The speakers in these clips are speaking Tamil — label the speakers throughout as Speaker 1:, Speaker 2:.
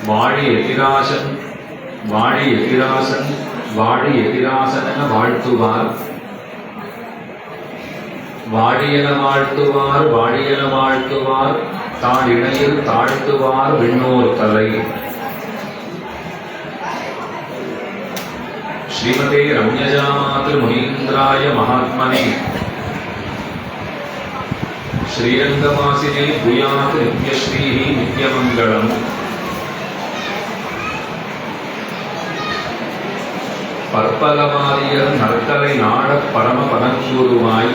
Speaker 1: வாழி எதிராசன் வாழி எதிராசன் வாழி எதிராசன வாழ்த்துவார் வாழியன வாழ்த்துவார் வாழியன வாழ்த்துவார் தாழ் இணையில் தாழ்த்துவார் விண்ணோர் தலை. ஸ்ரீமதே ரம்யஜாமாத்ரு முனீந்திராய மகாத்மனே ஸ்ரீரங்கவாசினே பூயாத் நித்யஸ்ரீஹி நித்யமங்கலம். பற்பலமாரியர் நற்கலை நாடப் பரம பதங்கூறுவாய்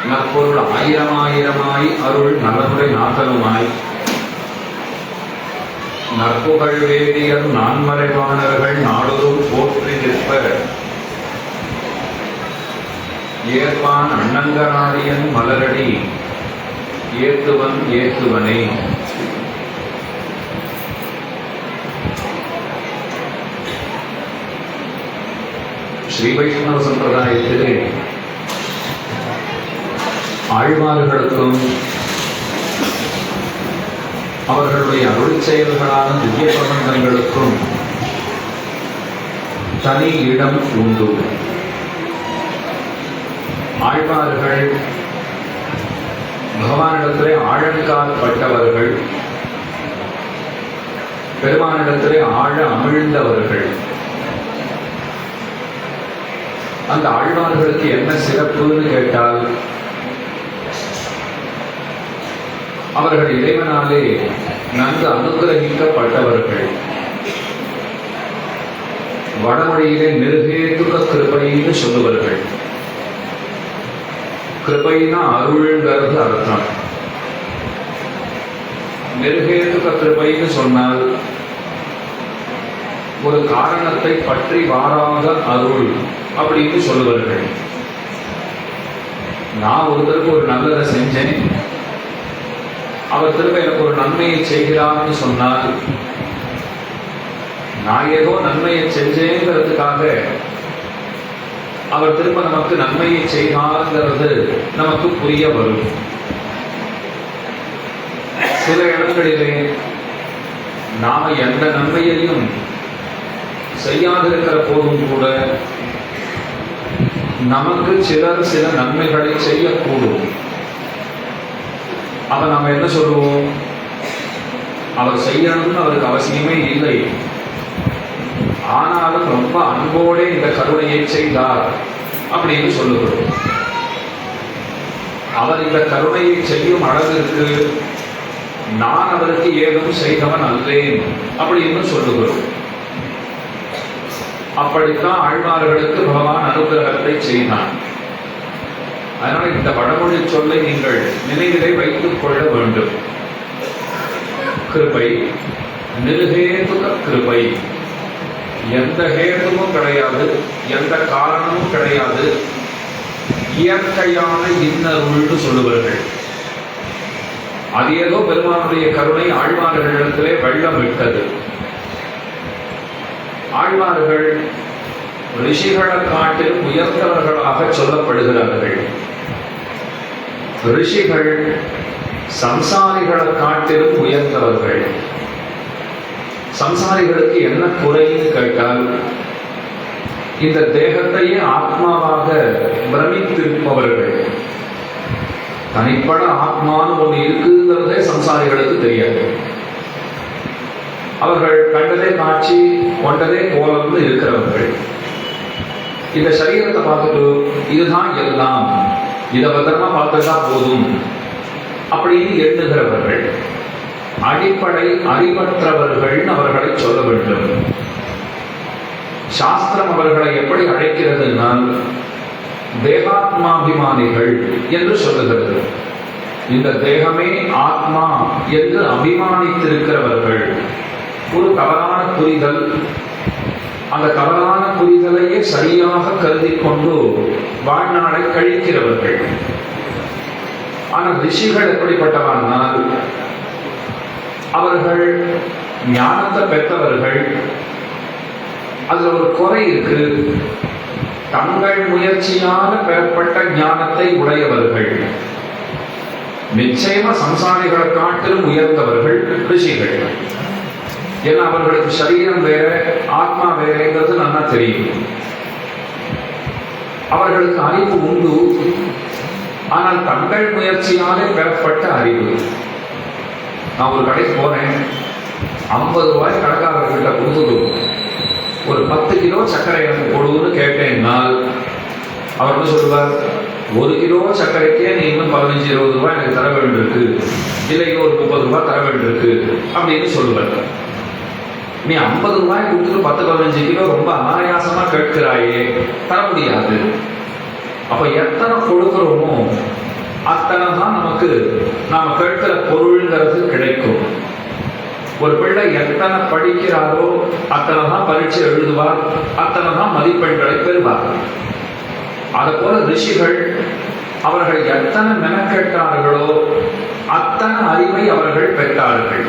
Speaker 1: நற்பொருள் ஆயிரமாயிரமாய் அருள் நலமுறை நாதலுமாய் நற்புகழ் வேதியர் நான்மறைவாணர்கள் நாடொரும் போற்றி நிற்ப ஏற்பான் அண்ணங்கராடியன் மலரடி ஏத்துவன் ஏத்துவனே. ஸ்ரீ வைஷ்ணவ சம்பிரதாயத்திலே ஆழ்வார்களுக்கும் அவர்களுடைய அருள் செயல்களான திவ்ய பிரபந்தங்களுக்கும் தனி இடம் உண்டு. ஆழ்வார்கள் பகவானிடத்திலே ஆழங்காற்பட்டவர்கள், பெருமானிடத்திலே ஆழ அமிழ்ந்தவர்கள். அந்த ஆழ்வார்களுக்கு என்ன சிறப்புன்னு கேட்டால், அவர்கள் இறைவனாலே நன்கு அனுகிரகிக்கப்பட்டவர்கள். வடமொழியிலே நிர்ஹேதுக கிருபைன்னு சொல்லுவார்கள். கிருபைனா அருள்ங்கிறது அர்த்தம். நிர்ஹேதுக கிருபைன்னு சொன்னால் ஒரு காரணத்தை பற்றி வாராத அருள் அப்படின்னு சொல்லுவார்கள். நான் ஒருத்தருக்கு ஒரு நல்லதை செஞ்சேன், அவர் திரும்ப எனக்கு ஒரு நன்மையை செய்கிறார்னு சொன்னால், நான் ஏதோ நன்மையை செஞ்சேங்கிறதுக்காக அவர் திரும்ப நமக்கு நன்மையை செய்தார்ங்கிறது நமக்கு புரிய வரும். சில இடங்களிலே நாம எந்த நன்மையையும் செய்யாதிருக்கிற போதும் கூட நமக்கு சிலர் சில நன்மைகளை செய்யக்கூடும். அப்ப நம்ம என்ன சொல்லுவோம்? அவர் செய்யணும்னு அவருக்கு அவசியமே இல்லை, ஆனாலும் ரொம்ப அன்போடு இந்த கருணையை செய்தார் அப்படின்னு சொல்லுகிறோம். அவர் இந்த கருணையை செய்யும் அளவிற்கு நான் அவருக்கு ஏதும் செய்தவன் அல்லேன் அப்படின்னு சொல்லுகிறோம். அப்படித்தான் ஆழ்வார்களுக்கு பகவான் அனுகிரகத்தை செய்தான். அதனால இந்த வடமொழி சொல்லை நீங்கள் நினைவிலே வைத்துக் கொள்ள வேண்டும். கிருபை, நிர்ஹேதுக கிருபை. எந்த ஹேதுவும் கிடையாது, எந்த காரணமும் கிடையாது, இயற்கையான இன்னருள்னு சொல்லுவார்கள். அது ஏதோ பெருமானுடைய கருணை ஆழ்வார்களிடத்திலே வெள்ளம் விட்டது. ஆழ்வார்கள் ரிஷிகளை காட்டிலும் உயர்ந்தவர்களாக சொல்லப்படுகிறார்கள். ரிஷிகள் சம்சாரிகளை காட்டிலும் உயர்ந்தவர்கள். சம்சாரிகளுக்கு என்ன குறைன்னு கேட்டால், இந்த தேகத்தையே ஆத்மாவாக பிரமித்திருப்பவர்கள். தனிப்பட ஆத்மான்னு ஒன்று இருக்குங்கிறதே சம்சாரிகளுக்கு தெரியாது. அவர்கள் கண்டதே காட்சி, கொண்டதே கோலம்னு இருக்கிறவர்கள். இந்த சரீரத்தை பார்த்துட்டு இதுதான் எல்லாம், இதை பத்திரமா பார்த்துட்டா போதும் அப்படின்னு எண்ணுகிறவர்கள். அடிப்படை அறிவற்றவர்கள் அவர்களை சொல்ல வேண்டும். சாஸ்திரம் அவர்களை எப்படி அழைக்கிறதுனால் தேகாத்மாபிமானிகள் என்று சொல்லுகிறது. இந்த தேகமே ஆத்மா என்று அபிமானித்திருக்கிறவர்கள். ஒரு தவறான புரிதல், அந்த தவறான புரிதலையே சரியாக கருதி கொண்டு வாழ்நாளை கழிக்கிறவர்கள். ஆனால் ரிஷிகள் எப்படிப்பட்டவர்கள்? அவர்கள் ஞானத்தை பெற்றவர்கள். அதுல ஒரு குறை இருக்கு, தங்கள் முயற்சியாக பெறப்பட்ட ஞானத்தை உடையவர்கள். நிச்சயமா சம்சாரிகளை காட்டிலும் உயர்ந்தவர்கள் ரிஷிகள். ஏன்னா அவர்களுக்கு சரீரம் வேற ஆத்மா வேறங்கிறது நல்லா தெரியும். அவர்களுக்கு அறிவு உண்டு, ஆனால் தங்கள் முயற்சியாலே பெறப்பட்ட அறிவு. நான் ஒரு கடைக்கு போறேன், 50 ரூபாய் கடைக்காரர்கிட்ட கொடுத்துட்டு ஒரு 10 கிலோ சர்க்கரை எனக்கு கொடுன்னு கேட்டேன்னால் அவர் என்ன சொல்லுவார்? 1 கிலோ சர்க்கரைக்கே நீ இன்னும் 15-20 ரூபாய் எனக்கு தர வேண்டியிருக்கு, இல்லை இன்னும் ஒரு 30 ரூபாய் தர வேண்டியிருக்கு அப்படின்னு சொல்லுவார். நீ 50 ரூபாய் கொடுத்துட்டு 10-15 கிலோ ரொம்ப அனாயாசமா கேட்கிறாயே, தர முடியாது. அப்ப எத்தனை கொடுக்கிறோமோ அத்தனை தான் நமக்கு நாம கேட்கிற பொருள்ங்கிறது கிடைக்கும். ஒரு பிள்ளை எத்தனை படிக்கிறாரோ அத்தனை தான் பரீட்சை எழுதுவார், அத்தனை தான் மதிப்பெண்களை பெறுவார். அது போல ரிஷிகள் அவர்கள் எத்தனை மெனக்கெட்டார்களோ அத்தனை அறிவை அவர்கள் பெற்றார்கள்.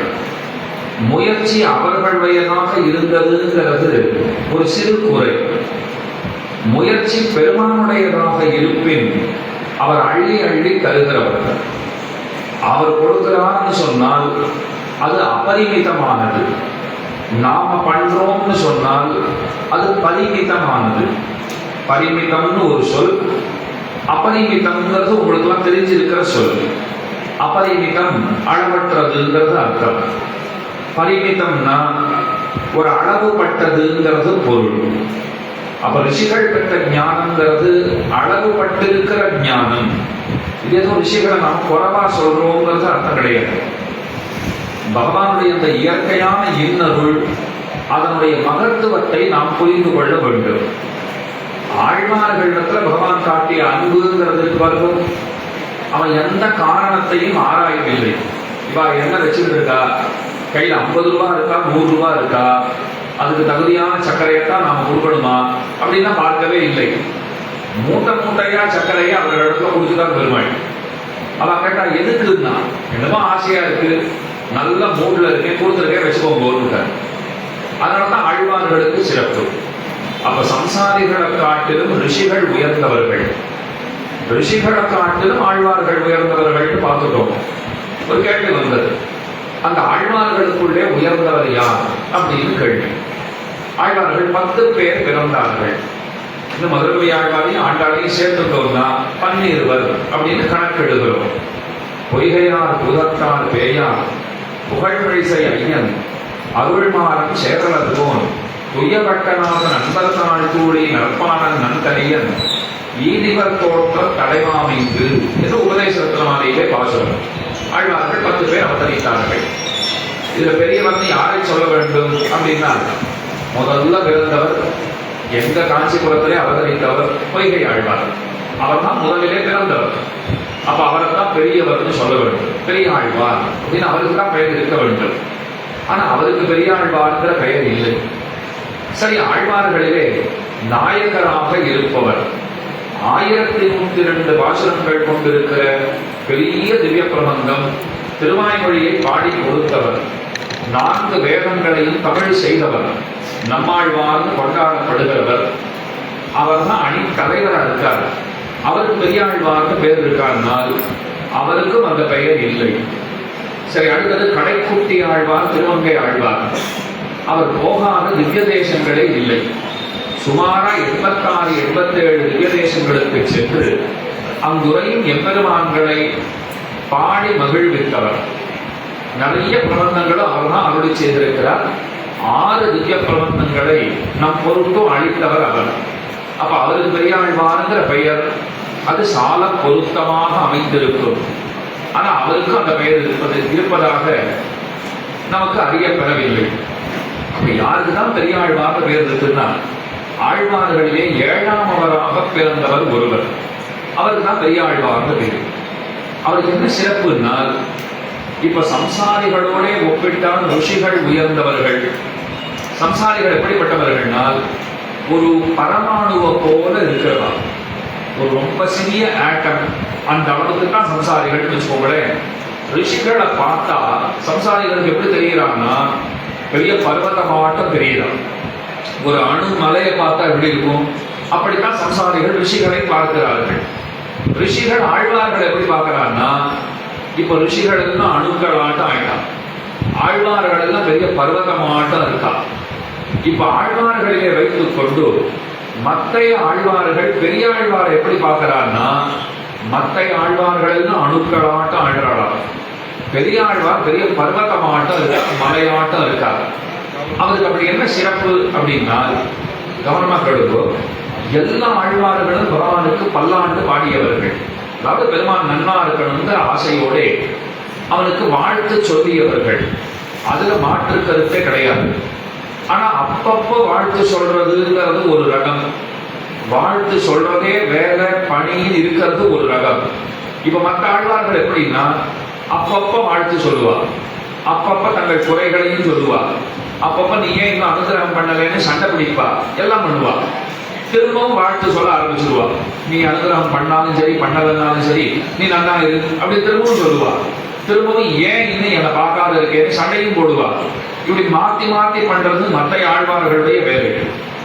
Speaker 1: முயற்சி அவர்களுடையதாக இருந்ததுங்கிறது ஒரு சிறு குறை. முயற்சி பெருமானுடையதாக இருப்பின் அவர் அள்ளி அள்ளி தருகிறவர். அவர் கொடுக்கிறார்னு சொன்னால் அது அபரிமிதமானது. நாம பண்றோம்னு சொன்னால் அது பரிமிதமானது. பரிமிதம்னு ஒரு சொல், அபரிமிதம்ங்கிறது உங்களுக்கு எல்லாம் தெரிஞ்சிருக்கிற சொல். அபரிமிதம் அளவற்றதுங்கிறது அர்த்தம். பரிமிதம்னா ஒரு அளவுபட்டதுங்கிறது பொருள். அப்ப ரிஷிகள் பெற்ற ஞானம்ங்கிறது அளவுபட்டிருக்கிற ஞானம். இது ஏதோ ரிஷிகளை நாம் குறைவா சொல்றோங்கிறது அர்த்தம் கிடையாது. பகவானுடைய அந்த இயற்கையான இன்னருள், அதனுடைய மகத்துவத்தை நாம் புரிந்து கொள்ள வேண்டும். ஆழ்வார்களிடத்துல பகவான் காட்டிய அன்புங்கிறதுக்கு வரும். அவன் எந்த காரணத்தையும் ஆராயவில்லை. இவா என்ன வச்சுக்கிட்டு இருக்கா, கையில் 50 ரூபாய் இருக்கா 100 ரூபாய் இருக்கா, அதுக்கு தகுதியான சர்க்கரையத்தான் நாம கொடுக்கணுமா அப்படின்னா பார்க்கவே இல்லை. மூட்டை மூட்டையா சர்க்கரையா அவர்கள் இடத்துல கொடுத்துதான் பெருமாள். அவன் கேட்டா எதுக்குன்னா, என்னமோ ஆசையா இருக்கு, நல்ல மூட்ல இருக்கேன், கொடுத்துருக்கேன், வச்சுக்கோங்க. அதனாலதான் ஆழ்வார்களுக்கு சிறப்பு. அப்ப சம்சாரிகளை காட்டிலும் ரிஷிகள் உயர்ந்தவர்கள், ரிஷிகளை காட்டிலும் ஆழ்வார்கள் உயர்ந்தவர்கள் பார்த்துட்டோம். ஒரு கேள்வி வந்தது, அந்த ஆழ்வார்களுக்குள்ளே உயர்ந்தவர் யார் அப்படின்னு கேள்வி. ஆழ்வார்கள் 10 பேர் பிறந்தார்கள். இந்த மதுரவி ஆழ்வாரையும் ஆண்டாளையும் சேர்த்துட்டோம்னா 12 அப்படின்னு கணக்கெடுகிறோம். பொய்கையார் புதத்தார் பேயார் புகழ்மிழிசை ஐயன் அருள்மாறன் சேரலதுவோன் துய்யபட்டநாத நண்பர்நாள் கூடி நற்பானன் நன்கனியன் ஈதிவர் தோற்ற தலைமாமைக்கு என்று உபதேசத்தினாலேயே பாசுரம். ஆழ்வார்கள் 10 பேர் அவதரித்தார்கள். இதுல பெரியவர்னு யாரை சொல்ல வேண்டும் அப்படின்னா, முதல்ல பிறந்தவர் எங்க காஞ்சிபுரத்திலே அவதரித்தவர் பொய்கை ஆழ்வார். அவர் தான் முதலிலே பிறந்தவர். அப்ப அவரை தான் பெரியவர்னு சொல்ல வேண்டும். பெரிய ஆழ்வார் அப்படின்னு அவருக்கு தான் பெயர் இருக்க வேண்டும். ஆனா அவருக்கு பெரிய ஆழ்வார்ங்கிற பெயர் இல்லை. சரி, ஆழ்வார்களிலே நாயகராக இருப்பவர் 1032 பாசுரங்கள் கொண்டிருக்கிற பெரிய திவ்ய பிரபந்தம் திருவாய்மொழியை பாடி கொடுத்தவர், 4 வேதங்களையும் தமிழ் செய்தவர், நம்மாழ்வார்னு கொண்டாடப்படுகிறவர். அவர் தான் அணி தலைவராக இருக்கார். அவருக்கு பெரியாழ்வார்னு பேர் இருக்காருனால் அவருக்கும் அந்த பெயர் இல்லை. சரி, அடுத்தது கடைக்குட்டி ஆழ்வார், திருவங்கை ஆழ்வார். அவர் போகாத திவ்ய தேசங்களே இல்லை. சுமாரா 86-87 திவ்ய தேசங்களுக்கு சென்று அங்குரையும் எம்பெருமான்களை பாடி மகிழ்வித்தவர். நிறைய பிரபந்தங்களும் அவர் தான் அருளி செய்திருக்கிறார். 6 திவ்ய பிரபந்தங்களை நம் பொருட்டும் அளித்தவர் அவர். அப்ப அவருக்கு பெரியாழ்வாருங்கிற பெயர் அது சால பொருத்தமாக அமைந்திருக்கும். ஆனா அவருக்கு அந்த பெயர் இருப்பதாக நமக்கு அறியப்பெறவில்லை. அப்ப யாருக்கு தான் பெரியாழ்வார் பெயர் இருக்குன்னா, ஆழ்வார்களிலே 7ஆமவராக பிறந்தவர் ஒருவர், அவருக்கு தான் பெரியாழ்வார்னு பேர். அவருக்கு என்ன சிறப்புனால், இப்ப சம்சாரிகளோட ஒப்பிட்டால் ருஷிகள் உயர்ந்தவர்கள். சம்சாரிகள் எப்படிப்பட்டவர்கள்னால் ஒரு பரமாணுவை போல இருக்கிறதா, ஒரு ரொம்ப சிறிய ஆட்டம், அந்த அளவுக்கு தான் சம்சாரிகள் வச்சுக்கோங்களேன். ரிஷிகளை பார்த்தா சம்சாரிகளுக்கு எப்படி தெரிகிறான்னா, பெரிய பர்வதமாட்டம் தெரியுதான். ஒரு அணு மலையை பார்த்தா எப்படி இருக்கும், அப்படித்தான் சம்சாரிகள் ரிஷிகளை பார்க்கிறார்கள். ரிஷிகள் ஆழ்வார்கள் எப்படி பார்க்கிறான்னா, இப்ப ரிஷிகள் எல்லாம் அணுக்கள் ஆட்டம் ஆயிட்டான். ஆழ்வார்கள் எல்லாம் பெரிய பர்வதமாட்டம் இருக்கா. இப்ப ஆழ்வார்களிலே வைத்துக் கொண்டு மத்தைய ஆழ்வார்கள் பெரிய ஆழ்வாரை எப்படி பார்க்கிறார்னா, மத்தைய ஆழ்வார்கள் எல்லாம் அணுக்களாட்டம் ஆழ்றாளாம். பெரிய ஆழ்வார் பெரிய பர்வதமாட்டம் இருக்கா, மலையாட்டம் இருக்கார். அவருக்கு அப்படி என்ன சிறப்பு அப்படின்னா, கவனமா கேளுங்கோ, எல்லா ஆழ்வார்களும் பகவானுக்கு பல்லாண்டு பாடியவர்கள். அதாவது பெருமான் நன்னா இருக்கணுங்கிற ஆசையோட அவனுக்கு வாழ்த்து சொல்லியவர்கள். அதுல மாற்று கருத்தே கிடையாது. ஆனா அப்பப்போ வாழ்த்து சொல்றதுங்கிறது ஒரு ரகம், வாழ்த்து சொல்றதே வேலை பணியில் இருக்கிறது ஒரு ரகம். இப்ப மற்ற ஆழ்வார்கள் எப்படின்னா, அப்பப்ப வாழ்த்து சொல்லுவா, அப்பப்ப தங்கள் குறைகளையும் சொல்லுவா, அப்பப்ப நீ ஏன் இன்னும் அனுகிரகம் பண்ணலன்னு சண்டை பிடிப்பா, எல்லாம் பண்ணுவா. திரும்பவும் வாழ்த்து சொல்ல ஆரம்பிச்சிருவா. நீ அனுகிரகம் பண்ணாலும் சரி பண்ணலன்னாலும் சரி நீ நல்லா இரு அப்படி திரும்பவும் சொல்லுவா. திரும்பவும் ஏன் இன்னும் என்னை பார்க்காத இருக்கேன்னு சண்டையும் போடுவா. இப்படி மாத்தி மாத்தி பண்றது மற்ற ஆழ்வார்களுடைய வேலை.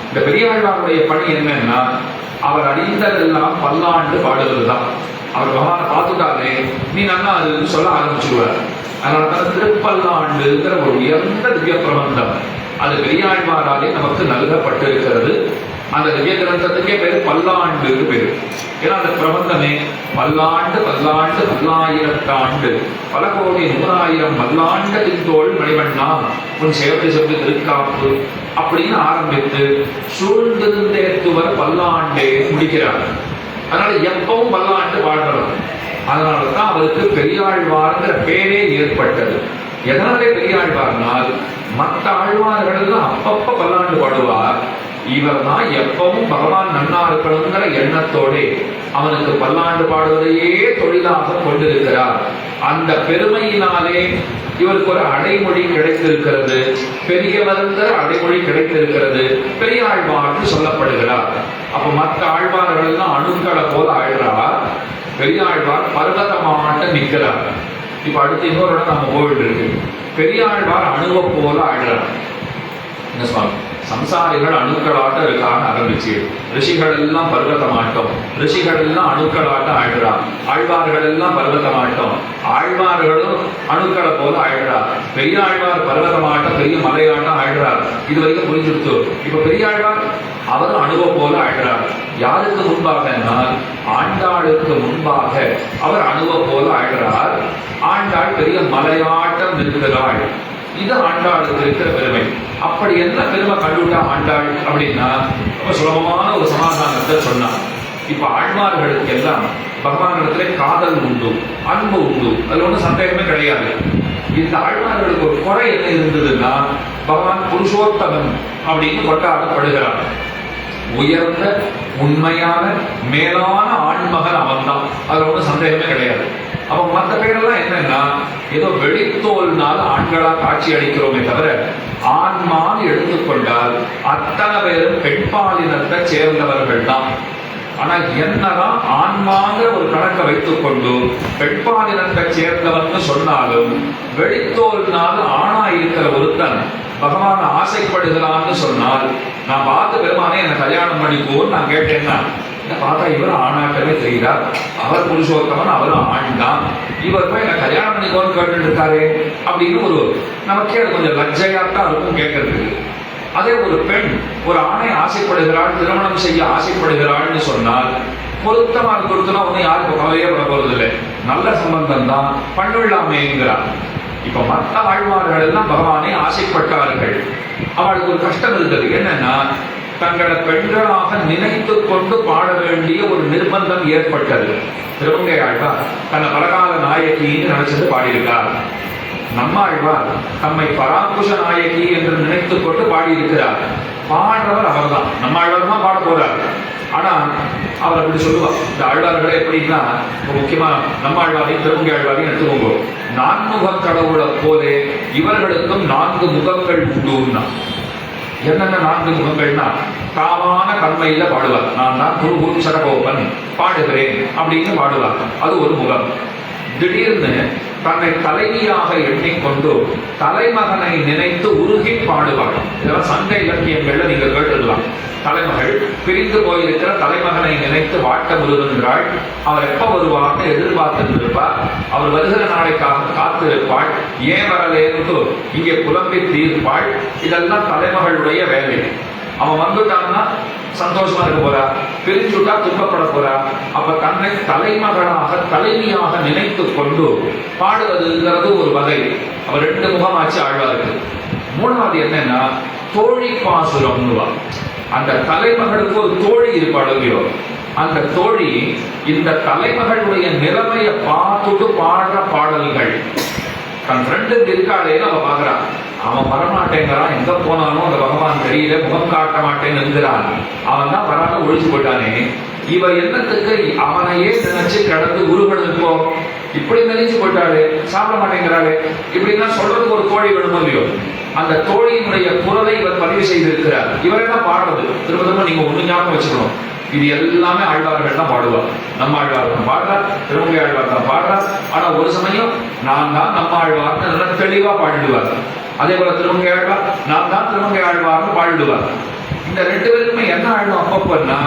Speaker 1: இந்த பெரிய ஆழ்வாருடைய பணி என்னன்னா, அவர் அறிந்ததெல்லாம் பல்லாண்டு பாடுவதுதான். அவர் பகவானை பார்த்துட்டாலே நீ நல்லா அதுன்னு சொல்ல ஆரம்பிச்சிருவார். அதனாலதான் திருப்பல்லாண்டுங்கிற ஒரு உயர்ந்த திவ்ய பிரபந்தம் அது பெரியாழ்வாராலே நமக்கு நல்கப்பட்டிருக்கிறது. அந்த திவ்ய கிரந்தத்துக்கே பேரு பல்லாண்டு பேரு. ஏன்னா அந்த பிரபந்தமே பல்லாண்டு பல்லாண்டு பல்லாயிரத்தாண்டு பல கோடி 100,000 பல்லாண்டு தின்தோள் மணிவண்ணா உன் சேவை சொல்லி திருக்காப்பு அப்படின்னு ஆரம்பித்து சூழ்ந்திருந்தேத்துவர் பல்லாண்டே முடிக்கிறார். அதனால எப்பவும் பல்லாண்டு பாடுறோம். அதனாலதான் அவருக்கு பெரியாழ்வார்ங்கிற பேரே ஏற்பட்டது. எதனாலே பெரியாழ்வார்னால், மற்ற ஆழ்வார்கள் எல்லாம் அப்பப்ப பல்லாண்டு பாடுவார். இவர் தான் எப்பவும் பகவான் நன்னா இருக்கணுங்கிற எண்ணத்தோட அவனுக்கு பல்லாண்டு பாடுவதையே தொழிலாக கொண்டிருக்கிறார். அந்த பெருமையினாலே இவருக்கு ஒரு அடைமொழி கிடைத்திருக்கிறது, பெரியவருங்கிற அடைமொழி கிடைத்திருக்கிறது, பெரியாழ்வார்னு சொல்லப்படுகிறார். அப்ப மற்ற ஆழ்வார்கள் எல்லாம் அணுக்களை போல ஆழ்றார், பெரியாழ்வார் பர்வதமாட்ட நிற்கிறார். இப்ப அடுத்து இன்னொரு இடம் நம்ம போயிட்டு இருக்கு. பெரியாழ்வார் அணுவை போல ஆழ்றார். என்ன சுவாமி, சம்சாரிகள் அணுக்களாட்டம் இருக்கான்னு ஆரம்பிச்சு ரிஷிகள் எல்லாம் பர்வதமாட்டம், ரிஷிகள் எல்லாம் அணுக்களாட்டம் ஆழ்றார், ஆழ்வார்கள் எல்லாம் பர்வதமாட்டம், ஆழ்வார்களும் அணுக்களை போல ஆழ்றார், பெரிய ஆழ்வார் பர்வதமாட்டம் பெரிய மலையாட்டம் ஆழ்றார். இது வரைக்கும் புரிஞ்சுடுத்து. இப்ப பெரியாழ்வார் அவரும் அணுவை போல ஆழ்றார். யாருக்கு முன்பாக, ஆண்டாளுக்கு முன்பாக அவர் அணுவை போல ஆழ்றார். ஆண்டாள் பெரிய மலையாட்டம் இருக்கிறாள். இது ஆண்டாளுக்கு இருக்கிற பெருமை. அப்படி என்ன பெருமை கண்டுட்டா ஆண்டாள் அப்படின்னா, ரொம்ப சுலபமான ஒரு சமாதானத்தை சொன்னார். இப்ப ஆழ்வார்களுக்கு எல்லாம் பகவானிடத்திலே காதல் உண்டு, அன்பு உண்டு, அதுல ஒன்றும் சந்தேகமே கிடையாது. இந்த ஆழ்வார்களுக்கு ஒரு குறை என்ன இருந்ததுன்னா, பகவான் புருஷோத்தமன் அப்படின்னு கொண்டாடப்படுகிறார். உயர்ந்த உண்மையான மேலான ஆண்மகன் அவன் தான், அதுல ஒன்றும் சந்தேகமே கிடையாது. அப்ப மற்ற பேரெல்லாம் என்னன்னா, ஏதோ வெளித்தோல்னால ஆண்களா காட்சி அளிக்கிறோமே தவிர, ஆண்மான் எடுத்துக்கொண்டால் அத்தனை பேரும் பெண்பாலினத்தை சேர்ந்தவர்கள் தான். ஆனா என்னதான் ஆன்மாங்கிற ஒரு கணக்கை வைத்துக் கொண்டு பெண்பாலினத்தை சேர்ந்தவர்னு சொன்னாலும், வெளித்தோல்னால ஆணா இருக்கிற ஒருத்தன் பகவான் ஆசைப்படுகிறான்னு சொன்னால், நான் பார்த்து பெருமானே என்ன கல்யாணம் பண்ணிக்கோன்னு நான் கேட்டேன்னா, பார்த்தா இவர் ஆணாட்டமே தெரிகிறார், அவர் புருஷோத்தமன், அவரும் ஆண் தான், இவர் போய் என்ன கல்யாணம் பண்ணிக்கோன்னு கேட்டு இருக்காரு அப்படின்னு ஒரு நமக்கே அது கொஞ்சம் லஜ்ஜையாத்தான் இருக்கும் கேட்கறதுக்கு. அதே ஒரு பெண் ஒரு ஆணை ஆசைப்படுகிறாள், திருமணம் செய்ய ஆசைப்படுகிறாள்னு சொன்னால், பொருத்தமாக பொருத்தனா ஒன்னும் யாருக்கும் கவலையே பட போறதில்லை, நல்ல சம்பந்தம் தான் பண்ணிடலாமேங்கிறார். இப்ப மற்ற ஆழ்வார்கள் எல்லாம் பகவானை ஆசைப்பட்டார்கள். அவளுக்கு ஒரு கஷ்டம் இருந்தது. என்னன்னா, தங்களை பெண்களாக நினைத்துக் கொண்டு பாட வேண்டிய ஒரு நிர்பந்தம் ஏற்பட்டது. திருமங்கை ஆழ்வார் தன்னை பரகால நாயகின்னு நினைச்சது பாடியிருக்கார். நம்மாழ்வார் தம்மை பராங்குஷ நாயகி என்று நினைத்துக் கொண்டு பாடியிருக்கிறார். பாடுறவர் அவர் தான், நம்மாழ்வார் தான் பாட போறார். ஆனா அவர் அப்படி சொல்லுவார். இந்த ஆழ்வார்களே எப்படின்னா, முக்கியமா நம்மாழ்வாரையும் திருமங்கை ஆழ்வாரையும் எடுத்துக்கோங்க. நான்முக கடவுளை போலே இவர்களுக்கும் 4 முகங்கள் உண்டுன்னா, என்னென்ன 4 முகங்கள்னா, காமான கண்மையில பாடுவார். நான் தான் குரு சடகோபன் பாடுகிறேன் அப்படின்னு பாடுவார், அது ஒரு முகம். திடீர்னு தன்னை தலைவியாக எண்ணிக்கொண்டு தலைமகனை நினைத்து உருகி பாடுவாள். இதெல்லாம் சங்க இலக்கியங்கள்ல நீங்க கேட்டுக்கலாம். தலைமகள் பிரிந்து போயிருக்கிற தலைமகனை நினைத்து வாட்ட முருகின்றாள். அவர் எப்ப வருவார்னு எதிர்பார்த்து இருப்பார். அவர் வருகிற நாளைக்காக காத்திருப்பாள். ஏன் வரலேன்னு இங்கே புலம்பி தீர்ப்பாள். இதெல்லாம் தலைமகளுடைய வேலை. அவன் வந்துட்டான்னா சந்தோஷமா இருக்க போறா, பிரிச்சுட்டா துன்பப்பட போறா. அப்ப தன்னை தலைமகளாக தலைவியாக நினைத்து கொண்டு பாடுவதுங்கிறது ஒரு வகை. அவர் 2 முகமாச்சு ஆழ்வாருக்கு. மூணாவது என்னன்னா தோழி பாசுரம்னுவா. அந்த தலைமகளுக்கு ஒரு தோழி இருப்பாளுங்கோ. அந்த தோழி இந்த தலைமகளுடைய நிலைமையை பார்த்துட்டு பாடுற பாடல்கள். தன் ஃப்ரெண்டு இருக்காளேன்னு அவ பாக்குறான். அவன் வரமாட்டேங்கிறான், எங்க போனாலும் அந்த பகவான் தெரியல, முகம் காட்ட மாட்டேன்னு இருக்கிறான். அவன் தான் வராம ஒழிச்சு போட்டானே. இவ என்னத்துக்கு அவனையே நினைச்சு கடந்து உருவெடுப்போ இப்படி நினைச்சு போட்டாளே, சாப்பிட மாட்டேங்கிறாளே, இப்படின்னா சொல்றதுக்கு ஒரு தோழி வேணுமோ இல்லையோ. அந்த தோழியினுடைய குரலை இவர் பதிவு செய்திருக்கிறார். இவரெல்லாம் பாடுறது திரும்ப திரும்ப நீங்க ஒண்ணு ஞாபகம் வச்சுக்கணும். இது எல்லாமே ஆழ்வார்கள் தான் பாடுவார். நம்ம ஆழ்வார் தான் பாடுறார், திருமங்கை ஆழ்வார் தான் பாடுறார். ஆனா ஒரு சமயம் நான் தான் நம்ம ஆழ்வார்னு நல்லா தெளிவா பாடிடுவார். அதே போல திருமங்கை ஆழ்வார் நான் தான் திருமங்கை ஆழ்வார்னு பாடிடுவார். இந்த 2 பேருக்குமே என்ன ஆழ்வம் அப்பப்பன்னா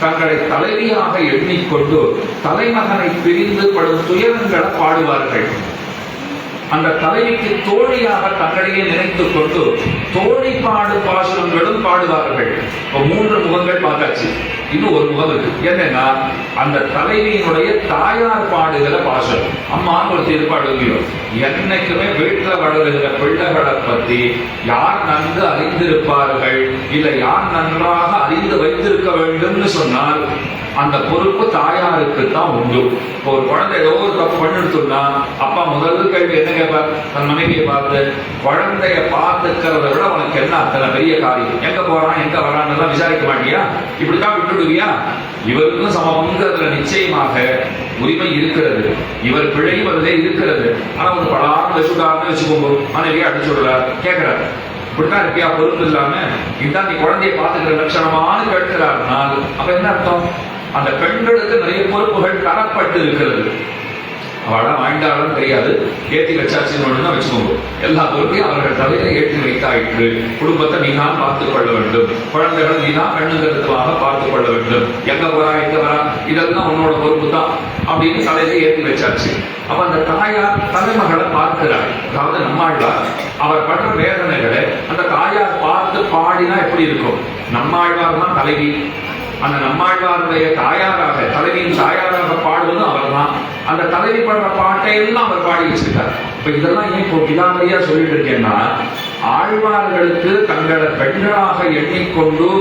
Speaker 1: தங்களை தலைவியாக எண்ணிக்கொண்டு தலைமகனை பிரிந்து படும் துயரங்களை பாடுவார்கள். அந்த தலைவிக்கு தோழியாக தங்களையே நினைத்துக் கொண்டு தோழி பாடு பாசுரங்களும் பாடுவார்கள். 3 முகங்கள் பார்த்தாச்சு. இன்னும் ஒரு முகம் இருக்கு. என்னன்னா அந்த தலைவியினுடைய தாயார் பாடுகிற பாசுரம். அம்மான்னு ஒரு திருப்பாடுகிறோ. என்னைக்குமே வீட்டுல வளருகிற பிள்ளைகளை பத்தி யார் நன்கு அறிந்திருப்பார்கள், இல்லை யார் நன்றாக அறிந்து வைத்திருக்க வேண்டும்னு சொன்னால் அந்த பொறுப்பு தாயாருக்கு தான் உண்டு. ஒரு குழந்தை ஏதோ ஒரு தப்பு பண்ணிடுச்சுன்னா அப்பா முதல் கேள்வி என்ன கேட்பார்? தன் மனைவியை பார்த்து, குழந்தைய பார்த்துக்கிறத விட உனக்கு என்ன அத்தனை பெரிய காரியம், எங்க போறான் எங்க வரான்னு எல்லாம் விசாரிக்க மாட்டியா, இப்படித்தான் விட்டுடுவியா? இவருக்கும் சமம்ங்கிறதுல நிச்சயமாக உரிமை இருக்கிறது. இவர் பிழையும் அதிலே இருக்கிறது. ஆனா ஒரு பலாரம் வச்சுட்டாருன்னு வச்சுக்கோங்க, மனைவியை அடிச்சு விடுறார், கேட்கிறார், இப்படித்தான் இருக்கியா பொறுப்பு இல்லாம, இதுதான் நீ குழந்தைய பார்த்துக்கிற லட்சணமானு கேட்கிறார்னால் அப்ப என்ன அர்த்தம்? அந்த பெண்களுக்கு நிறைய பொறுப்புகள் தரப்பட்டு இருக்கிறது. அவளா வாய்ந்தாலும் தெரியாது, ஏற்றி வச்சாச்சுன்னு தான் வச்சுக்கோங்க. எல்லா பொறுப்பையும் அவர்கள் தலையில ஏற்றி வைத்தாயிற்று. குடும்பத்தை நீதான் பார்த்துக் கொள்ள வேண்டும், குழந்தைகளை நீதான் கண்ணுங்கருத்துவாக பார்த்துக் கொள்ள வேண்டும், எங்க வரா எங்க வரா இதெல்லாம் உன்னோட பொறுப்பு தான் அப்படின்னு தலையில ஏற்றி வச்சாச்சு. அப்ப அந்த தாயார் தலைமகளை பார்க்கிறார். அதாவது நம்மாழ்வார் அவர் பண்ற வேதனைகளை அந்த தாயார் பார்த்து பாடினா எப்படி இருக்கும்? நம்மாழ்வார் தான் தலைவி. அந்த நம்மாழ்வாருடைய தாயாராக தலைவியின் தாயாராக பாடுவதும் அவர் தான். அந்த தலைவி படுற பாட்டை எல்லாம் அவர் பாடி வச்சிருக்கார். இப்ப இதெல்லாம் ஏன் இப்போ விலாவரியா சொல்லிட்டு இருக்கேன்னா, ஆழ்வார்களுக்கு தங்களை பெண்களாக எண்ணிக்கொண்டு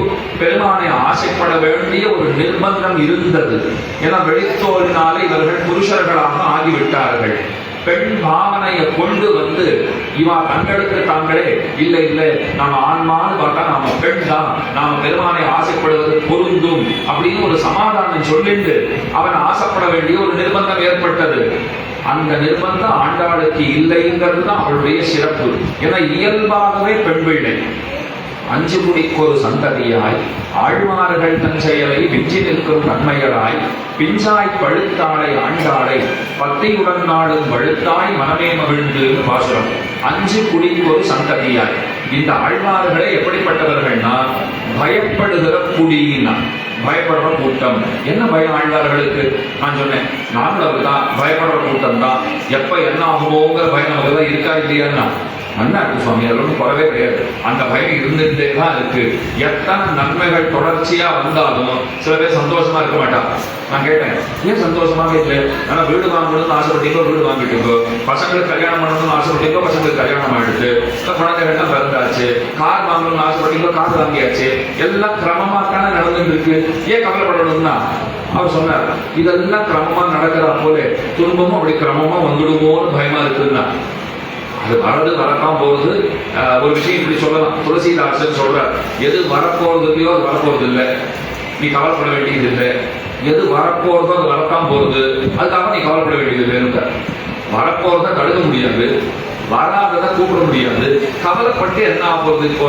Speaker 1: பெருமானை ஆசைப்பட வேண்டிய ஒரு நிர்பந்தம் இருந்தது. ஏன்னா வெளித்தோலினாலே இவர்கள் புருஷர்களாக ஆகிவிட்டார்கள். பெண் பாவனையை கொண்டு வந்து இவா தங்களுக்கு தாங்களே இல்லை இல்லை நாம ஆன்மான்னு பார்த்தா நாம பெண் தான், நாம பெருமானை ஆசைப்படுவது பொருந்தும் அப்படின்னு ஒரு சமாதானம் சொல்லிட்டு அவன் ஆசைப்பட வேண்டிய ஒரு நிர்பந்தம் ஏற்பட்டது. அந்த நிர்பந்தம் ஆண்டாளுக்கு இல்லைங்கிறது தான் அவளுடைய சிறப்பு. ஏன்னா இயல்பாகவே பெண் பிள்ளை 5 குடிக்கொரு சந்ததியாய் ஆழ்வார்கள் தன் செயலை விஞ்சி நிற்கும் தன்மையராய் பிஞ்சாய் பழுத்தாளை ஆண்டாளை பத்தியுடன் நாடும் வழுத்தாய் மனமே மகிழ்ந்து பாசுரம். 5 குடிக்கொரு சந்ததியாய். இந்த ஆழ்வார்களே எப்படிப்பட்டவர்கள்னா பயப்படுகிற குடியினா, பயப்படுற கூட்டம். என்ன பயம் ஆழ்வார்களுக்கு? நான் சொன்னேன், நாங்களும் தான் பயப்படுற கூட்டம் தான். எப்ப என்ன ஆகுமோங்கிற பயம் நமக்கு தான் இருக்கா இல்லையான்னா நல்லா இருக்கு சுவாமி, அதோட குறவே கிடையாது. அந்த பயம் இருந்துட்டே தான் இருக்கு. எத்தனை நன்மைகள் தொடர்ச்சியா வந்தாலும் சில பேர் சந்தோஷமா இருக்க மாட்டாங்க. நான் கேட்டேன், ஏன் சந்தோஷமாக இல்லை? ஆனா வீடு வாங்கணும்னு ஆசைப்பட்டீங்களோ வீடு வாங்கிட்டீங்கோ, பசங்களுக்கு கல்யாணம் பண்ணணும்னு ஆசைப்பட்டீங்களோ பசங்களுக்கு கல்யாணம் ஆயிடுச்சு, குழந்தைகள்லாம் பிறந்தாச்சு, கார் வாங்கணும்னு ஆசைப்பட்டீங்களோ கார் வாங்கியாச்சு, எல்லாம் கிரமமா தானே நடந்துட்டு இருக்கு, ஏன் கவலைப்படணும்னா அவர் சொன்னார், இதெல்லாம் கிரமமா நடக்கிறா போல துன்பமும் அப்படி கிரமமா வந்துடுமோன்னு பயமா இருக்குன்னா அது வரது வரத்தான் போகுது. ஒரு விஷயம் இப்படி சொல்லலாம், துளசிதாசன் சொல்றார், எது வரப்போறது இல்லையோ அது வரப்போறது இல்லை, நீ கவலைப்பட வேண்டியது இல்லை. எது வரப்போறதோ அது வரத்தான் போகுது, அதுக்காக நீ கவலைப்பட வேண்டியது இல்லை. வரப்போறத தடுக்க முடியாது, வராததை கூப்பிட முடியாது. கவலைப்பட்டு என்ன ஆகுது? இப்போ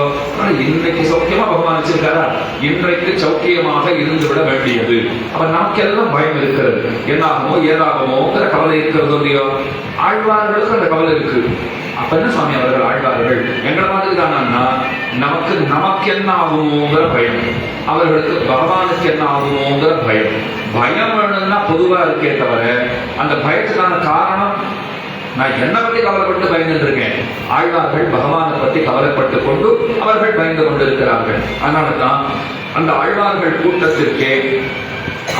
Speaker 1: இன்றைக்கு சௌக்கியமா பகவான் வச்சிருக்காரா, இன்றைக்கு சௌக்கியமாக இருந்து விட வேண்டியது. அப்ப நமக்கெல்லாம் பயம் இருக்கிறது, என்னாகுமோ ஏதாகுமோங்கிற கவலை இருக்கிறது இல்லையோ. ஆழ்வார்களுக்கு அந்த கவலை இருக்கு. அப்ப என்ன சுவாமி அவர்கள் ஆழ்வார்கள் எங்களை மாதிரி தானா, நமக்கு என்ன ஆகுமோங்கிற பயம், அவர்களுக்கு பகவானுக்கு என்ன ஆகுமோங்கிற பயம். பயம் வேணும்னா பொதுவா இருக்கே தவிர அந்த பயத்துக்கான காரணம் நான் என்ன பத்தி கவலைப்பட்டு பயந்து இருக்கேன். ஆழ்வார்கள் பகவானை பத்தி கவலைப்பட்டு கொண்டு அவர்கள் பயந்து கொண்டிருக்கிறார்கள். அதனாலதான் அந்த ஆழ்வார்கள் கூட்டத்திற்கே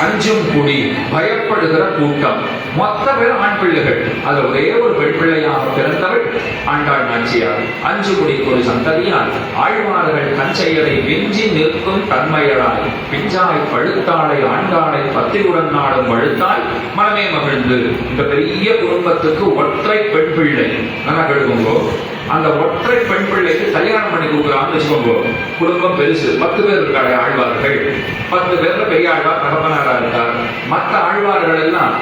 Speaker 1: அஞ்சும் குடி பயப்படுகிற கூட்டம். மொத்த பேரும் ஆண் பிள்ளைகள், அதுல ஒரே ஒரு பெண் பிள்ளையாக பிறந்தவள் ஆண்டாள் நாச்சியார். அஞ்சு குடிக்கு ஒரு சந்ததியார் ஆழ்வார்கள் கஞ்சையரை வெஞ்சி நிற்கும் தன்மையராய் பிஞ்சாய் பழுத்தாளை ஆண்டாளை பத்தியுடன் நாடும் பழுத்தாய் மனமே மகிழ்ந்து. இந்த பெரிய குடும்பத்துக்கு ஒற்றை பெண் பிள்ளை. நல்லா கேட்டுக்கோங்க, அந்த ஒற்றை பெண் பிள்ளைக்கு கல்யாணம் பண்ணி கொடுக்குறான்னு வச்சுக்கோங்க. குடும்பம் பெருசு, 10 பேர் இருக்காங்க ஆழ்வார்கள். 10 பேர்ல பெரிய ஆழ்வார் தகப்பனாரா இருக்கார். மற்ற ஆழ்வார்கள் எல்லாம்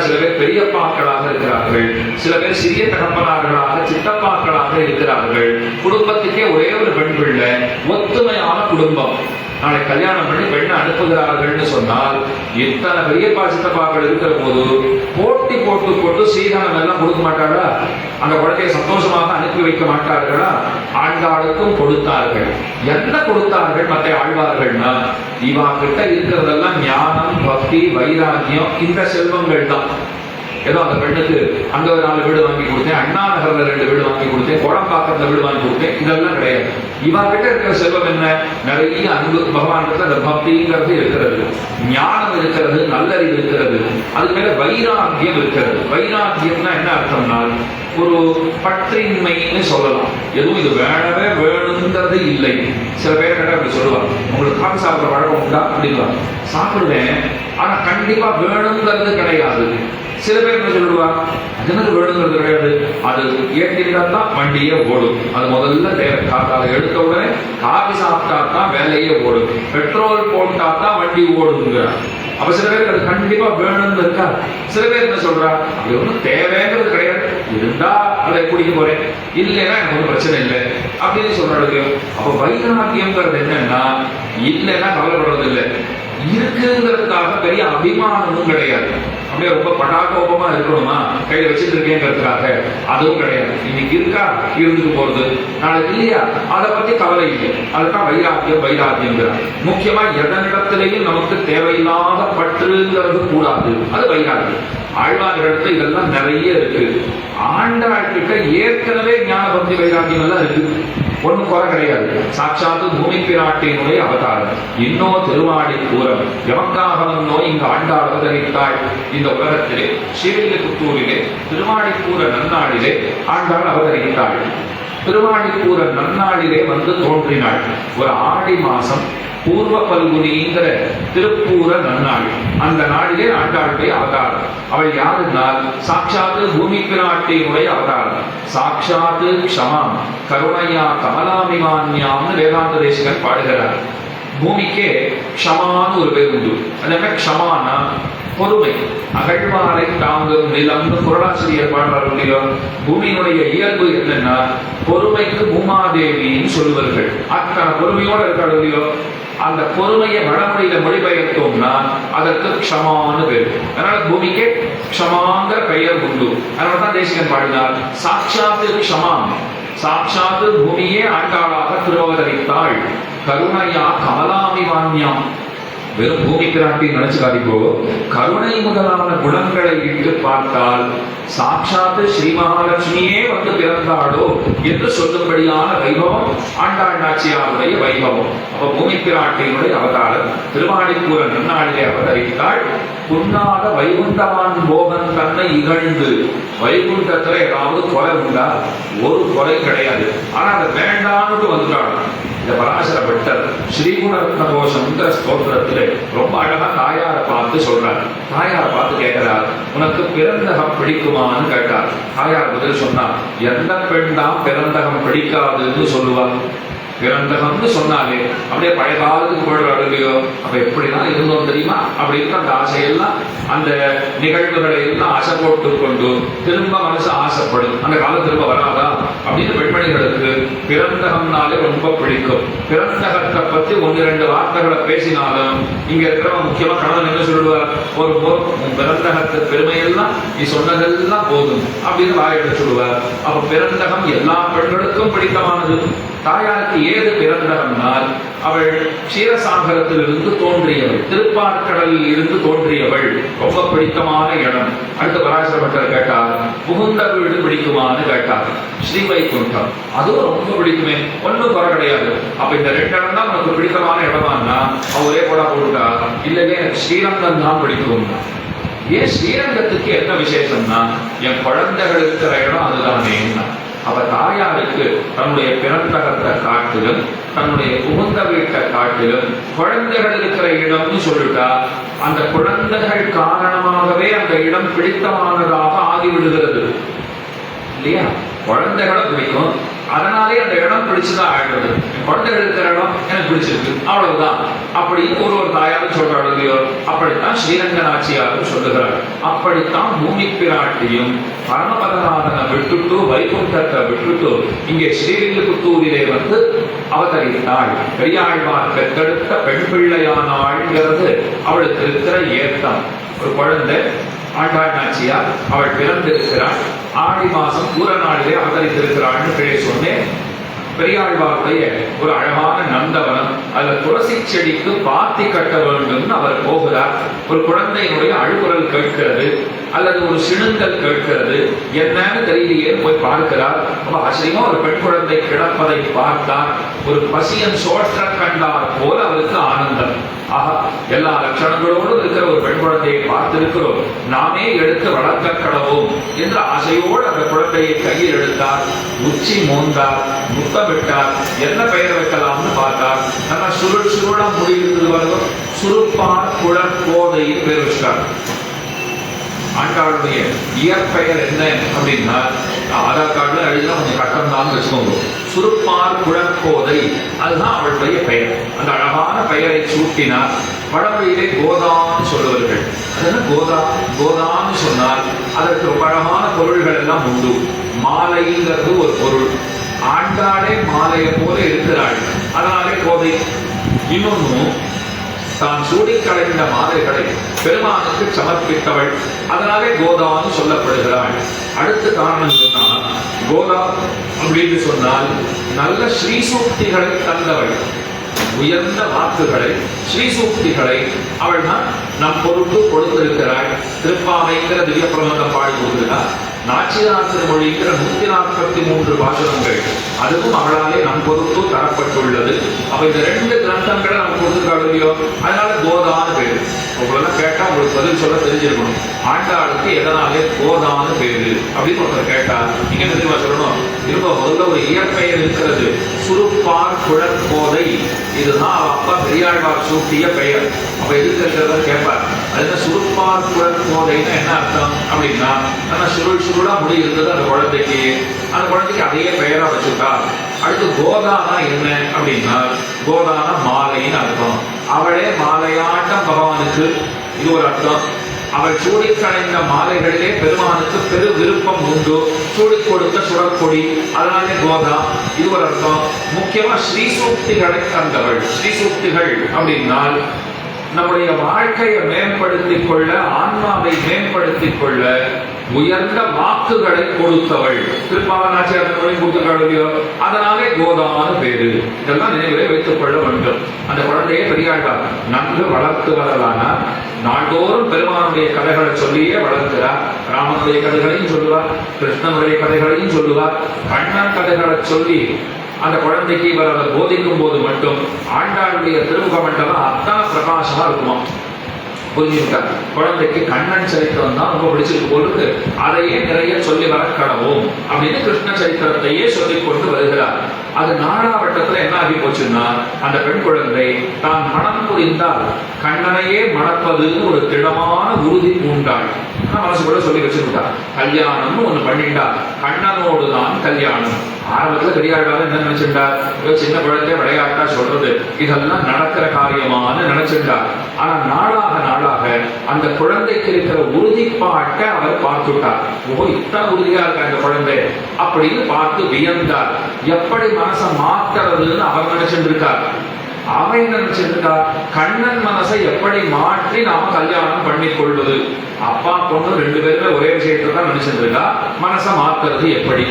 Speaker 1: சில பேர் பெரியப்பாக்களாக இருக்கிறார்கள், சில பேர் சிறிய தகப்பனார்களாக சித்தப்பாக்களாக இருக்கிறார்கள். குடும்பத்துக்கே ஒரே ஒரு பெண் பிள்ளை, ஒத்துமையான குடும்பம். நாளை கல்யாணம் பண்ணி பெண்ணை அனுப்புகிறார்கள்னு சொன்னால் இத்தனை பெரியப்பா சித்தப்பாக்கள் இருக்கிற போது போட்டி போட்டு சீதனம் எல்லாம் கொடுக்க மாட்டார்களா? அந்த குழந்தையை சந்தோஷமாக அனுப்பி வைக்க மாட்டார்களா? ஆண்டாளுக்கும் கொடுத்தார்கள். என்ன கொடுத்தார்கள் மற்ற ஆழ்வார்கள்னா, இவா கிட்ட இருக்கிறதெல்லாம் ஞானம், பக்தி, வைராக்கியம், இந்த செல்வங்கள் தான். ஏதோ அந்த பெண்ணுக்கு அங்க ஒரு 4 வீடு வாங்கி கொடுத்தேன், அண்ணா நகர்ல 2 வீடு வாங்கி கொடுத்தேன், கோடம்பாக்கத்துல வீடு வாங்கி கொடுத்தேன், இதெல்லாம் கிடையாது. இவா கிட்ட இருக்கிற செல்வம் என்ன? நிறைய அன்பு, பகவான் கிட்ட அந்த பக்திங்கிறது இருக்கிறது, ஞானம் இருக்கிறது, நல்லறிவு இருக்கிறது, அது மேல வைராக்கியம் இருக்கிறது. வைராக்கியம்னா என்ன அர்த்தம்னா ஒரு பற்றின்மைன்னு சொல்லலாம். எதுவும் இது வேணவே வேணுங்கிறது இல்லை. சில பேர் கிட்ட அப்படி சொல்லுவாங்க, உங்களுக்கு காஃபி சாப்பிட்ற வழக்கம் உண்டா அப்படின்னா, சாப்பிடுவேன் ஆனா கண்டிப்பா வேணுங்கிறது கிடையாது. சில பேர் என்ன சொல்லுவாங்க, அதனது வேணுங்கிறது கிடையாது, அது ஏற்றிட்டா தான் வண்டியே ஓடும், அது முதல்ல தேவை. காத்தால எடுத்த உடனே காஃபி சாப்பிட்டா தான் வேலையே ஓடும், பெட்ரோல் போட்டா தான் வண்டி ஓடுங்க. அப்ப சில பேருக்கு அது கண்டிப்பா வேணும்னு இருக்கா. சில பேர் என்ன சொல்றா, அது ஒன்றும் தேவைங்கிறது கிடையாது, இருந்தா அதை குடிக்க போறேன், இல்லைன்னா எனக்கு ஒன்றும் பிரச்சனை இல்லை அப்படின்னு சொல்றாங்க. அப்ப வைராக்கியம்ங்கிறது என்னன்னா, இல்லைன்னா கவலைப்படுறது இல்லை, இருக்குங்கிறதுக்காக பெரிய அபிமானமும் கிடையாது. அப்படியே ரொம்ப பட்டாக்கோபமா இருக்கணுமா, கையில வச்சுட்டு இருக்கேங்கிறதுக்காக அதுவும் கிடையாது. இன்னைக்கு இருக்கா இருந்துட்டு போறது, நாளைக்கு இல்லையா அதை பத்தி கவலை இல்லை. அதுதான் வைராக்கியம். முக்கியமா எதனிடத்திலையும் நமக்கு தேவையில்லாத பற்றுங்கிறது கூடாது, அது வைராக்கியம். ஆழ்வார்களிடத்துல இதெல்லாம் நிறைய இருக்கு. ஆண்டாள் கிட்ட ஏற்கனவே ஞான பக்தி வைராக்கியம் எல்லாம் இருக்கு, ஒன்னும் குறை கிடையாது. சாட்சாத்து பூமி பிராட்டியினுடைய அவதாரம். இன்னோ திருவாடி கூறம் எமக்காக நோய் இங்கு ஆண்டாள் அவதரித்தாள். இந்த உலகத்திலே ஸ்ரீவில்லிபுத்தூரிலே திருவாடிக்கூற நன்னாளிலே ஆண்டாள் அவதரித்தாள். திருவாடிக்கூற நன்னாளிலே வந்து தோன்றினாள். ஒரு ஆடி மாசம் பூர்வ பல்குனிங்கிற திருப்பூர நன்னாள். அந்த நாளிலே ஆண்டாளுடைய அவதாரம். அவள் யாருன்னால் சாட்சாத்து பூமி பிராட்டியினுடைய அவதாரம். சாட்சாத்து க்ஷமாம் கருணையா கமலாமிமான்யாம்னு வேதாந்த தேசிகன் பாடுகிறார். பூமிக்கே க்ஷமான்னு ஒரு பேர் உண்டு. அது என்ன க்ஷமானா பொறுமை, அகழ்வாரை தாங்கும் நிலம்னு குரலாசிரியர் பாடுறார். பூமியினுடைய இயல்பு என்னன்னா பொறுமைக்கு பூமாதேவின்னு சொல்லுவார்கள். அத்தனை பொறுமையோட இருக்காள் இல்லையோ. அந்த பொறுமையை வடமொழியில மொழிபெயர்த்தோம்னா அதற்கு க்ஷமான்னு பேர். அதனால பூமிக்கு க்ஷமாங்கிற பெயர் உண்டு. அதனாலதான் தேசிகன் பாடினார் சாட்சாத்து க்ஷமாம், சாட்சாத்து பூமியே ஆண்டாளாக திருவதரித்தாள். கருணையா கமலாமிமான்யாம். வெறும் பூமி பிராட்டி நினைச்சுக்காதீங்கோ, கருணை முதலான குணங்களை இட்டு பார்த்தால் சாட்சாத்து ஸ்ரீ மகாலட்சுமியே வந்து பிறந்தாளோ என்று சொல்லும்படியான வைபவம் ஆண்டாள் நாச்சியாருடைய வைபவம். அப்ப பூமி பிராட்டியினுடைய அவதாரம். திருவாடிக்கூற நன்னாளிலே அவதரித்தாள். புண்ணாத வைகுண்டவான் போகன் தன்னை இகழ்ந்து. வைகுண்டத்துல ஏதாவது கொலை உண்டா? ஒரு கொலை கிடையாது. ஆனா அதை வேண்டான்னு வந்துட்டாள். இந்த பராசர பட்டர் ஸ்ரீகுணரத்ன கோஷம்ங்கிற ஸ்தோத்திரத்திலே ரொம்ப அழகா தாயாரை பார்த்து சொல்றார். தாயாரை பார்த்து கேட்கிறார், உனக்கு பிறந்தகம் பிடிக்குமான்னு கேட்டார். தாயார் பதில் சொன்னார், எந்த பெண் தான் பிறந்தகம் பிடிக்காதுன்னு சொல்லுவார்? பிறந்தகம்னு சொன்னாலே அப்படியே பழைய காலத்துக்கு போயிடுறாரு இல்லையோ, அப்ப எப்படிதான் இருந்தோம் தெரியுமா அப்படின்னு அந்த ஆசையெல்லாம், அந்த நிகழ்வுகளை எல்லாம் ஆசை போட்டு கொண்டு திரும்ப மனசு ஆசைப்படும். அந்த காலம் திரும்ப வராதா அப்படின்னு பெண்மணிகளுக்கு பிறந்தகம்னாலே ரொம்ப பிடிக்கும். பிறந்தகத்தை பத்தி 1-2 வார்த்தைகளை பேசினாலும் இங்க இருக்கிறவங்க முக்கியமா கணவன் என்ன சொல்லுவார், ஒரு பிறந்தகத்து பெருமையெல்லாம் நீ சொன்னதெல்லாம் போதும் அப்படின்னு வாயிட சொல்லுவார். அப்ப பிறந்தகம் எல்லா பெண்களுக்கும் பிடித்தமானது. தாயாருக்கு ஏது பிறந்தகம்னால் அவள் க்ஷீரசாகரத்திலிருந்து தோன்றியவள், திருப்பாற்கடலில் இருந்து தோன்றியவள், ரொம்ப பிடித்தமான இடம். அடுத்து பராசரப்பட்டர் கேட்டார், புகுந்த வீடு பிடிக்குமான்னு கேட்டார். ஸ்ரீவைகுண்டம் அதுவும் ரொம்ப பிடிக்குமே, ஒன்றும் குறை கிடையாது. அப்ப இந்த 2 இடம் தான் உனக்கு பிடித்தமான இடமானா அவரே போடா போட்டுட்டா, இல்லவே எனக்கு ஸ்ரீரங்கம் தான் பிடிக்கும். ஏன் ஸ்ரீரங்கத்துக்கு என்ன விசேஷம்னா என் குழந்தைகள் இருக்கிற இடம் அதுதானே. அவ தாயாருக்கு தன்னுடைய பிறந்தகத்தை காட்டிலும் தன்னுடைய புகுந்த வீட்டை காட்டிலும் குழந்தைகள் இருக்கிற இடம்னு சொல்லிட்டா அந்த குழந்தைகள் காரணமாகவே அந்த இடம் பிடித்தமானதாக ஆகிவிடுகிறது இல்லையா. குழந்தைகளை பிடிக்கும், அதனாலே அந்த இடம் பிடிச்சுதான் ஆயிடுறது. குழந்தைகள் இருக்கிற இடம் எனக்கு பிடிச்சிருக்கு அவ்வளவுதான் அப்படின்னு ஒரு தாயாரும் சொல்றாள் இல்லையோ. அப்படித்தான் ஸ்ரீரங்க நாச்சியாரும் சொல்லுகிறாள். அப்படித்தான் பூமி பிராட்டியும் பரமபதநாதனை விட்டுட்டு வைகுண்டத்தை விட்டுட்டு இங்கே ஸ்ரீவில்லிபுத்தூரிலே வந்து அவதரித்தாள். பெரியாழ்வார் பெற்றெடுத்த பெண் பிள்ளையானாள்ங்கிறது அவளுக்கு இருக்கிற ஏத்தம். ஒரு குழந்தை ஆண்டாள் நாச்சியார், அவள் பிறந்திருக்கிறாள். ஆடி மாசம் பூர நாளிலே அவதரித்திருக்கிறாள்னு பேரை சொன்னேன். பெரியாழ்வாருடைய ஒரு அழகான நந்தவனம், அதுல துளசி செடிக்கு பாத்தி கட்ட வேண்டும் அவர் போகிறார். ஒரு குழந்தையினுடைய அழுகுரல் கேட்கிறது அல்லது ஒரு சிணுங்கல் கேட்கிறது, என்னன்னு தெரியலையே போய் பார்க்கிறார். ரொம்ப ஆச்சரியமா ஒரு பெண் குழந்தை கிடப்பதை பார்த்தார். ஒரு பசியன் சோற்ற கண்டார் போல அவருக்கு ஆனந்தம். ஆஹா, எல்லா லட்சணங்களோடு இருக்கிற ஒரு பெண் குழந்தையை பார்த்திருக்கிறோம், நாமே எடுத்து வளர்க்க கடவோம் என்ற ஆசையோடு அந்த குழந்தையை கையில் எடுத்தார். உச்சி மோந்தார், முத்தமிட்டார். என்ன பெயர் வைக்கலாம்னு பார்த்தார். நல்லா சுருள் சுருளா முடியிருந்தது வரைக்கும் சுருப்பார் குழற்கோதையில் பேர் வச்சார். ஆண்டாளுடைய இயற்பெயர் என்ன அப்படின்னா ஆதார் கார்டுல எழுதினா கொஞ்சம் கட்டம் தான் வச்சுக்கோங்க. சுருப்பார் குழற்கோதை அதுதான் அவளுடைய பெயர். அந்த அழகான பெயரை சூட்டினார். வடமொழியிலே கோதான்னு சொல்லுவார்கள். அது என்ன கோதா? கோதான்னு சொன்னால் அதற்கு ரொம்ப அழகான பொருள்கள் எல்லாம் உண்டு. மாலைங்கிறது ஒரு பொருள். ஆண்டாளே மாலையை போல இருக்கிறாள், அதனாலே கோதை. இன்னொன்னு, தான் சூடி கலைந்த மாலைகளை பெருமானுக்கு சமர்ப்பித்தவள், அதனாலே கோதான்னு சொல்லப்படுகிறாள். அடுத்த காரணம் சொன்னால் கோதா அப்படின்னு சொன்னால் நல்ல ஸ்ரீசூக்திகளை தந்தவள். உயர்ந்த வாக்குகளை, ஸ்ரீசூக்திகளை அவள் தான் நம் பொருட்டு கொடுத்திருக்கிறாள். திருப்பாவைங்கிற திவ்ய பிரபந்தம் பாடி கொடுக்கிறார். நாச்சியார் திருமொழிங்கிற 143 பாசுரங்கள் அதுவும் அவளாலே நம் பொறுப்பு தரப்பட்டுள்ளது. அப்ப இந்த 2 கிரந்தங்களை நம்ம கொடுத்துருக்காள் இல்லையோ, அதனால கோதான்னு பேரு. உங்களெல்லாம் கேட்டா உங்களுக்கு பதில் சொல்ல தெரிஞ்சிருக்கணும். ஆண்டாளுக்கு எதனாலே கோதான்னு பேரு அப்படின்னு ஒருத்தர் கேட்டா நீங்க என்ன தெரியுமா சொல்லணும்? திரும்ப முதல்ல ஒரு இயற்பெயர் இருக்கிறது, சுருப்பார் குழற்கோதை. இதுதான் அவ அப்பா பெரியாழ்வார் சூட்டிய பெயர். அப்ப எதுக்கு இருக்கிறத கேட்பார். அது என்ன சுருப்பார் குழற்கோதைன்னா என்ன அர்த்தம் அப்படின்னா, நம்ம சுருள் சுருளா முடி இருந்தது அந்த குழந்தைக்கு, அந்த குழந்தைக்கு அதையே பெயரா வச்சுட்டா. அடுத்து கோதானா என்ன அப்படின்னா, கோதான மாலைன்னு அர்த்தம். அவளே மாலையாட்டம் பகவானுக்கு, இது ஒரு அர்த்தம். அவள் சூடி கலைந்த மாலைகளிலே பெருமானுக்கு பெரு விருப்பம் உண்டு. சூடி கொடுத்த சுடற்கொடி, அதனாலே கோதா, இது ஒரு அர்த்தம். முக்கியமா ஸ்ரீசூக்திகளை தந்தவள். ஸ்ரீசூக்திகள் அப்படின்னால் நம்முடைய வாழ்க்கையை மேம்படுத்திக் கொள்ள, ஆன்மாவை மேம்படுத்திக் கொள்ள உயர்ந்த வாக்குகளை கொடுத்தவள். திருப்பாவனாச்சியார் கொடுத்துக்காடுலையோ, அதனாலே கோதான பேரு. இதெல்லாம் நினைவிலே வைத்துக் கொள்ள வேண்டும். அந்த குழந்தையை பெரியாழ்வார் நன்கு வளர்த்து வரலானார். நாள்தோறும் பெருமானுடைய கதைகளை சொல்லியே வளர்க்கிறார். ராமனுடைய கதைகளையும் சொல்லுவார், கிருஷ்ணனுடைய கதைகளையும் சொல்லுவார், கண்ணன் கதைகளை சொல்லி அந்த குழந்தைக்கு இவர் அதை போதிக்கும் போது மட்டும் ஆண்டாளுடைய திருமுக மண்டலம் அத்தனை பிரகாசமா இருக்குமா. புரிஞ்சுக்கிட்டார். குழந்தைக்கு கண்ணன் சரித்திரம் தான் ரொம்ப பிடிச்சிருக்கு போலுக்கு, அதையே நிறைய சொல்லி வர கடவோம் அப்படின்னு கிருஷ்ண சரித்திரத்தையே சொல்லிக் கொண்டு வருகிறார். அது நாடாவட்டத்துல என்ன ஆகி போச்சுன்னா, அந்த பெண் குழந்தை தான் மனம் புரிந்தால் கண்ணனையே மணப்பதுன்னு ஒரு திடமான உறுதி பூண்டாள். மனசு கூட சொல்லி வச்சுக்கிட்டா, கல்யாணம்னு ஒண்ணு பண்ணிட்டா கண்ணனோடு தான் கல்யாணம். ஆரம்பத்துல பெரியாழ்வார் என்ன நினைச்சிருந்தார், ஏதோ சின்ன குழந்தை விளையாட்டா சொல்றது இதெல்லாம் நடக்கிற காரியமானு நினைச்சிருந்தார். ஆனா நாளாக நாளாக அந்த குழந்தைக்கு இருக்கிற உறுதிப்பாட்டை அவர் பார்த்துட்டார். ஓ, இத்தனை உறுதியா இருக்க அந்த குழந்தை அப்படின்னு பார்த்து வியந்தார். எப்படி மனசை மாத்துறதுன்னு அவர் நினைச்சிட்டு இருக்கார். அவன் என்ன நினைச்சிருக்கா, கண்ணன் மனசை எப்படி மாற்றி நாம கல்யாணம் பண்ணி கொள்வது. அப்பா பொண்ணு 2 பேருமே ஒரே விஷயத்தை தான் நினைச்சிட்டு இருக்கா, மனசை மாத்துறது எப்படி.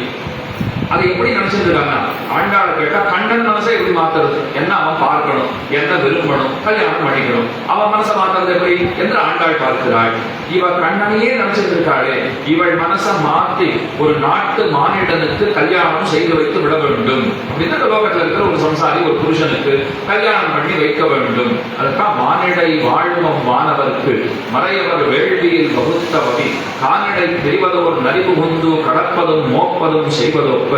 Speaker 1: அதை எப்படி நினைச்சிருக்காங்க, ஆண்டாளை கேட்டா கண்ணன் மனசை எப்படி மாத்துறது, என்ன அவன் பார்க்கணும், என்ன விரும்பணும், கல்யாணம் பண்ணிக்கணும், அவன் மனசை மாத்துறது எப்படி என்று ஆண்டாள் பார்க்கிறாள். இவ கண்ணனையே நினைச்சிருக்காளே, இவள் மனசை மாற்றி ஒரு நாட்டு மானிடனுக்கு கல்யாணம் செய்து வைத்து விட வேண்டும் அப்படின்னு லோகத்தில் இருக்கிற ஒரு சம்சாரி ஒரு புருஷனுக்கு கல்யாணம் பண்ணி வைக்க வேண்டும். அதுதான் மானிடை வாழ்வம் வானவர்க்கு மறையவர் வேள்வியில் வகுத்த வகை கானிடை தெரிவதோர் நரிவு கொண்டு கடப்பதும் மோப்பதும் செய்வதொப்ப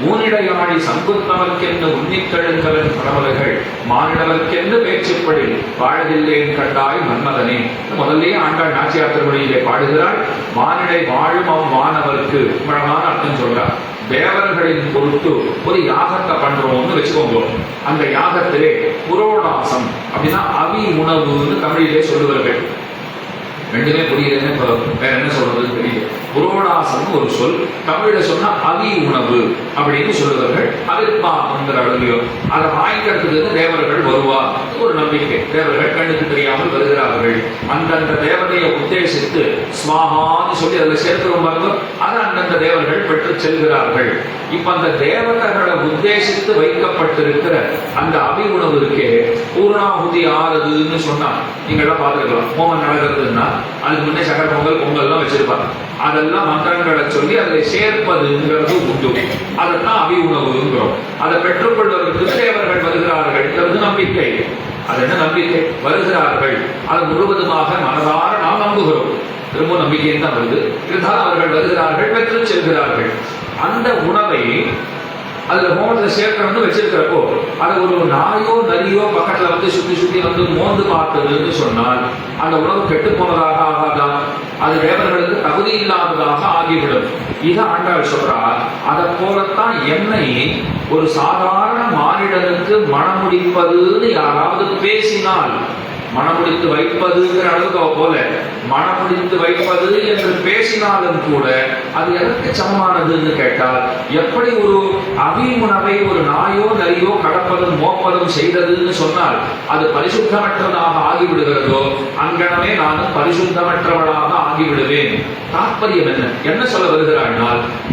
Speaker 1: ஊனிடையாடி சங்குத்தவர்க்கென்று உன்னிக்கழுங்கலன் பரவல்கள் மானிடவர்க்கென்று பேச்சுப்படி வாழவில்லேன் கண்டாய் மன்மதனே. முதல்ல ஆண்டாள் நாச்சியார் திருமொழியிலே பாடுகிறாள். மானிடை வாழும் வானவர்க்கு அழகான அர்த்தம் சொல்றார். தேவர்களின் பொருட்டு ஒரு யாகத்தை பண்றோம்னு வச்சுக்கோங்க. அந்த யாகத்திலே புரோடாசம் அப்படின்னா அவி உணவுன்னு தமிழிலே சொல்லுவார்கள். ரெண்டுமே புரியுதுன்னு இப்போ வேற என்ன சொல்றது தெரியல. புரோடாசம் ஒரு சொல், தமிழ்ல சொன்னா அவி உணவு அப்படின்னு சொல்லுவார்கள். அவிர்பாகங்கிற அளவிலையோ அதை வாங்கிக்கிறதுக்கு தேவர்கள் வருவா ஒரு நம்பிக்கை. தேவர்கள் கண்ணுக்கு தெரியாமல் வருகிறார்கள். அந்தந்த தேவதையை உத்தேசித்து ஸ்வாகான்னு சொல்லி அதில் சேர்க்கிறோம் பாருங்க, அதை அந்தந்த தேவர்கள் பெற்று செல்கிறார்கள். இப்ப அந்த தேவதைகளை உத்தேசித்து வைக்கப்பட்டிருக்கிற அந்த அவி உணவு இருக்கே, பூர்ணாகுதி ஆறுதுன்னு சொன்னா நீங்க எல்லாம் பார்த்துருக்கலாம். ஹோமம் நடக்கிறதுன்னா அதுக்கு முன்னே சக்கர பொங்கல் பொங்கல்லாம் வச்சிருப்பாங்க. அதெல்லாம் மந்திரங்களை சொல்லி அதை சேர்ப்பதுங்கிறது உண்டு. அதைத்தான் அவி உணவுங்கிறோம். அதை பெற்றுக்கொள்வதற்கு தேவர்கள் வருகிறார்கள் நம்பிக்கை. அது என்ன நம்பிக்கை, வருகிறார்கள். அது முழுவதுமாக மனதார நாம் நம்புகிறோம். திரும்ப நம்பிக்கையும் தான் வருது. இருந்தால் அவர்கள் வருகிறார்கள், பெற்று செல்கிறார்கள். அந்த உணவை அதுல ஹோமத்துல சேர்க்கணும்னு வச்சிருக்கிறப்போ அது ஒரு நாயோ நரியோ பக்கத்துல வந்து சுத்தி சுத்தி வந்து மோந்து பார்த்ததுன்னு சொன்னால் அந்த உணவு கெட்டு போனதாக ஆகாதா, அது தேவர்களுக்கு தகுதி இல்லாததாக ஆகிவிடும். இதை ஆண்டாள் சொல்றா. அதை போலத்தான் எண்ணெய் ஒரு சாதாரண மானிடனுக்கு மணமுடிப்பதுன்னு யாராவது பேசினால், மணமுடித்து வைப்பதுங்கிற அளவுக்கு அவ போல மணமுடித்து வைப்பது என்று பேசினாலும் கூட அது எதற்கு சமமானதுன்னு கேட்டால், எப்படி ஒரு அவி உணவை ஒரு நாயோ நரியோ கடப்பதும் மோப்பதும் செய்ததுன்னு சொன்னால் அது பரிசுத்தமற்றதாக ஆகிவிடுகிறதோ, அங்கனமே நானும் பரிசுத்தமற்றவளாக ஆகிவிடுவேன். தாற்பயம் என்ன, என்ன சொல்ல வருகிறாள்,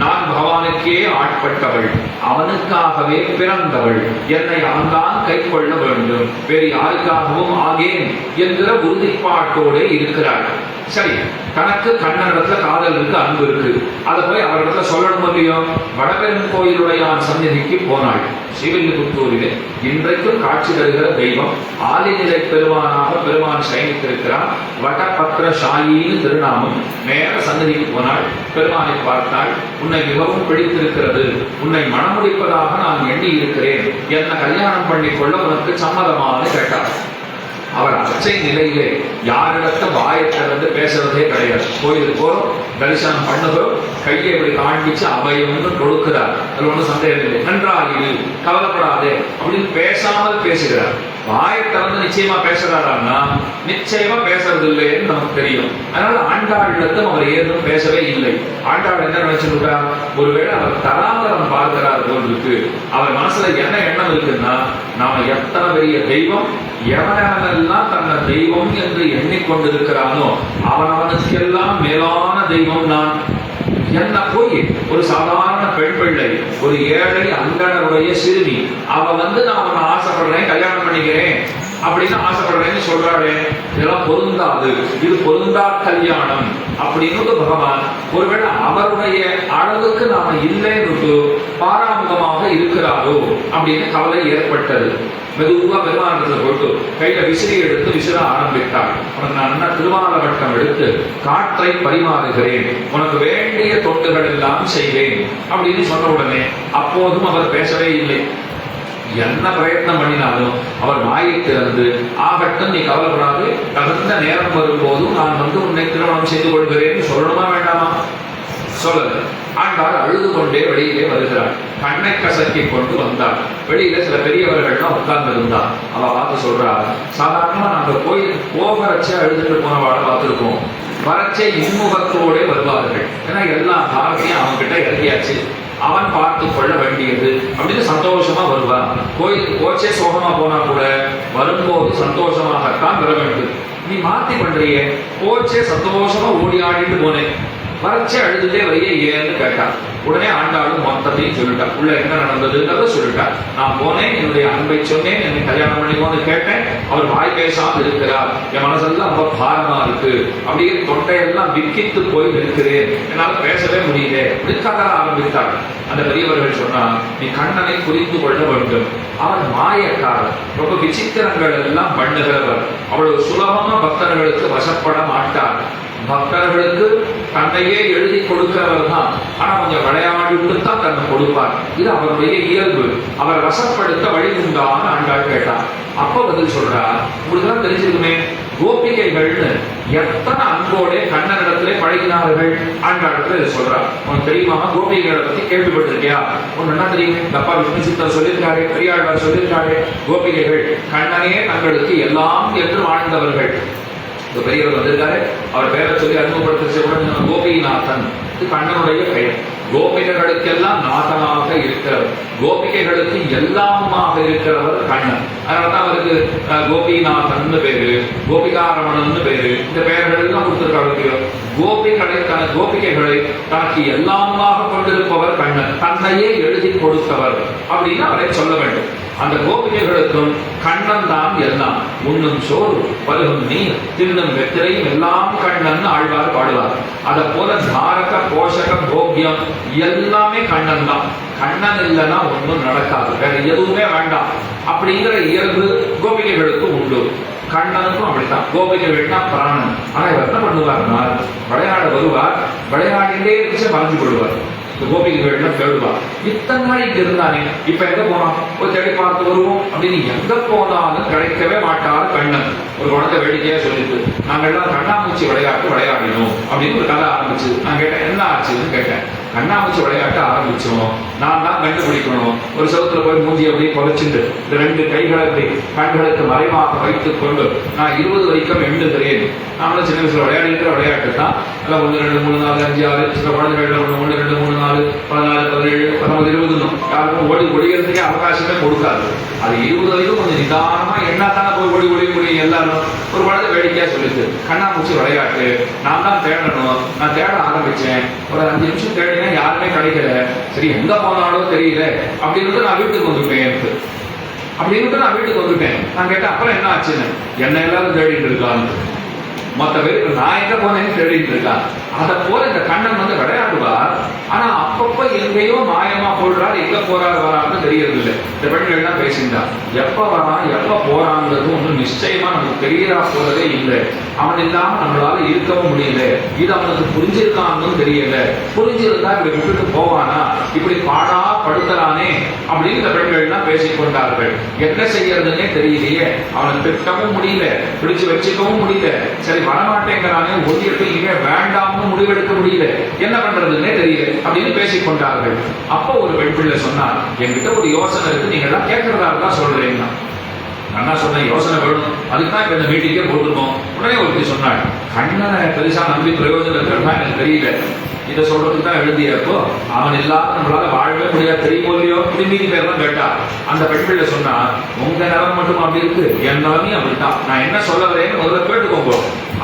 Speaker 1: நான் பகவானுக்கே ஆட்பட்டவள், அவனுக்காகவே பிறந்தவள், என்னை அவன்தான் கை கொள்ள வேண்டும், வேறு யாருக்காகவும் ஆகேன் என்கிற உறுதிப்பாட்டோடு இருக்கிறாள். சரி, தனக்கு கண்ணனிடத்துல காதல் இருக்கு, அன்பு இருக்கு. அதை போய் அவரிடத்துல சொல்லணும் இல்லையோ. வடபெரும் கோயிலுடைய சந்நிதிக்கு போனாள். ஸ்ரீவில்லிபுத்தூரிலே இன்றைக்கும் காட்சி தருகிற தெய்வம் ஆலிநிலை பெருமானாக பெருமான் சயனித்திருக்கிறார். வடபத்திர சாயின்னு திருநாமம். நேர சந்நிதிக்கு போனாள். பெருமானை பார்த்தாள். உன்னை மிகவும் பிடித்திருக்கிறது, உன்னை மணமுடிப்பதாக நான் எண்ணி இருக்கிறேன், என்ன கல்யாணம் பண்ணிக்கொள்ள உனக்கு சம்மதமானு கேட்டார். அவர் அச்சை நிலையிலே யாரிடத்த வாயை திறந்து பேசுறதே கிடையாது. கோயிலுக்கு போறோம், தரிசனம் பண்ணுகிறோம், கையை இப்படி காண்பிச்சு அபயம்னு கொடுக்கிறார். அது ஒன்றும் சந்தேகம் இல்லை. நன்றாக கவலைப்படாதே அப்படின்னு பேசாமல் பேசுகிறார். வாயை திறந்து நிச்சயமா பேசுறாரான்னா நிச்சயமா பேசுறது இல்லைன்னு நமக்கு தெரியும். அதனால ஆண்டாளிடத்தும் அவர் ஏதும் பேசவே இல்லை. ஆண்டாள் என்ன நினைச்சுட்டார், ஒருவேளை அவர் தராதரம் பார்க்கிறார் போல் இருக்கு. அவர் மனசுல என்ன எண்ணம் இருக்குன்னா, நாம எத்தனை பெரிய தெய்வம், எவனெல்லாம் தன்னை தெய்வம் என்று எண்ணிக்கொண்டிருக்கிறானோ அவனவனுக்கெல்லாம் மேலான தெய்வம் நான். என்ன போய் ஒரு சாதாரண பெண் பிள்ளை, ஒரு ஏழை அங்கனருடைய சிறுமி, அவ வந்து நான் அவனை ஆசைப்படுறேன், கல்யாணம் பண்ணிக்கிறேன் அப்படின்னு ஆசைப்படுறேன்னு சொல்றாளே, இதெல்லாம் பொருந்தாது, இது பொருந்தா கல்யாணம் அப்படின்னு பகவான் ஒருவேளை அவருடைய அளவுக்கு நாம இல்லைன்னு பாராமுகமாக இருக்கிறாரோ அப்படின்னு கவலை ஏற்பட்டது. மெதுவா பெருமானத்துல போட்டு கையில விசிறி எடுத்து விசிற ஆரம்பித்தாள். உனக்கு நான் என்ன திருவாலவட்டம் எடுத்து காற்றை பரிமாறுகிறேன், உனக்கு வேண்டிய தொண்டுகள் எல்லாம் செய்வேன் அப்படின்னு சொன்ன உடனே அப்போதும் அவர் பேசவே இல்லை. என்ன பிரயத்னம் பண்ணினாலும் அவர் வாயை திறந்து, ஆகட்டும் நீ கவலைப்படாது, தகுந்த நேரம் வரும்போதும் நான் வந்து உன்னை திருமணம் செய்து கொள்கிறேன்னு சொல்லணுமா வேண்டாமா? சொல்லல. ஆண்டாள் அழுது கொண்டே வெளியிலே வருகிறாள். கண்ணை கசக்கி கொண்டு வந்தாள். வெளியில சில பெரியவர்கள்லாம் உட்கார்ந்து இருந்தார். அவ பார்த்து சொல்றா, சாதாரணமா நாங்க கோயிலுக்கு போகிறச்ச அழுதுட்டு போனவாழ பார்த்துருக்கோம், வரச்சே இன்முகத்தோட வருவார்கள். ஏன்னா எல்லா காரத்தையும் அவன் கிட்ட இறங்கியாச்சு, அவன் பார்த்து கொள்ள வேண்டியது அப்படின்னு சந்தோஷமா வருவான். கோயிலுக்கு போச்சே சோகமா போனா கூட வரும்போது சந்தோஷமாகத்தான் வர வேண்டும். நீ மாத்தி பண்றியே, போச்சே சந்தோஷமா ஓடி ஆடிட்டு போனேன், வரச்சே அழுதுட்டே வரையே ஏன்னு கேட்டான். உடனே ஆண்டாளும் மொத்தத்தையும் சொல்லிட்டா, உள்ள என்ன நடந்ததுன்றத சொல்லிட்டா. நான் போனேன், என்னுடைய அன்பை சொன்னேன், என்னை கல்யாணம் பண்ணிக்கோன்னு கேட்டேன், அவர் வாய் பேசாம இருக்கிறார், என் மனசெல்லாம் ரொம்ப பாரமா இருக்கு, அப்படியே தொண்டையெல்லாம் விக்கித்து போய் இருக்கிறேன், என்னால பேசவே முடியல அப்படின்னு கதற ஆரம்பித்தாள். அந்த பெரியவர்கள் சொன்னா, நீ கண்ணனை புரிந்து கொள்ள வேண்டும், அவர் மாயக்காரர், ரொம்ப விசித்திரங்கள் எல்லாம் பண்ணுகிறவர், அவ்வளவு சுலபமா பக்தர்களுக்கு வசப்பட மாட்டார், பக்தர்களுக்கு தன்னையே எழுதி கொடுக்கிறவர் தான், ஆனா கொஞ்சம் விளையாடிட்டு தான் தன்னை கொடுப்பார், இது அவருடைய இயல்பு, அவரை வசப்படுத்த வழி உண்டான்னு ஆண்டாள் கேட்டார். அப்ப பதில் சொல்றார், உங்களுக்கு தெரிஞ்சிருக்குமே, கோபிகைகள்னு எத்தனை அன்போட கண்ணனிடத்திலே பழகினார்கள் ஆண்டாளத்துல இதை சொல்றார். உனக்கு தெரியுமா, கோபிகைகளை பத்தி கேள்விப்பட்டிருக்கியா? உனக்கு என்ன தெரியும்? அப்பா விஷ்ணு சித்தர் சொல்லியிருக்காரு, பெரியாழ்வார் சொல்லியிருக்காரு, கோபிகைகள் கண்ணனே தங்களுக்கு எல்லாம் என்று வாழ்ந்தவர்கள். பெரியவர் வந்திருக்காரு, அவர் பெயரை சொல்லி அறிமுகப்படுத்த கோபிநாதன், இது கண்ணனுடைய பெயர். கோபிகைகளுக்கெல்லாம் நாதனாக இருக்கிறவர், கோபிகைகளுக்கு எல்லாமுமாக இருக்கிறவர் கண்ணன். அதனாலதான் அவருக்கு கோபிநாதன் பேரு, கோபிகாரமணன் பேரு, இந்த பெயர்கள் எல்லாம் கொடுத்திருக்காரு. கோபிகைகளை தனக்கு எல்லாமாக கொண்டிருப்பவர் கண்ணன், தன்னையே எழுதி கொடுத்தவர் அப்படின்னு அவரை சொல்ல வேண்டும். அந்த கோபிகைகளுக்கும் கண்ணன் தான் எல்லாம், உண்ணும் சோறு பருகும் நீர் தின்னும் வெத்திரையும் எல்லாம் கண்ணன் ஆழ்வார் பாடுவார். அத போல தாரக போஷக போக்கியம் எல்லாமே கண்ணன் தான். கண்ணன் இல்லைன்னா ஒன்றும் நடக்காது, வேற எதுவுமே வேண்டாம் அப்படிங்கிற இயல்பு கோபிகைகளுக்கு உண்டு. கண்ணனுக்கும் அப்படித்தான், கோபிகைகள்னா பிராணன். ஆனா இவர் என்ன பண்ணுவார்னா, விளையாட வருவார், விளையாடிலே இருந்துச்சு மறைஞ்சு கொள்வார். கோபிகைகள்லாம் தேடுவார், இத்தனை நாள் இங்க இருந்தானே, இப்ப எங்க போனோம், ஒரு தேடி பார்த்து வருவோம் அப்படின்னு எங்க போனாலும் கிடைக்கவே மாட்டார் கண்ணன். ஒரு குழந்தை வேடிக்கையா சொல்லிட்டு, நாங்க எல்லாம் கண்ணாமூச்சி விளையாட்டு விளையாடணும் அப்படின்னு ஒரு கதை ஆரம்பிச்சு. நான் கேட்டேன், என்ன ஆச்சுன்னு கேட்டேன். கண்ணாமூச்சி விளையாட்டு ஆரம்பிச்சோம், நான் தான் கண்டுபிடிக்கணும். ஒரு செவத்துல போய் மூஞ்சி அப்படியே புதைச்சிட்டு இந்த ரெண்டு கைகளை அப்படி கண்களுக்கு மறைவாக வைத்துக் கொண்டு நான் 20 வரைக்கும் எண்ணுகிறேன். நாமளும் சின்ன வயசுல விளையாடிக்கிற விளையாட்டு தான். 1 2 3 4 5 6 சில குழந்தைகள் 1 2 3 4 14 17 19 20 யாருக்கும் ஓடி ஒழிகிறதுக்கே அவகாசமே கொடுக்காது. அது 20 வரைக்கும் கொஞ்சம் நிதானமா என்னத்தானே போய் ஓடி ஒழிய முடியும் எல்லாரும். ஒரு குழந்தை வேடிக்கையா சொல்லிட்டு, கண்ணாமூச்சி விளையாட்டு நான் தான் தேடணும். நான் தேட ஆரம்பிச்சேன், ஒரு 5 நிமிஷம் தேடினேன், யாருமே கிடைக்கல. சரி எங்க போனாலும் தெரியல அப்படின்னு நான் வீட்டுக்கு வந்துட்டேன். நான் கேட்டேன், அப்புறம் என்ன ஆச்சுன்னு, என்ன எல்லாரும் தேடிட்டு இருக்கான்னு, மற்ற பேருக்கு நான் எங்க போனேன்னு தேடிட்டு இருக்கான். அதை போல இந்த கண்ணன் விளையாடுவார், ஆனா அப்பப்ப எங்கேயோ மாயமா போடுறாரு, எங்க போறாரு வரான்னு தெரியறது இல்லை. இந்த பெண்கள் எல்லாம் பேசிட்டான், எப்ப வரான் எப்ப போறாங்கிறது ஒன்றும் நிச்சயமா நமக்கு தெரியறா போறதே இல்லை. அவன் இல்லாம நம்மளால இருக்கவும் முடியல, இது அவனுக்கு புரிஞ்சிருக்கான்னு தெரியல, புரிஞ்சிருந்தா இப்படி விட்டுட்டு போவானா, இப்படி பாடா படுத்தலானே அப்படின்னு இந்த பெண்கள் எல்லாம் பேசிக்கொண்டார்கள். என்ன செய்யறதுன்னே தெரியலையே, அவனை திட்டவும் முடியல, பிடிச்சு வச்சுக்கவும் முடியல, சரி வரமாட்டேங்கிறானே, ஒன்றியத்தை இனிமே வேண்டாம்னு முடிவெடுக்க முடியல, என்ன பண்றதுன்னே தெரியல அப்படின்னு பேசிக்கொண்டார்கள். அப்போ ஒரு பெண் பிள்ளை சொன்னார், என்கிட்ட ஒரு யோசனை இருக்கு, நீங்க எல்லாம் கேட்கறதா இருந்தா சொல்றேன்னா. நான் சொன்னேன், யோசனை வேணும், அதுக்குதான் இப்ப இந்த மீட்டிங்கே போட்டுருக்கோம். உடனே ஒருத்தி சொன்னாள், கண்ணனை பெருசா நம்பி பிரயோஜனம் இருக்கிறதா எனக்கு தெரியல, இதை சொல்றதுக்கு தான் எழுதியப்போ அவன் இல்லாத நம்மளால வாழவே முடியாது தெரியுமோ இல்லையோ மீதி பேர் தான் கேட்டா. அந்த பெண் பிள்ளை சொன்னா, உங்க நிலம் மட்டும் அப்படி இருக்கு, என் நிலமையும் அப்படித்தான், நான் என்ன சொல்ல வரேன்னு முதல்ல கேட்டுக்கோங்க.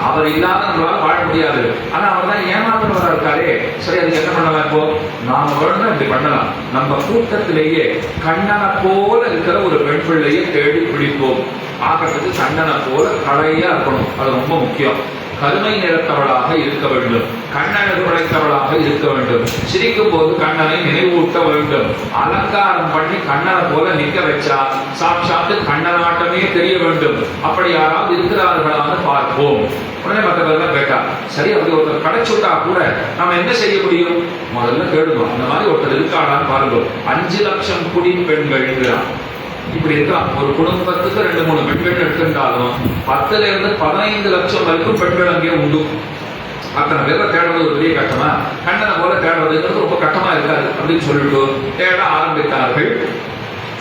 Speaker 1: அவர் இல்லாத நம்மளால வாழ முடியாது, ஆனா அவர் தான் ஏமாற்றவரா இருக்காரே, சரி அதுக்கு என்ன பண்ணலாம், இப்போ நாம வேணும்னா இப்படி பண்ணலாம், நம்ம கூட்டத்திலேயே கண்ணனை போல இருக்கிற ஒரு பெண் பிள்ளையை தேடி பிடிப்போம். ஆகிறதுக்கு கண்ணனை போல கலையா இருக்கணும், அது ரொம்ப முக்கியம். கருமை நிறத்தவளாக இருக்க வேண்டும், கண்ணழகு உடைத்தவளாக இருக்க வேண்டும், சிரிக்கும் போது கண்ணனை நினைவூட்ட வேண்டும், அலங்காரம் பண்ணி கண்ணனை போல நிற்க வச்சா சாட்சாத்து கண்ணனாட்டமே தெரிய வேண்டும். அப்படி யாராவது இருக்கிறார்களான்னு பார்ப்போம். உடனே மற்றவர்கள் கேட்டா, சரி அப்படி ஒருத்தர் கிடைச்சுட்டா கூட நம்ம என்ன செய்ய முடியும், முதல்ல கேடுவோம், அந்த மாதிரி ஒருத்தர் இருக்காடான்னு பாருங்க. 5 லட்சம் குடி பெண்கள் இப்படி இருக்கலாம். ஒரு குடும்பத்துக்கு 2-3 பெண்கள் எடுத்திருந்தாலும் 10ல இருந்து 15 லட்சம் வரைக்கும் பெண்கள் அங்கே உண்டு. அத்தனை பேரை தேடுறது ஒரு பெரிய கஷ்டமா, கண்ணனை போல தேடுறதுங்கிறது ரொம்ப கஷ்டமா இருக்காது அப்படின்னு சொல்லிட்டு தேட ஆரம்பித்தார்கள்.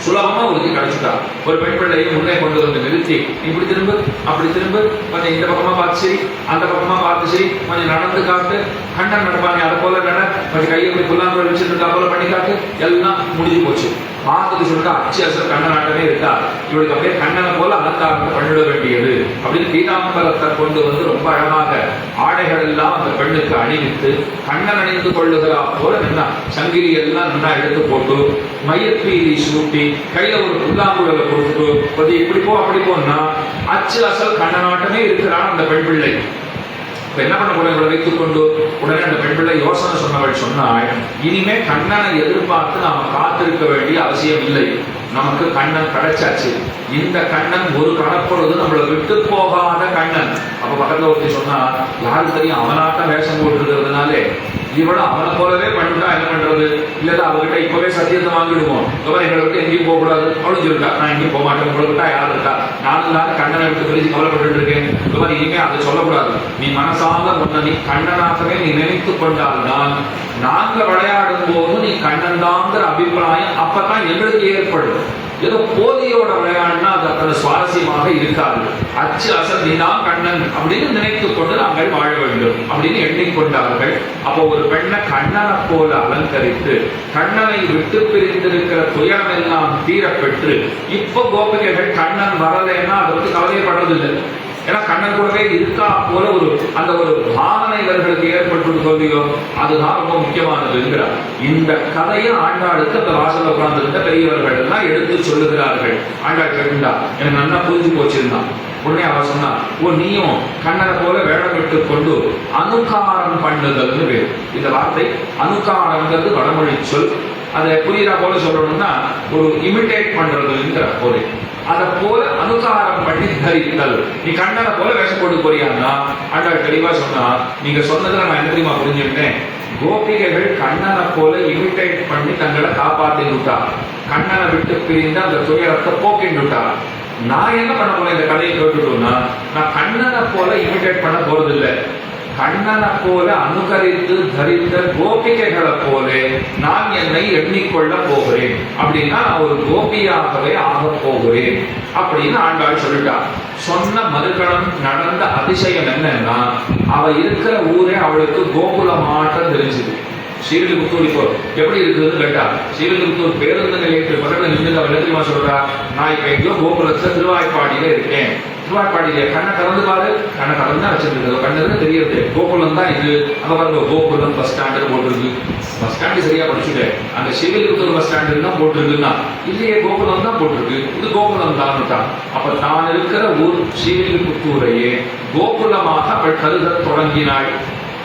Speaker 1: சுலபமா ஒருத்தி கிடைச்சிட்டா. ஒரு பெண் பிள்ளையை முன்னே கொண்டு வந்து நிறுத்தி, இப்படி திரும்ப அப்படி திரும்ப, கொஞ்சம் இந்த பக்கமா பார்த்து சரி, அந்த பக்கமா பார்த்து சரி, கொஞ்சம் நடந்து காட்டு, கண்ணன் நடப்பாங்க அதை போல நட, கொஞ்சம் கையை போய் புல்லாங்குழல் வச்சிருக்கா போல பண்ணி காட்டு, எல்லாம் முடிஞ்சு போச்சு. பார்த்துட்டு சொல்லிட்டு அச்சு அசல் கண்ணனாட்டமே இருக்கா, இவளுக்கு அப்படியே கண்ணனை போல அலங்காரம் பண்ணிட வேண்டியது அப்படின்னு பீதாம்பரத்தை கொண்டு வந்து ரொம்ப அழகாக ஆடைகள் எல்லாம் அந்த பெண்ணுக்கு அணிவித்து கண்ணன் அணிந்து கொள்ளுகிறா போல நின்னா, சங்கிலி எல்லாம் நின்னா எடுத்து போட்டு மயிர்பீலி சூட்டி கையில ஒரு புல்லாங்குழலை கொடுத்துட்டு கொஞ்சம் இப்படி போ அப்படி போனா அச்சு அசல் கண்ணனாட்டமே இருக்கிறான் அந்த பெண் பிள்ளை. என்ன பண்ண போற இவளை வைத்துக் கொண்டு உடனே அந்த பெண் பிள்ளை யோசனை சொன்னவள் சொன்னாள், இனிமே கண்ணனை எதிர்பார்த்து நாம காத்திருக்க வேண்டிய அவசியம் இல்லை, நமக்கு கண்ணன் கிடைச்சாச்சு. இந்த கண்ணன் ஒரு கணப்பொழுது நம்மளை விட்டு போகாத கண்ணன். அப்ப பக்கத்துல ஒருத்தி சொன்னா, யாருக்கு தெரியும் அவனாட்டம் வேஷம் போட்டுருக்கிறதுனாலே இவளும் அவனை போலவே பண்ணிட்டா என்ன பண்றது, இல்ல அவகிட்ட இப்பவே சத்தியத்தை வாங்கிடுவோம், எங்களை விட்டு எங்கேயும் போக கூடாது அவளும் சொல்லிட்டா, நான் எங்கேயும் போக மாட்டேன், உங்களை விட்டா யாரு இருக்கா, நானும் தான் கண்ணனை விட்டு பிரிச்சு கவலைப்பட்டு இருக்கேன், இனிமே அதை சொல்லக்கூடாது, நீ மனசாக ஒன்ன நீ கண்ணனாகவே நீ நினைத்து கொண்டால்தான் நாங்க விளையாடும் போது நீ கண்ணன் தாங்கிற அபிப்பிராயம் அப்பதான் எங்களுக்கு ஏற்படும். ஏதோ போதியோட விளையாடுனா அது அத்தனை சுவாரஸ்யமாக இருக்காது. அச்சு அசல் நீதான் கண்ணன் அப்படின்னு நினைத்துக் கொண்டு நாங்கள் வாழ வேண்டும் அப்படின்னு எண்ணிக்கொண்டார்கள். அப்போ ஒரு பெண்ணை கண்ணனை போல அலங்கரித்து கண்ணனை விட்டு பிரிந்திருக்கிற துயரம் எல்லாம் தீரப்பெற்று இப்ப கோபிகைகள் கண்ணன் வரலைன்னா அதை பத்தி கவலையப்படுறதில்லை. ஏன்னா கண்ணன் கூடவே இருக்கா போல ஒரு அந்த ஒரு பாவனை இவர்களுக்கு ஏற்பட்டு சொல்லியோ அதுதான் ரொம்ப முக்கியமானது என்கிறார். இந்த கதையை ஆண்டாளுக்கு அந்த வாசல உட்கார்ந்திருந்த பெரியவர்கள் எல்லாம் எடுத்து சொல்லுகிறார்கள். ஆண்டாள் கேட்டுண்டா எனக்கு நல்லா புரிஞ்சு போச்சிருந்தான். உடனே அவர் சொன்னா, ஓ நீயும் கண்ணனை போல வேடமிட்டு கொண்டு அனுகாரம் பண்ணுதல்னு பேர். இந்த வார்த்தை அனுகாரங்கிறது வடமொழி சொல். அதை புரியுதா போல சொல்லணும்னா ஒரு இமிட்டேட் பண்றதுங்கிற பொருள். அதை போல அனுகாரம் பண்ணி தரித்தல். நீ கண்ணனை போல வேஷம் போட்டு போறியான்னா ஆண்டாள் தெளிவா சொன்னா, நீங்க சொன்னதுல நான் என்ன தெரியுமா புரிஞ்சுட்டேன், கோபிகைகள் கண்ணனை போல இமிட்டேட் பண்ணி தங்களை காப்பாத்தின்னுட்டா, கண்ணனை விட்டு பிரிந்து அந்த துயரத்தை போக்கின்னுட்டா. நான் என்ன பண்ண போல இந்த கதையை கேட்டுட்டோம்னா, நான் கண்ணனை போல இமிட்டேட் பண்ண போறதில்லை, கண்ணனை போல அனுகரித்து தரித்த கோபிகைகளை போல நான் என்னை எண்ணிக்கொள்ள போகிறேன், அப்படின்னா நான் ஒரு கோபியாகவே ஆக போகிறேன் அப்படின்னு ஆண்டாள் சொல்லிட்டா. சொன்ன மறுகணம் நடந்த அதிசயம் என்னன்னா, அவ இருக்கிற ஊரே அவளுக்கு கோகுலமாட்டம் தெரிஞ்சுது. ஸ்ரீவில்லிபுத்தூர் இப்போ எப்படி இருக்குதுன்னு கேட்டா, ஸ்ரீவில்லிபுத்தூர் பேருந்து நிலையத்தில் பக்கத்துல நின்று அவள் தெரியுமா சொல்றா, நான் இப்ப எங்கேயோ கோகுலத்துல திருவாய்ப்பாடியில இருக்கேன். திருவாய்ப்பாடியில கண்ணை திறந்து பாரு, கண்ணை திறந்து தான் வச்சிருக்கு, கண்ணு தெரியுது கோகுலம் தான் இது. அங்க பாருங்க கோகுலம் பஸ் ஸ்டாண்டு போட்டிருக்கு. பஸ் ஸ்டாண்டு சரியா படிச்சுட்டு அந்த ஸ்ரீவில்லிபுத்தூர் பஸ் ஸ்டாண்டு தான் போட்டிருக்குன்னா இல்லையே கோகுலம் தான் போட்டிருக்கு, இது கோகுலம் தான். அப்ப தான் இருக்கிற ஊர் ஸ்ரீவில்லிபுத்தூரையே கோகுலமாக அவள் கருத தொடங்கினாள்.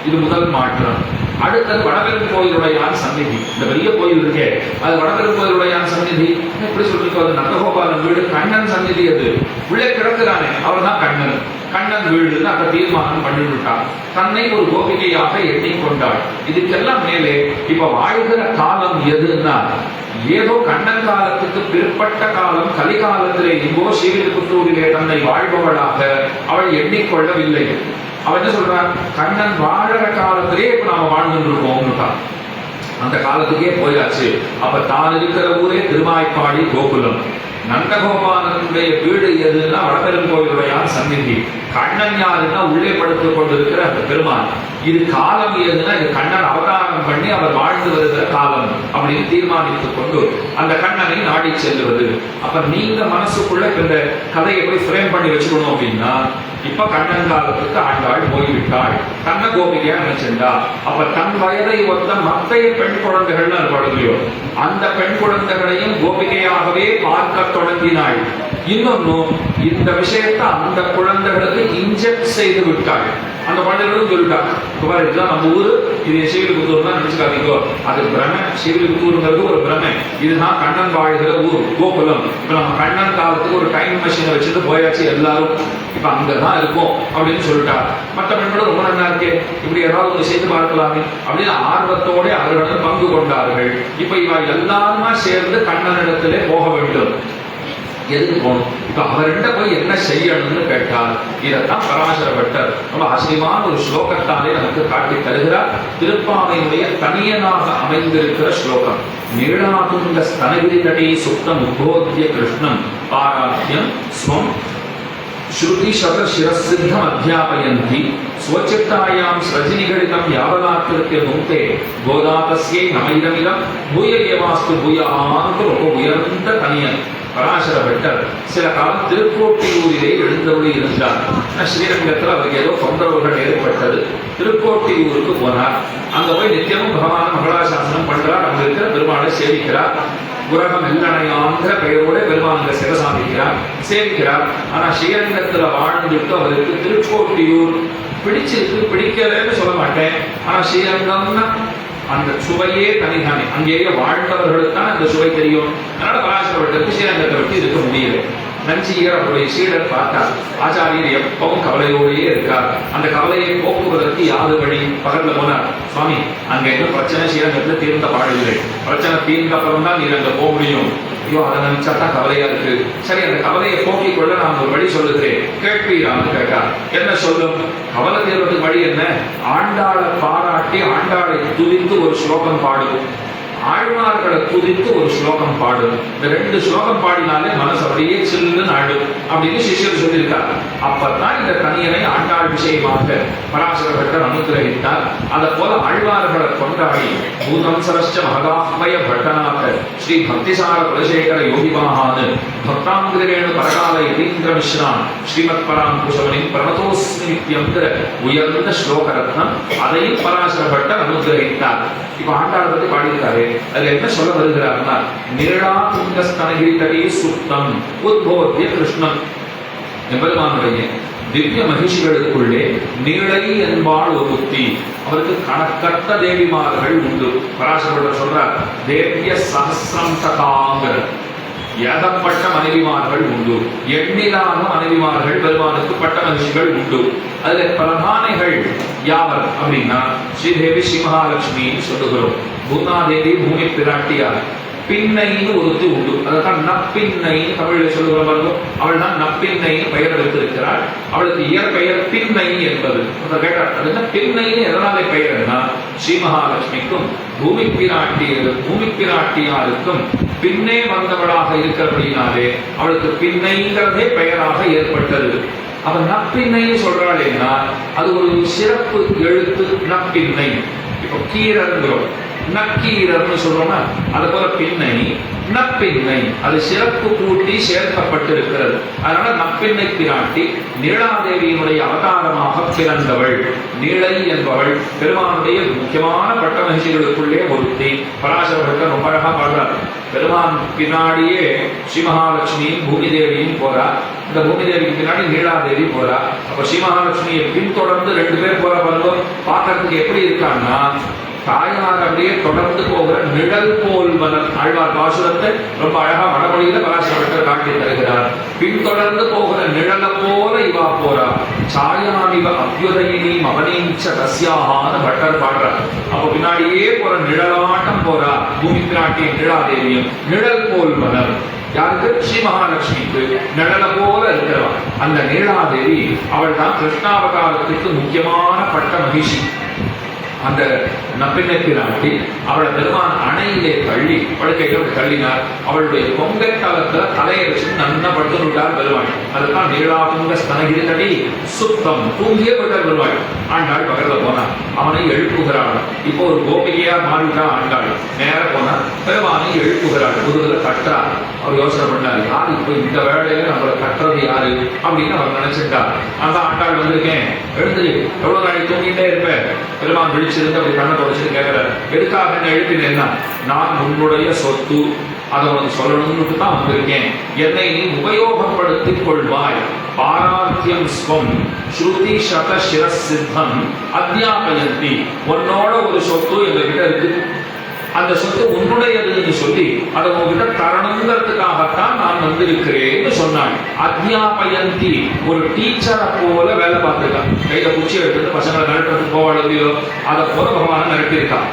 Speaker 1: இது முதல் மாற்றம். அடுத்தது வடபெரும் கோயிலுடையான் சந்நிதி. இந்த பெரிய கோயில் இருக்கே அது வடபெரும் கோயிலுடையான் சந்நிதி. எப்படி சொல்லிருக்கோம், அது நந்தகோபாலன் வீடு, கண்ணன் சந்நிதி. அது உள்ளே கிடக்குறானே அவர் தான் கண்ணன். கண்ணன் வீடுன்னு அந்த தீர்மானம் பண்ணிவிட்டார். தன்னை ஒரு கோபிகையாக எண்ணிக்கொண்டாள். இதுக்கெல்லாம் மேலே இப்ப வாழ்கிற காலம் எதுன்னா, ஏதோ கண்ணன் காலத்துக்கு பிற்பட்ட காலம் கலிகாலத்திலே எங்கோ ஸ்ரீவில்லிபுத்தூரிலே தன்னை வாழ்பவளாக அவள் எண்ணிக்கொள்ளவில்லை. அவன் என்ன சொல்றான், கண்ணன் வாழற காலத்திலே இப்ப நாம வாழ்ந்துட்டு இருக்கோம், அந்த காலத்துக்கே போயாச்சு. அப்ப தான் இருக்கிற ஊரே திருவாய்ப்பாடி கோகுலம். நந்தகோபாலனுடைய வீடு எதுன்னா வடபெரும் கோயிலுடையான் சந்நிதி. கண்ணன் யாருன்னா உள்ளே படுத்துக் கொண்டிருக்கிற அந்த பெருமான். இது காலம் எதுன்னா இது கண்ணன் அவதாரம் பண்ணி அவர் வாழ்ந்து வருகிற காலம் அப்படின்னு தீர்மானித்துக் கொண்டு அந்த கண்ணனை நாடி செல்லுவது. அப்ப நீங்க மனசுக்குள்ள இந்த கதையை போய் ஃப்ரேம் பண்ணி வச்சுக்கணும் அப்படின்னா, இப்ப கண்ணன் காலத்துக்கு ஆண்டாள் போய்விட்டாள், கண்ண கோபிகையா நினைச்சிருந்தா. அப்ப தன் வயதை ஒத்த மத்தைய பெண் குழந்தைகள்னு இருப்பாடுலையோ அந்த பெண் குழந்தைகளையும் கோபிகையாகவே பார்க்க தொடங்கினாள். இன்னொன்னு, இந்த விஷயத்தை அந்த குழந்தைகளுக்கு இன்ஜெக்ட் செய்து விட்டாள். அந்த குழந்தைகளும் சொல்லிட்டாங்க, இதுதான் நம்ம ஊரு, இது ஸ்ரீவில்லிபுத்தூர் தான் நினைச்சுக்காதீங்க, அது பிரமை. ஸ்ரீவில்லிபுத்தூருங்கிறது ஒரு பிரமை, இதுதான் கண்ணன் வாழ்கிற ஊர் கோகுலம். இப்ப நம்ம கண்ணன் காலத்துக்கு ஒரு டைம் மிஷினை வச்சுட்டு போயாச்சு, எல்லாரும் இப்ப அங்கதான் இருக்கும் அப்படின்னு சொல்லிட்டார். மற்ற பெண்களும் ரொம்ப நல்லா இருக்கே, இப்படி ஏதாவது ஒரு செய்து பார்க்கலாமே அப்படின்னு ஆர்வத்தோட அவர்களுடன் பங்கு கொண்டார்கள். இப்ப இவ எல்லாருமா சேர்ந்து கண்ணனிடத்திலே போக வேண்டும். எதுக்கு போகணும்? இப்ப அவர்கிட்ட போய் என்ன செய்யணும்னு கேட்டால் இதைத்தான் பராசர பட்டர் ரொம்ப ஆச்சரியமான ஒரு ஸ்லோகத்தாலே நமக்கு காட்டி தருகிறார். திருப்பாவையினுடைய தனியனாக அமைந்திருக்கிற ஸ்லோகம். நீளாதுங்க ஸ்தனகிரி நடி சுத்தம் உத்போத்திய கிருஷ்ணம் பாராத்யம் ஸ்வம் ஸ்ருதி சத சிரசித்தம் அத்தியாபயந்தி ஸ்வச்சித்தாயாம் ஸ்ரஜினிகடிதம் யாவதாத்திருத்திய முக்தே கோதாதஸ்யை நமைதமிதம் பூய ஏவாஸ்து பூயான்னு ரொம்ப உயர்ந்த தனியன் பராசர பட்டர் சில காலம் திருக்கோட்டியூரிலே எழுந்தருளி இருந்தார். ஸ்ரீரங்கத்தில் அவருக்கு ஏதோ தொந்தரவுகள் ஏற்பட்டது. திருக்கோட்டியூருக்கு போனார். அங்க போய் நித்தியமும் பகவான மங்களாசாசனம் பண்றார். அங்க இருக்கிற பெருமாளை சேவிக்கிறார். உலகம் எல்லணையாங்கிற பெயரோட பெருமாள் அங்க சிவசாமிக்கிறார், சேவிக்கிறார். ஆனா ஸ்ரீரங்கத்துல வாழ்ந்துட்டு அவருக்கு திருக்கோட்டியூர் பிடிச்சிருக்கு. பிடிக்கலன்னு சொல்ல மாட்டேன். ஆனா ஸ்ரீரங்கம்னா அந்த சுவையே தனிதானே. அங்கேயே வாழ்ந்தவர்களுக்கு தான் அந்த சுவை தெரியும். அதனால பராசர பட்டருக்கு ஸ்ரீரங்கத்தை விட்டு இருக்க முடியல. நஞ்சியர் அவருடைய சீடர் பார்த்தார். ஆச்சாரியர் எப்பவும் கவலையோடையே இருக்கார். அந்த கவலையை போக்குவதற்கு யாது வழி? பகல்ல போனார். சுவாமி, அங்க என்ன பிரச்சனை? ஸ்ரீரங்கத்துல தீர்ந்த பாடவில்லை. பிரச்சனை தீர்ந்த அப்புறம் தான் நீங்க அங்க போக முடியும். ஐயோ, அதை நினைச்சா தான் கவலையா இருக்கு. சரி, அந்த கவலையை போக்கிக் கொள்ள நான் ஒரு வழி சொல்லுகிறேன், கேட்பீரான்னு கேட்டார். என்ன சொல்லும்? கவலை தீர்வதுக்கு வழி என்ன? ஆண்டாளை பாராட்டி ஆண்டாளை துதித்து ஒரு ஸ்லோகம் பாடுவோம். ஆழ்வார்களை துதித்து ஒரு ஸ்லோகம் பாடும். இந்த 2 ஸ்லோகம் பாடினாலே மனசு அப்படியே சில்லுன்னு ஆடும் அப்படின்னு சிஷ்யர் சொல்லியிருக்கார். அப்பதான் இந்த தனியனை ஆண்டாள் விஷயமாக பராசர பட்டர் அனுகிரகித்தார். அதை போல ஆழ்வார்களை கொண்டாடி பூதம் சரஸ்ச மகாத்மய பட்டநாத ஸ்ரீ பக்திசார குலசேகர யோகிமாகாது பக்தாங்கிரேணு பரகால யதீந்திர மிஸ்ரான் ஸ்ரீமத் பராங்குஷவனின் பிரணதோஸ்மி நித்யங்கிற உயர்ந்த ஸ்லோக ரத்னம். அதையும் பராசர பட்டர் அனுகிரகித்தார். இப்ப ஆண்டாள் பத்தி பாடியிருக்காரு. அதுல என்ன சொல்ல வருகிறார்னா, நீளாதுங்க ஸ்தனகிரி தடி சுத்தம் உத்போத்திய கிருஷ்ணன். எம்பெருமானுடைய திவ்ய மகிழ்ச்சிகளுக்குள்ளே நீளை என்பாள் ஒரு புத்தி. அவருக்கு கணக்கற்ற தேவிமார்கள் உண்டு. பராசரர் சொல்றார், தேவிய சஹஸ்ரம் தகாங்கிற ஏகப்பட்ட மனைவிமார்கள் உண்டு. எண்ணிலான மனைவிமார்கள் பெருமானுக்கு பட்ட மகிழ்ச்சிகள் உண்டு. அதுல பிரதானிகள் யாவர் அப்படின்னா ஸ்ரீதேவி ஸ்ரீ மகாலட்சுமி சொல்லுகிறோம். பூமாதேவி பூமி பிராட்டியார். பின்னைன்னு ஒருத்தி உண்டு. அதான் நப்பின்னை தமிழில் சொல்லுகிறோம். அவள் தான் நப்பின்னைன்னு பெயர் எடுத்திருக்கிறாள். அவளுக்கு இயற்பெயர் பின்னை என்பது. கேட்டார், அது என்ன பின்னைன்னு எதனாலே பெயர்னா, ஸ்ரீ மகாலட்சுமிக்கும் பூமி பிராட்டியாருக்கும் பின்னே வந்தவளாக இருக்கிறபடினாலே அவளுக்கு பின்னைங்கிறதே பெயராக ஏற்பட்டது. அவன் நப்பின்னைன்னு சொல்றாளேன்னா அது ஒரு சிறப்பு எழுத்து. நப்பின்னை. இப்போ கீரங்கிறோம், நக்கீரர்னு சொல்றோம்னா அது போல பின்னை நப்பின்னை, அது சிறப்பு கூட்டி சேர்க்கப்பட்டிருக்கிறது. அதனால நப்பின்னை பிராட்டி நீளாதேவியினுடைய அவதாரமாக பிறந்தவள். நீளை என்பவள் பெருமானுடைய முக்கியமான பட்ட மகிழ்ச்சிகளுக்குள்ளே ஒருத்தி. பராசர பட்டர் ரொம்ப அழகா பாடுறார். பெருமான் பின்னாடியே ஸ்ரீ மகாலட்சுமியும் பூமி தேவியும் போறா. இந்த பூமி தேவிக்கு பின்னாடி நீளாதேவி போறா. அப்ப ஸ்ரீ மகாலட்சுமியை பின்தொடர்ந்து 2 பேர் போற பருவம் பார்க்கறதுக்கு எப்படி இருக்கான்னா, தாயார் அப்படியே தொடர்ந்து போகிற நிழல் போல் மலர். ஆழ்வார் பாசுரத்தை ரொம்ப அழகா வடமொழியில பராசர பட்டர் காட்டி தருகிறார். பின்தொடர்ந்து போகிற நிழல போல இவா போறா. சாயாமிவ அபியுதயினி மவனீச்ச தஸ்யாகான பட்டர் பாடுறார். அப்ப பின்னாடியே போற நிழலாட்டம் போறா பூமி பிராட்டியும் நீளாதேவியும். நிழல் போல் மலர் யாருக்கு? ஸ்ரீ மகாலட்சுமிக்கு நிழல போல இருக்கிறவா அந்த நீளாதேவி. அவள் தான் கிருஷ்ணாவதாரத்துக்கு முக்கியமான பட்ட மகிழ்ச்சி. அந்த நப்பின்னை பிராட்டி அவளை பெருமான் அணையிலே தள்ளி படுக்கைகள் தள்ளினார். அவளுடைய பொங்கத்தளத்துல தலையை வச்சு நன்னா படுத்துட்டார் பெருமாள். அதுதான் நீளாதுங்க ஸ்தனகிரி தடி சுத்தம். தூங்கியே போயிட்டார் பெருமாள். ஆண்டாள் பக்கத்துல போனார். அவனை எழுப்புகிறாள். இப்போ ஒரு கோபிகையா மாறிட்டா ஆண்டாள். நேர போனா பெருமானை எழுப்புகிறாள். முதுகுல கட்டுறார். அவர் யோசனை பண்ணார், யாரு இப்போ இந்த வேலையில நம்மளை கட்டுறது யாரு அப்படின்னு அவர் நினைச்சிட்டார். அதான் ஆண்டாள் வந்திருக்கேன், எழுந்துரு, எவ்வளவு நாளைக்கு தூங்கிட்டே இருப்பேன். பெருமான் விழிச்சிருந்து அப்படி கண்ணை தொடச்சிட்டு கேட்கிறார், எதுக்காக என்ன எழுப்பினேன்னா, நான் உன்னுடைய சொத்து, அதை உனக்கு சொல்லணும்னு தான் வந்திருக்கேன். என்னை நீ உபயோகப்படுத்திக் கொள்வாய். பாராத்தியம் ஸ்வம் ஸ்ருதி சத சிரசித்தம் அத்தியாபயந்தி. உன்னோட ஒரு சொத்து எங்ககிட்ட இருக்கு. அந்த சொத்து உன்னுடையதுன்னு சொல்லி அதை உங்ககிட்ட தரணுங்கிறதுக்காகத்தான் நான் வந்திருக்கிறேன்னு சொன்னாள். அத்தியாபயந்தி, ஒரு டீச்சரை போல வேலை பார்த்துருக்கான். கையில குச்சி எடுத்துட்டு பசங்களை மிரட்டுறதுக்கு போவாள் இல்லையோ, அதை போல பகவான மிரட்டியிருக்கான்.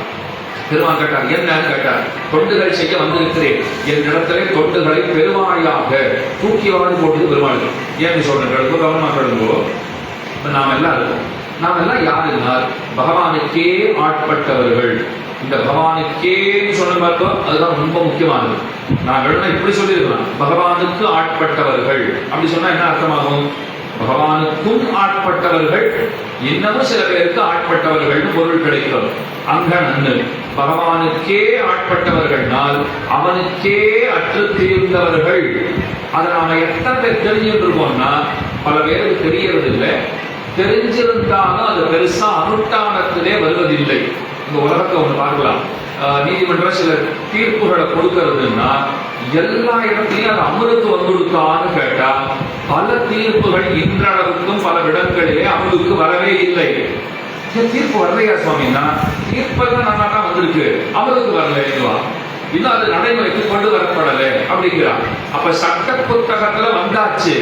Speaker 1: பெருமான் கேட்டார், என்னன்னு கேட்டார். தொண்டுகள் செய்ய வந்திருக்கிறேன், என் இடத்திலே தொண்டுகளை பெருவாயாக தூக்கிவாறு போட்டது பெருமாள். ஏன்னு சொல்றேன், கவனமா கேளுங்கோ. நாம் எல்லாம் இருக்கோம். நாம் எல்லாம் யாருன்னா பகவானுக்கே ஆட்பட்டவர்கள். இந்த பகவானுக்கே சொன்ன பார்த்தோம், அதுதான் ரொம்ப முக்கியமானது. நான் வேணும்னா இப்படி சொல்லியிருக்கலாம், பகவானுக்கு ஆட்பட்டவர்கள் அப்படி சொன்னா என்ன அர்த்தமாகும்? பகவானுக்கும் ஆட்பட்டவர்கள், இன்னமும் சில பேருக்கு ஆட்பட்டவர்கள் பொருள் கிடைக்கும். அங்க நன்னு பகவானுக்கே ஆட்பட்டவர்கள்னால் அவனுக்கே அற்று தீர்ந்தவர்கள். அதை நாம எத்தனை பேர் தெரிஞ்சுட்டு இருக்கோம்னா, பல பேருக்கு தெரியறது இல்லை. தெரிஞ்சிருந்தாலும் அது பெருசா அனுஷ்டானத்திலே வருவதில்லை. இந்த உலகத்தை ஒன்று பார்க்கலாம். நீதிமன்றம் சில தீர்ப்புகளை கொடுக்கறதுன்னா எல்லா இடத்துலையும் அது அமலுக்கு வந்துடுத்தான்னு கேட்டா, பல தீர்ப்புகள் இன்றளவுக்கும் பல இடங்களிலே அமலுக்கு வரவே இல்லை. தீர்ப்பு வரலையா சுவாமின்னா, தீர்ப்பெல்லாம் நல்லா தான் வந்திருக்கு, அமலுக்கு வரலைங்களா, இன்னும் அது நடைமுறைக்கு கொண்டு வரப்படலை அப்படிங்கிறான். அப்ப சட்ட புத்தகத்துல வந்தாச்சு,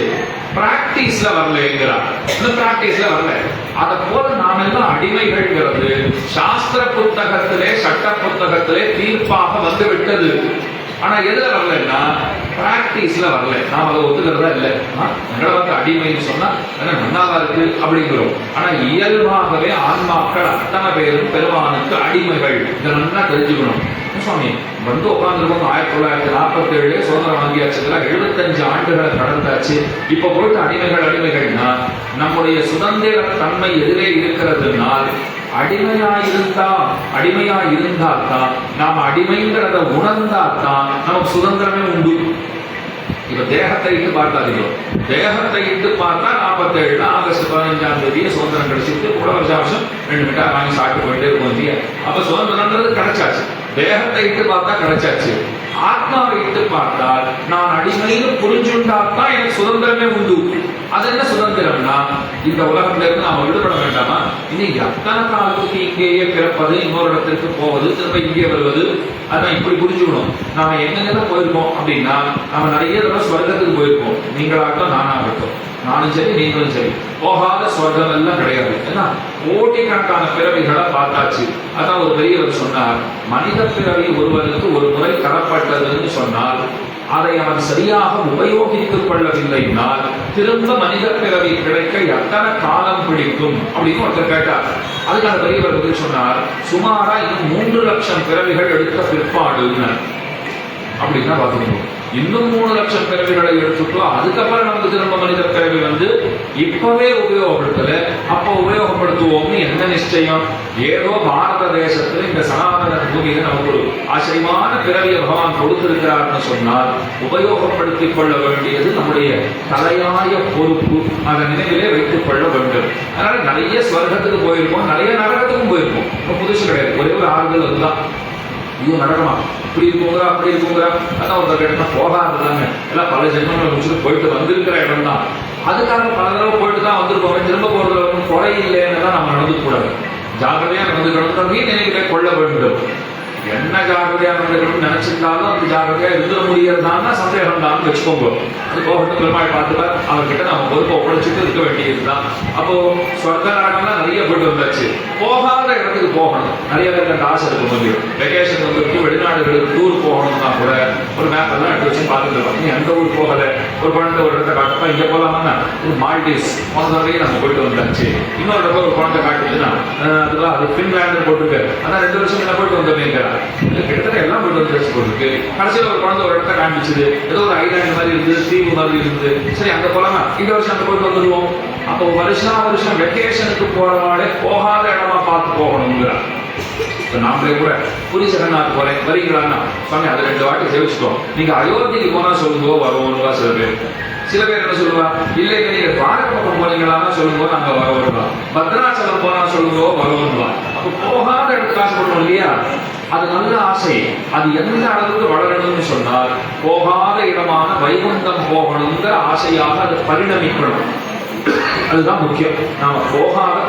Speaker 1: பிராக்டிஸ்ல வரலைங்கிறான். இன்னும் பிராக்டிஸ்ல வரல. அத போல நாம எல்லாம் அடிமைகள்ங்கிறது சாஸ்திர புத்தகத்திலே சட்ட புத்தகத்திலே தீர்ப்பாக வந்து விட்டது. ஆனா எதுல வரலன்னா பிராக்டிஸ்ல வரல. நாம் அதை ஒத்துக்கிறதா இல்லை. எங்களை வந்து அடிமைன்னு சொன்னா நன்னாவா இருக்கு அப்படிங்கிறோம். ஆனா இயல்பாகவே ஆன்மாக்கள் அத்தனை பேரும் பெருமானுக்கு அடிமைகள். இதை நல்லா தெரிஞ்சுக்கணும். சுவாமி வந்து உட்காந்துருக்கோம். 1947 சுதந்திரம் வாங்கியாச்சுல 75 ஆண்டுகளை கடந்தாச்சு. இப்ப போயிட்டு அடிமைகள்னா நம்முடைய சுதந்திர தன்மை எதிரே இருக்கிறதுனால் அடிமையா இருந்தால்தான் நாம் அடிமைங்கிறத உணர்ந்தால்தான் நமக்கு சுதந்திரமே உண்டு. இப்ப தேகத்தை இட்டு பார்த்தாதீங்க. தேகத்தை இட்டு பார்த்தா 47 ஆகஸ்ட் 15ஆம் தேதியே சுதந்திரம் கிடைச்சிட்டு கூட வருஷம் 2 மிட்டாய் வாங்கி சாப்பிட்டு போயிட்டே இருக்கும் இல்லையா? அப்ப சுதந்திரம்ன்றது கிடைச்சாச்சு. தேகத்தை இட்டு பார்த்தா கிடைச்சாச்சு. ஆத்மாவை இட்டு பார்த்தால் நான் அடிமைன்னு புரிஞ்சுண்டாத்தான் எனக்கு சுதந்திரமே உண்டு. அது என்ன சுதந்திரம்னா, இந்த உலகத்துல இருந்து நாம விடுபட வேண்டாமா? இன்னைக்கு எத்தனை காலத்துக்கு இங்கேயே பிறப்பது, இன்னொரு இடத்திற்கு போவது, திரும்ப இங்கே வருவது, அதான் இப்படி புரிஞ்சுக்கணும். நாம எங்கெல்லாம் போயிருக்கோம் அப்படின்னா, நம்ம நிறைய தடவை ஸ்வர்க்கத்துக்கு போயிருக்கோம். நீங்களாகட்டும் நானாகட்டும், நானும் சரி நீங்களும் சரி. போகாத ஸ்வர்க்கம் எல்லாம் கிடையாது. ஏன்னா கோட்டிக்கணக்கான பிறவிகளை பார்த்தாச்சு. அதான் ஒரு பெரியவர் சொன்னார், மனித பிறவி ஒருவருக்கு ஒரு முறை தரப்பட்டதுன்னு சொன்னால் அதை அவன் சரியாக உபயோகித்துக் கொள்ளவில்லைனால் திரும்ப மனித பிறவி கிடைக்க எத்தனை காலம் பிடிக்கும் அப்படின்னு ஒருத்தர் கேட்டார். அதுக்கு அந்த பெரியவர் பதில் சொன்னார், சுமாரா இன்னும் 3 லட்சம் பிறவிகள் எடுத்த பிற்பாடுன்னு. அப்படின்னா பார்த்துக்கணும், இன்னும் 3 லட்சம் பிறவிகளை எடுத்துட்டோம். அதுக்கப்புறம் நமக்கு திரும்ப மனித பிறவி வந்து இப்பவே உபயோகப்படுத்தல, அப்ப உபயோகப்படுத்துவோம்னு என்ன நிச்சயம்? ஏதோ பாரத தேசத்துல இந்த சனாதன பூமியில நமக்கு ஒரு ஆச்சரியமான பிறவியை பகவான் கொடுத்திருக்கிறார்னு சொன்னால் உபயோகப்படுத்திக் கொள்ள வேண்டியது நம்முடைய தலையாய பொறுப்பு. அதை நினைவிலே வைத்துக் கொள்ள வேண்டும். அதனால நிறைய ஸ்வர்க்கத்துக்கு போயிருக்கோம், நிறைய நரகத்துக்கும் போயிருக்கோம். புதுசு கிடையாது. ஒரே ஒரு ஆறுதல் அதுதான், ஐயோ நடக்கமா இப்படி இருக்குங்கிறா அப்படி இருக்குங்கிறா. அதான் ஒரு இடம்னா போகாதுதாங்க, எல்லாம் பல ஜென்மங்களை முடிச்சுட்டு போயிட்டு வந்திருக்கிற இடம் தான். அதுக்காக பல தடவை போயிட்டு தான் வந்திருக்கோம், திரும்ப போறதுல ஒன்றும் குறை இல்லைன்னு தான் நம்ம நடந்து கூடாது. ஜாகிரதையா நடந்துக்கணும், நினைவுகளை கொள்ள வேண்டும். என்ன ஜாகிரதையா நடந்துக்கணும்னு நினைச்சிருந்தாலும் அந்த ஜாகிரதையா இருந்துட முடியறதுனா சந்தேகம் தான் வச்சுக்கோங்க. அது போகட்டும், பெருமாள் பார்த்துப்பார். அவர்கிட்ட நம்ம பொறுப்பை ஒப்படைச்சிட்டு இருக்க வேண்டியதுதான். அப்போ சொர்க்க நரகம்லாம் நிறைய போயிட்டு வந்தாச்சு. போகாத இடத்துக்கு போகணும். நிறைய பேருக்கு அந்த ஆசை இருக்கும். கொஞ்சம் வெக்கேஷன் வந்துட்டு வெளிநாடுகளுக்கு டூர் போகணும்னா கூட ஒரு மேப் எல்லாம் எடுத்து வச்சு பார்த்துட்டு இருக்கோம். நீ எந்த ஊர் போகல, ஒரு குழந்தை ஒரு இடத்த காட்டப்பா இங்க போகலாமா, இது மால்டீவ்ஸ் முதல்ல நம்ம போயிட்டு வந்தாச்சு. இன்னொரு இடத்துல ஒரு குழந்தை காட்டுச்சுன்னா அதுதான் அது பின்லாண்டு போட்டுருக்கு. அதான் 2 வருஷம் என்ன போயிட்டு வந்தோமேங்கிற கிட்டத்தட்ட எல்லாம் போயிட்டு வந்து போட்டுருக்கு. கடைசியில் ஒரு குழந்தை ஒரு இடத்த காமிச்சுது, ஏதோ ஒரு ஐலாண்டு மாதிரி இருந்தது, தீவு மாதிரி இருந்தது. சரி அங்க போலாமா, இந்த வருஷம் அங்க போயிட்டு வந்துடுவோம். அப்போ வருஷம் வெக்கேஷனுக்கு போறவாளே போகாத இடமா பார்த்து போகணுங்கிறார். நாமளே கூட புரி ஜெகநாத் போறேன் வரீங்களான்னா, சுவாமி அதை 2 வாட்டி சேவிச்சுட்டோம். நீங்க அயோத்திக்கு போனா சொல்லுங்கோ வருவோம்னுவா சில பேர். சில பேர் என்ன சொல்லுவா, இல்லைங்க நீங்க துவாரக பக்கம் போனீங்களான்னா சொல்லுங்க நாங்க வருவோம்வா. பத்ராச்சலம் போனா சொல்லுங்கோ வருவோம்வா. அப்போ போகாத இடத்துக்கு ஆசைப்படுறோம் இல்லையா? அது நல்ல ஆசை. அது எந்த அளவுக்கு வளரணும்னு சொன்னால் போகாத இடமான வைகுண்டம் போகணுங்கிற ஆசையாக அது பரிணமிக்கணும். அதுதான் முக்கியம். நாம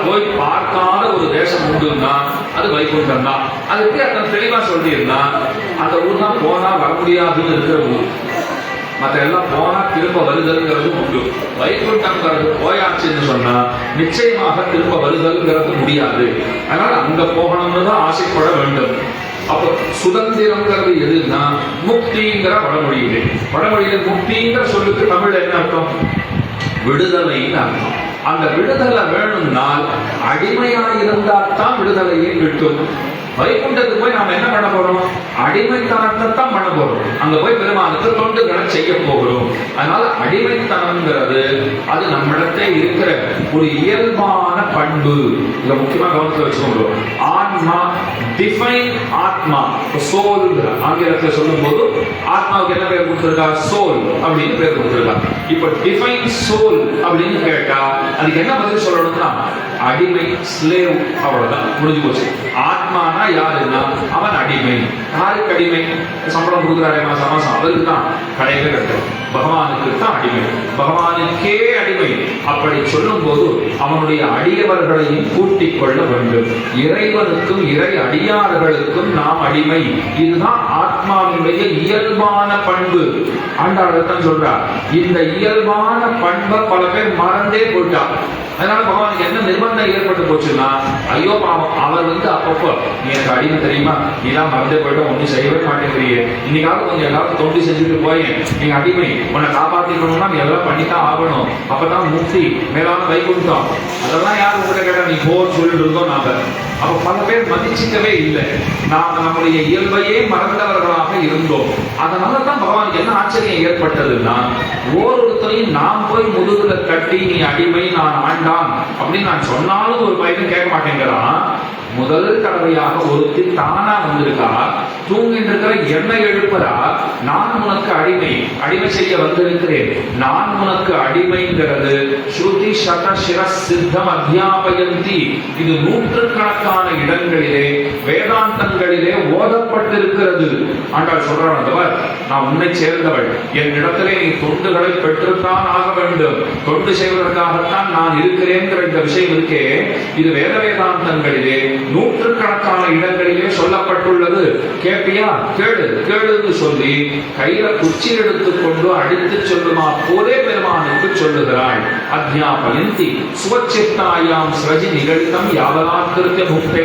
Speaker 1: போய் பார்க்காத ஒரு தேசம் உண்டுன்னா அது வைகுண்டம் தான். அதுக்கு அத்தனை தெளிவா சொல்லியிருந்தா அந்த ஊர் தான் போனா வர முடியாதுன்னு இருக்கிற ஊர். மற்ற எல்லாம் போனா திரும்ப வருதல்ங்கிறது உண்டு. வைகுண்டம்ங்கிறது போயாச்சுன்னு சொன்னா நிச்சயமாக திரும்ப வருதல்ங்கிறது முடியாது. அதனால அங்க போகணும்னு தான் ஆசைப்பட வேண்டும். அப்ப சுதந்திரம்ங்கிறது எதுன்னா முக்திங்கிற வடமொழியில முக்திங்கிற சொல்லுக்கு தமிழ் என்ன அர்த்தம்? விடுதலைன்னு அர்த்தம். அந்த விடுதலை வேணும்னால் அடிமையா இருந்தா தான் விடுதலையை கிட்டும். வைகுண்டத்துக்கு போய் நாம என்ன பண்ண போறோம்? அடிமைத்தனத்தை தான் பண்ண போறோம். அங்க போய் பெருமானுக்கு தொண்டுகளை செய்ய போகிறோம். அதனால அடிமைத்தனம்ங்கிறது அது நம்மிடத்தை இருக்கிற ஒரு இயல்பான பண்பு. இத முக்கியமா கவனத்தில் வச்சுக்கோங்க. ஆத்மா டிஃபைன் ஆத்மா சோல் ஆங்கிலத்தில் சொல்லும் போது ஆத்மாவுக்கு என்ன பேர் கொடுத்திருக்கா? சோல் அப்படின்னு பேர் கொடுத்திருக்கா. இப்ப டிஃபைன் சோல் அப்படின்னு கேட்டா அதுக்கு என்ன பதில் சொல்லணும்னா அடிமை, ஸ்லேவ், அவ்வளவுதான், முடிஞ்சு போச்சு. ஆத்மானா யாருன்னா அவன் அடிமை. யாருக்கு அடிமை? சம்பளம் கொடுக்குறாரு மாசம் மாசம், அவருக்கு தான் கடையில கட்டும். பகவானுக்கு தான் அடிமை, பகவானுக்கே அடிமை. அப்படி சொல்லும் போது அவனுடைய அடியவர்களையும் கூட்டிக் கொள்ள வேண்டும். இறைவனுக்கும் இறை அடியார்களுக்கும் நாம் அடிமை. இதுதான் ஆத்மாவினுடைய இயல்பான பண்பு. ஆண்டாளத்தான் சொல்றார். இந்த இயல்பான பண்பை பல பேர் மறந்தே போயிட்டார். அதனால பகவானுக்கு என்ன நிர்பந்தம் ஏற்பட்டு போச்சுன்னா, ஐயோ பாவம், அவர் அப்பப்போ நீ எனக்கு அடிமை தெரியுமா, நீதான் மறந்தே போயிட்ட, ஒன்னும் செய்யவே மாட்டேங்கிறீங்க, இன்னைக்காவது கொஞ்சம் எல்லாரும் தொண்டு செஞ்சுட்டு போய் நீ அடிமை, உன்னை காப்பாற்றிக்கணும்னா நீ எல்லாம் பண்ணித்தான் ஆகணும், அப்பதான் முக்தி, மேலான வைகுண்டம், அதெல்லாம் யாரும் உங்கள்கிட்ட கேட்டா நீ போன்னு சொல்லிட்டு இருந்தோம் நாம. அப்ப பல பேர் மதிச்சிக்கவே இல்லை. நாம் நம்முடைய இயல்பையே மறந்தவர்களாக இருந்தோம். அதனாலதான் பகவானுக்கு என்ன ஆச்சரியம் ஏற்பட்டதுன்னா, ஒருத்தரையும் நாம் போய் முதுகுல கட்டி நீ அடிமை நான் ஆண்டான் அப்படின்னு நான் சொன்னாலும் ஒரு பையன் கேட்க மாட்டேங்கிறான். முதல் தடவையாக ஒருத்தி தானா வந்திருக்கா, தூங்கிட்டு இருக்கிற என்னை எழுப்புறா, நான் உனக்கு அடிமை செய்ய வந்திருக்கிறேன், நான் உனக்கு அடிமைங்கிறது ஸ்ருதி சத சிரஸ் சித்தம் அத்தியாபயந்தி. இது நூற்றுக்கணக்கான இடங்களிலே வேதாந்தங்களிலே ஓதப்பட்டிருக்கிறது. ஆண்டாள் சொல்றவர், நான் உன்னை சேர்ந்தவள், என் இடத்திலே நீ தொண்டுகளை பெற்றுத்தான் ஆக வேண்டும், தொண்டு செய்வதற்காகத்தான் நான் இருக்கிறேங்கிற இந்த விஷயம் இருக்கே, இது வேத வேதாந்தங்களிலே நூற்றுக்கணக்கான இடங்களிலே சொல்லப்பட்டுள்ளது. கேட்பியா? கேளுன்னு சொல்லி கையில குச்சி எடுத்துக்கொண்டு அடித்து சொல்லுமா போலே பெருமானுக்கு சொல்லுகிறாள். அத்தியாபயந்தி சுவச்சித்தாயாம் ஸ்ரஜி நிகழ்த்தம் யாவலாக்கிருத்திய முக்தே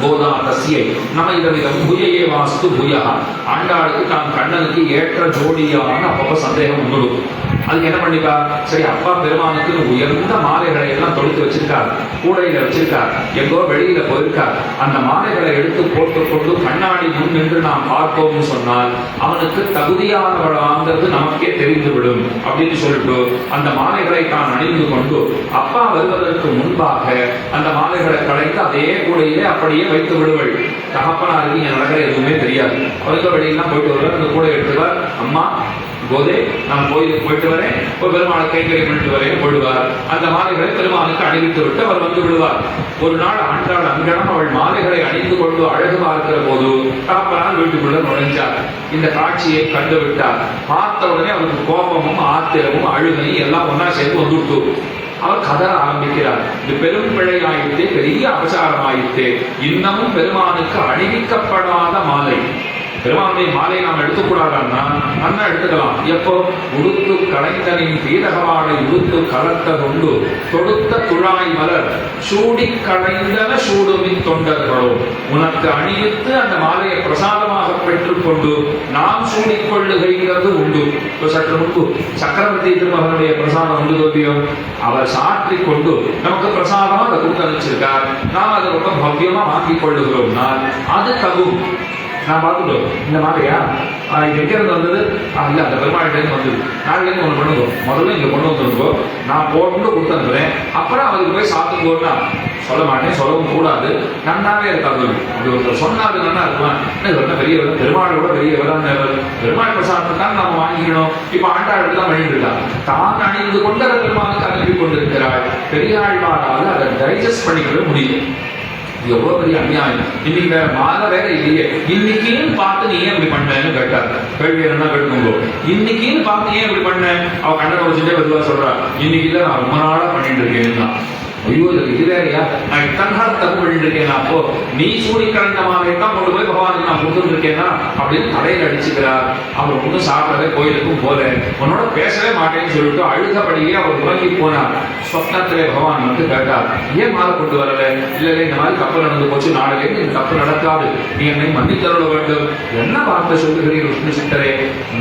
Speaker 1: கோதாதஸ்யை நம இதவிதம் புயையே வாஸ்து புயா. ஆண்டாளுக்கு தான் கண்ணனுக்கு ஏற்ற ஜோடியான அப்பப்ப சந்தேகம் வந்துடும். அதுக்கு என்ன பண்ணிக்கா, சரி அப்பா பெருமானுக்கு உயர்ந்த மாலைகளை எல்லாம் தொடுத்து வச்சிருக்கார், கூடையில வச்சிருக்கார், எங்கோ வெளியில போயிருக்கார், அந்த மாலைகளை எடுத்து போட்டுக்கொண்டு கண்ணாடி முன் நின்று நாம் பார்ப்போம்னு சொன்னால் அவனுக்கு தகுதியானவளாங்கிறது நமக்கே தெரிந்துவிடும் அப்படின்னு சொல்லிட்டு அந்த மாலைகளை தான் அணிந்து கொண்டு அப்பா வருவதற்கு முன்பாக அந்த மாலைகளை களைத்து அதே கூடையிலே அப்படியே வைத்து விடுவள். தகப்பனாருக்கு இங்க நடக்கிற எதுவுமே தெரியாது. அவருக்கு வெளியெல்லாம் போயிட்டு வருவார், அந்த கூடை எடுத்துவார், அம்மா போதே நான் கோயிலுக்கு போயிட்டு வரேன், பெருமாளை கைங்கறி பண்ணிட்டு வரேன் போடுவார். அந்த மாலைகளை பெருமானுக்கு அணிவித்து விட்டு அவர் வந்து விடுவார். ஒரு நாள் ஆண்டாள் அங்கனம் அவள் மாலைகளை அணிந்து கொண்டு அழகு பார்க்கிற போது தகப்பனார் வீட்டுக்குள்ள நுழைஞ்சார். இந்த காட்சியை கண்டு விட்டார். பார்த்த உடனே அவருக்கு கோபமும் ஆத்திரமும் அழுகையும் எல்லாம் ஒன்னா சேர்ந்து வந்துவிட்டு அவர் கதற ஆரம்பிக்கிறார். இது பெரும் பிழையாயிட்டே, பெரிய அபசாரமாயிட்டே, இன்னமும் பெருமானுக்கு அணிவிக்கப்படாத மாலை. பெருமானுடைய மாலையை நாம் எடுத்துக்கூடாதுன்னா அண்ணா எடுத்துக்கலாம். எப்போ? உடுத்து கலைந்தனின் பீரகவாடை உடுத்து கலத்ததுண்டு தொடுத்த துழாய் மலர் சூடி கலைந்தன சூடுமின் தொண்டர்களோ. உனக்கு அணிவித்து அந்த மாலையை பிரசாதமாக பெற்றுக்கொண்டு நாம் சூடிக்கொள்ளுகைங்கிறது உண்டு. சற்று முன்பு சக்கரவர்த்தி திருமகனுடைய பிரசாதம் உண்டு தோல்வியோ, அவர் சாற்றி கொண்டு நமக்கு பிரசாதமா அதை கொடுத்து அனுப்பிச்சிருக்கார், நாம் அதை ரொம்ப பவ்யமா வாங்கிக் கொள்ளுகிறோம்னா அது தகும். நான் பார்த்துட்டோம் இந்த மாதிரியா இது எங்க இருந்து வந்தது? இல்ல அந்த பெருமாள்கிட்ட வந்தது. நாளைக்கு ஒன்று பண்ணுங்க, முதல்ல இங்க கொண்டு வந்துருங்கோ, நான் போட்டு கொடுத்து அனுப்புறேன், அப்புறம் அதுக்கு போய் சாப்பிட்டுக்கோன்னா சொல்ல மாட்டேன், சொல்லவும் கூடாது, நன்னாவே இருக்காது. அப்படி ஒருத்தர் சொன்னாரு நல்லா இருக்குமா? பெரியவர், பெருமாளோட பெரியவர், பெருமாள் பிரசாதத்தை தான் நம்ம வாங்கிக்கணும். இப்ப ஆண்டாள் தான் பண்ணிட்டு இருக்கா, தான் அணிந்து கொண்டு அதை பெருமாளுக்கு அனுப்பி கொண்டிருக்கிறாள். பெரியாழ்வாரால் அதை டைஜஸ்ட் பண்ணிக்கவே முடியும். எவ்வளவு பெரிய அநியாயம். இன்னைக்கு வேற மாலை வேற இல்லையே, இன்னைக்குன்னு பார்த்து நீ ஏன் இப்படி பண்ணேன்னு கேட்டார். கேள்வி என்ன கேட்டுக்கோங்க, இன்னைக்குன்னு பார்த்து ஏன் இப்படி பண்ண? அவ கண்ணை வச்சுட்டே மெதுவா சொல்றா, இன்னைக்கு இல்ல நான் ரொம்ப நாளா பண்ணிட்டு இருக்கேன். ஐயோ இது வேறையா, நான் இத்தனை நாள் தப்பு பண்ணிட்டு இருக்கேனா, அப்போ நீ சூடி கலந்த மாலையெல்லாம் கொண்டு போய் பகவானுக்கு நான் கொடுத்துட்டு இருக்கேனா அப்படின்னு தலையில அடிச்சுக்கிறார். அவர் ஒன்றும் சாப்பிடவே கோயிலுக்கும் போல, உன்னோட பேசவே மாட்டேன்னு சொல்லிட்டு அழுதபடியே அவர் உறங்கி போனார். சொப்னத்திலே பகவான் வந்து கேட்டார், ஏன் மாலை கொண்டு வரல? இல்ல இந்த மாதிரி தப்பு நடந்து போச்சு, நாளிலேருந்து இந்த தப்பு நடக்காது, நீ என்னை மன்னித்தருள வேண்டும். என்ன வார்த்தை சொல்லுகிறீர் விஷ்ணு சித்தரே?